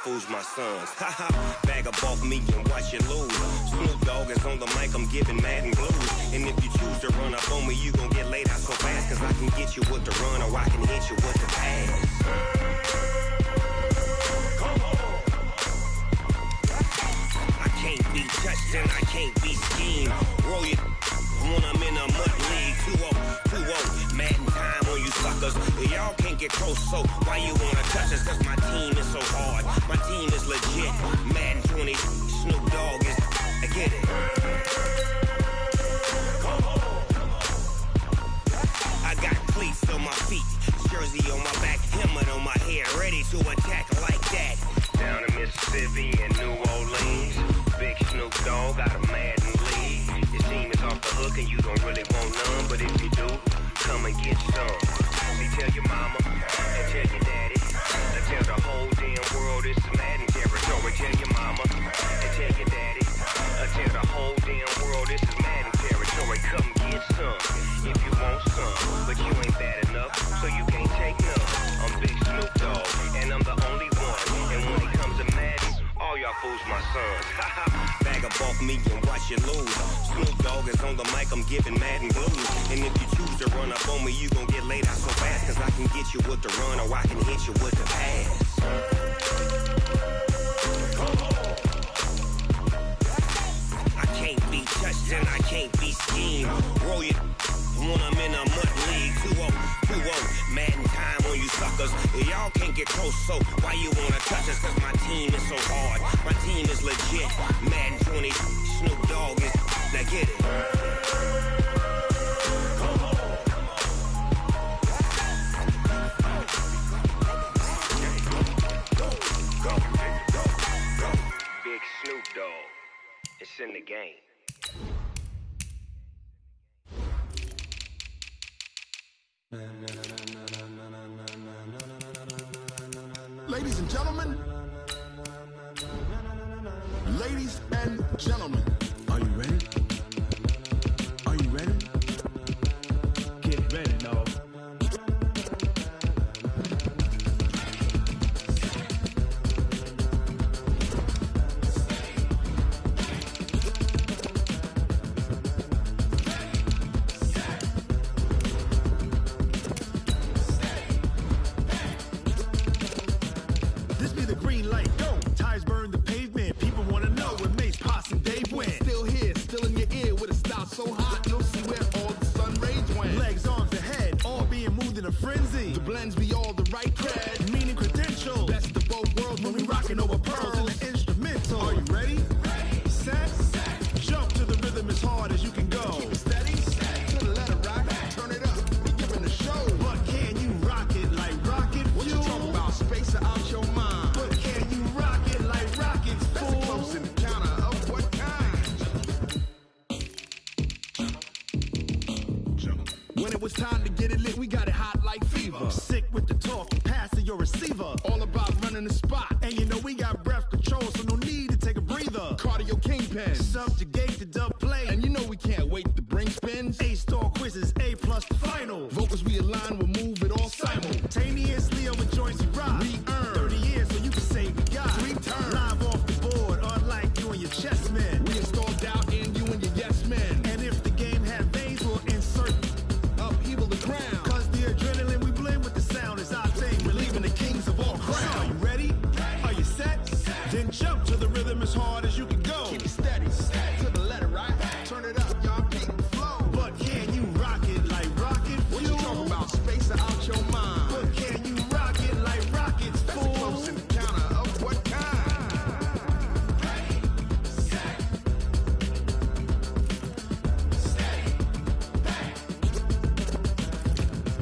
Fools my sons. Haha, bag up off me and watch you lose. Snoop Dogg is on the mic, I'm giving Madden blues. And if you choose to run up on me, you gon' get laid out so fast. Cause I can get you with the run or I can hit you with the pass. Come on. I can't be touched and I can't be schemed. Roll it when I'm in a mud league. 2-0, 2-0, Madden time on you suckers. Y'all can't get close, so why you wanna touch us? Cause my team is so hard. My team is legit. Madden 20, Snoop Dogg is. I get it. Come on. I got cleats on my feet, jersey on my back, helmet on my head, ready to attack like that. Down in Mississippi and New Orleans, big Snoop Dogg got a Madden league. Your team is off the hook and you don't really want none, but if you do, come and get some. See, tell your mama and tell your daddy. Tell the whole damn world it's Madden territory. Tell your mama and tell your daddy. Tell the whole damn world this is Madden territory. Come get some if you want some, but you ain't bad enough, so you can't take none. I'm Big Snoop Dogg, and I'm the only one. And when it comes to Madden, all y'all fools my sons. Bag up off me and watch you lose. Snoop Dogg is on the mic, I'm giving Madden blues. And if you choose to run up on me, you gon' get laid out so fast. Cause I can get you with the run or I can hit you with the pass. Come on. I can't be touched and I can't be schemed. Roll it when I'm in a mud league. 2-0, 2-0, Madden time on you suckers. Y'all can't get close, so why you wanna touch us? Cause my team is so hard. My team is legit. Madden 20, Snoop Dogg is. Now get it. Come on. Go. Big Snoop Dogg. It's in the game. Ladies and gentlemen. Ladies and gentlemen. Are you ready? Are you ready? Get ready, dog. This be the green light, go. Tires burn the pavement. People wanna know where Mace, Pops, and Dave went. Still here, still in your ear with a style so hot, you'll see where all the sun rays went. Legs, arms, and head, all being moved in a frenzy. The blends be all the right cred, meaning credentials. Best of both worlds when we rockin' over pearls in the instrumental. Are you ready? Set, jump to the rhythm as hard as you can go. Keep it steady, to the letter rock, turn it up, be giving the show. But can you rock it like rocket fuel? What you talking about, space out your mind? But can you rock it like rockets, fool? That's a close encounter of what kind? When it was time to get it lit, we got it hot like fever. Sick with the talk, passing your receiver. All about running the spot. And you know we got breath control, so no need to take a breather. Cardio kingpin, subjugate the dub play. And you know we can't wait to bring spins. A-star quizzes, A+ the final. Vocals we align, we'll move it all simultaneously over joints we rock. We earn 30 years, so you can say we got 3 turns. Live off the board, unlike you and your chess men. We install doubt in you and your yes men. And if the game had veins, we'll insert upheaval the ground. Cause the adrenaline we blend with the sound is our thing, relieving the kings of all crowns. So are you ready? Are you set? Then jump to the rhythm as hard as you can go. Keep it steady, to the letter right. Turn it up, y'all peak the flow. But can you rock it like rocket fuel? What you talking about, space out your mind? But can you rock it like rockets, fool? That's a close encounter of what kind?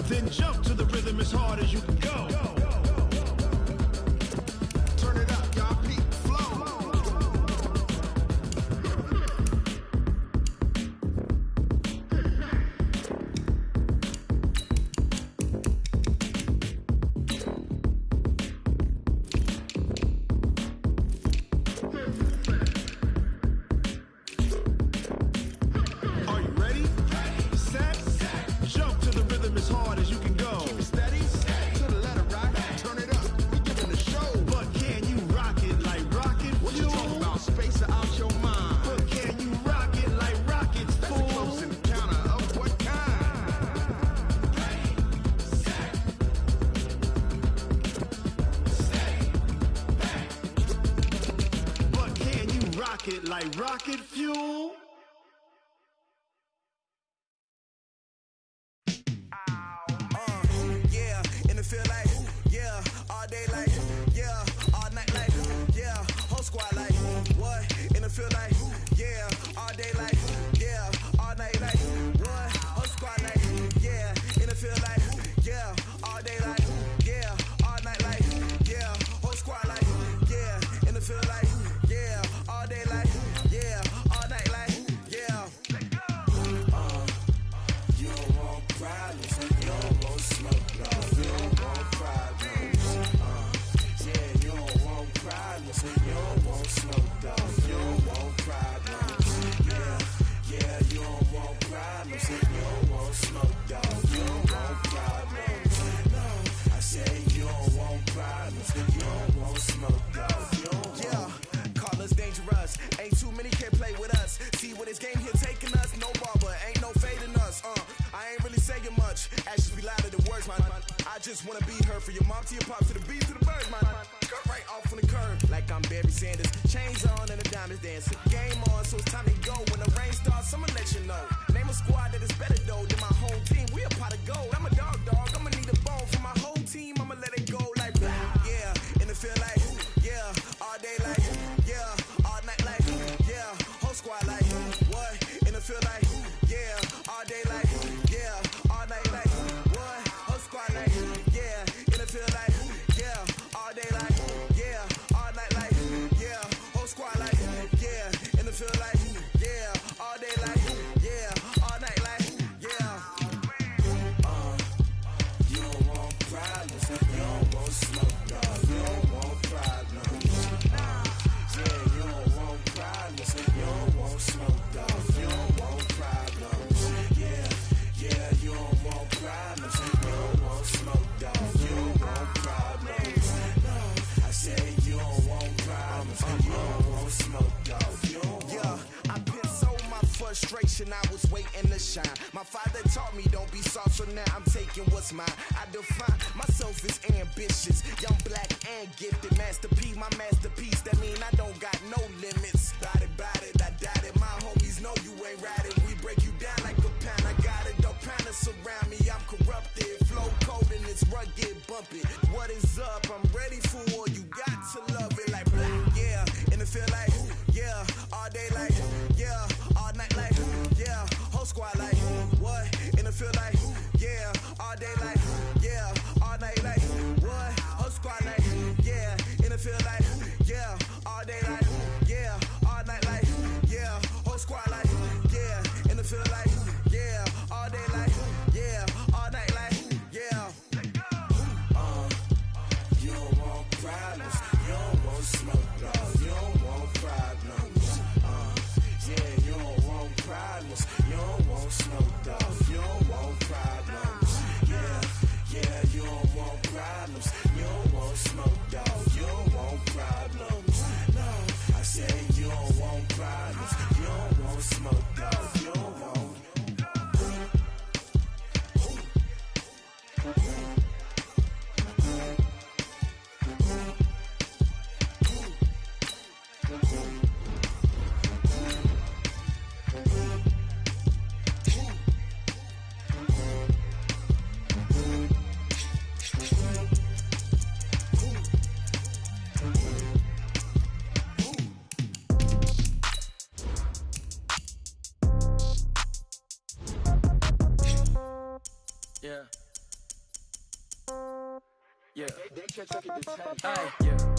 Then jump to the rhythm as hard as you can go. Turn it up, y'all peak the flow. Are you ready? Set, jump to the rhythm as hard as you can go. Keep it steady, to the letter right. Turn it up, we giving the show. But can you rock it like rocket fuel? What you talking about, space out your mind? But can you rock it like rockets, fool? That's a close encounter of what kind? But can you rock it like rocket fuel? Yeah, and it feel like, yeah, all day like, yeah, all night like, yeah, whole squad like, what? And it feel like, yeah, all day like, yeah, all night like, what? Whole squad like, yeah, and it feel like, yeah, all day like, yeah, all night like, yeah, whole squad like, yeah, and it feel like, yeah, all day like, yeah, all night like, yeah. You don't want problems, you don't want smoke, no. You don't want problems, yeah, you don't want problems, you don't want smoke, dog. You don't want problems, yeah, yeah, you don't want problems, you don't want smoke, dog. You don't want problems, no. I say you don't want problems, you don't want smoke, dog. You don't want. Yeah, call us dangerous. Ain't too many can play with us. See what this game here taking us. No barber, ain't no fading us. I ain't really saying much. Actions be louder than words, man. I just wanna be heard for your mom to your pop to the beat to the bird, man. Cut right off on the curb, like I'm Barry Sanders. Chains on and the diamonds dance. Game on, so it's time to go. When the rain starts, I'ma let you know. Name a squad that is better though than my whole team. We a pot of gold. I'm a dog. I'ma need a bone for my whole team. I'ma let it go like, yeah, and it feel like, yeah, all day like, yeah, all night like, yeah, whole squad like, what? And it feel like, yeah, all day like, yeah, all night like, what? Whole squad like, yeah, and it feel like, yeah, all day like, yeah, all night like, yeah, whole squad like, yeah, and it feel like, yeah, all day like, yeah, all night like, yeah. You don't Father taught me don't be soft, so now I'm taking what's mine. I define myself as ambitious, young, black, and gifted. Master P, my masterpiece. That mean I don't got no limits. Bout it, I doubt it. My homies know you ain't ratted. We break you down like a pound. I got it, don't pound us around me. I'm corrupted, flow cold and it's rugged, bumpy. What is up? I'm ready for war. You got to love it like black, yeah. And it feel like, yeah, all day like, yeah, all night like, yeah, whole squad like, what? And it feel like, yeah, all day like, yeah, all night like, what? Whole squad like, yeah, and it feel like, yeah, all day like, yeah, all night like, yeah, whole squad like, yeah, and it feel like, yeah, all day like, yeah, all night like, yeah. You don't want problems, you don't want smoke, dog, you don't want problems. Yeah, you don't want problems, you don't want smoke, dog, you don't want problems. Yeah, you don't want problems, you don't want smoke, dog, you don't want problems. No, I said you don't want problems, you don't want smoke, dog, you don't want. Yeah. Yeah.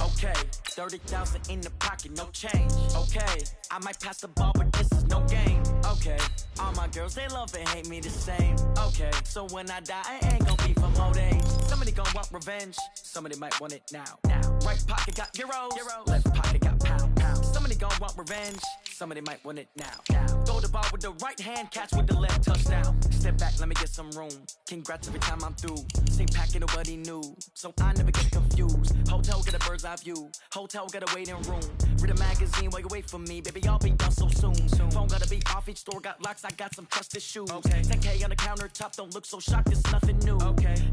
Okay. 30,000 in the pocket, no change. Okay. I might pass the ball, but this is no game. Okay. All my girls, they love and hate me the same. Okay. So when I die, I ain't gonna be from old age. Somebody gonna want revenge. Somebody might want it now. Right pocket got euros. Left pocket got pounds. Somebody gonna want revenge. Somebody might want it now. Throw the ball with the right hand, catch with the left, touchdown. Step back, let me get some room. Congrats every time I'm through. Same packet, nobody knew. So I never get confused. Hotel get a bird's eye view. Hotel get a waiting room. Read a magazine while you wait for me. Baby, I'll be done so soon. Phone gotta be off, each store got locks. I got some trusted shoes. 10K on the countertop, don't look so shocked, it's nothing new.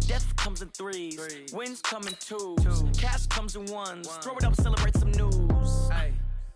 Death comes in threes. Wins come in twos. Cash comes in ones. Throw it up, celebrate some news.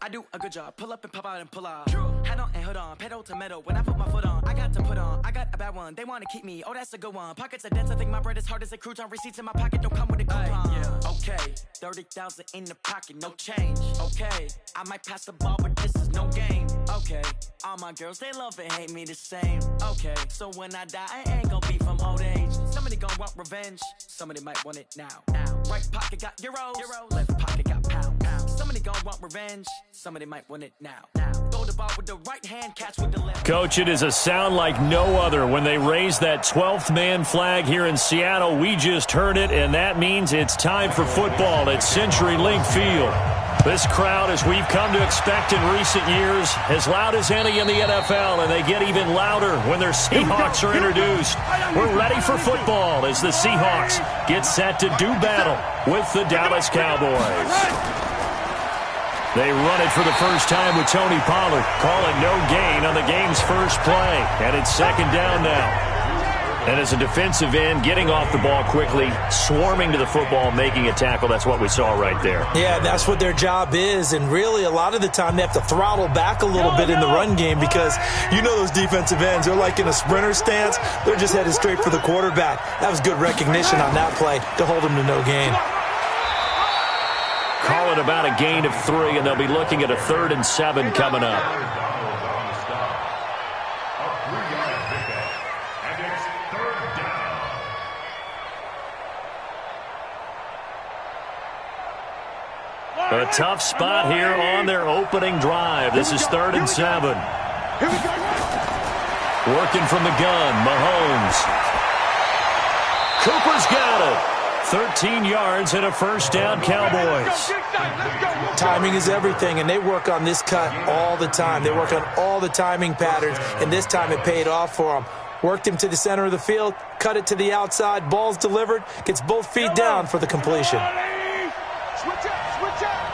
I do a good job. Pull up and pop out and pull out. Hat on and hood on. Pedal to metal. When I put my foot on, I got to put on. I got a bad one. They want to keep me. Oh, that's a good one. Pockets are dense. I think my bread is hard as a crouton. Receipts in my pocket don't come with a coupon. Okay. 30,000 in the pocket. No change. Okay. I might pass the ball, but this is no game. Okay. All my girls, they love and hate me the same. Okay. So when I die, I ain't gonna be from old age. Somebody gonna want revenge. Somebody might want it now. Right pocket got euros. Left pocket got pounds. Somebody gonna want revenge. Somebody might want it now. Throw the ball with the right hand, catch with the left. Coach, it is a sound like no other when they raise that 12th man flag here in Seattle. We just heard it, and that means it's time for football at CenturyLink Field. This crowd, as we've come to expect in recent years, as loud as any in the NFL, and they get even louder when their Seahawks are introduced. We're ready for football as the Seahawks get set to do battle with the Dallas Cowboys. They run it for the first time with Tony Pollard. Call it no gain on the game's first play. And it's second down now. And as a defensive end, getting off the ball quickly, swarming to the football, making a tackle, that's what we saw right there. Yeah, that's what their job is. And really, a lot of the time, they have to throttle back a little bit in the run game because you know those defensive ends, they're like in a sprinter stance. They're just headed straight for the quarterback. That was good recognition on that play to hold them to no gain. Call it about a gain of 3, and they'll be looking at a 3rd and 7 coming up. A tough spot here on their opening drive. This is 3rd and 7. Working from the gun, Mahomes. Cooper's got it. 13 yards and a first down, Cowboys. Timing is everything, and they work on this cut all the time. They work on all the timing patterns, and this time it paid off for them. Worked him to the center of the field, cut it to the outside, ball's delivered, gets both feet down for the completion. Switch up, switch up.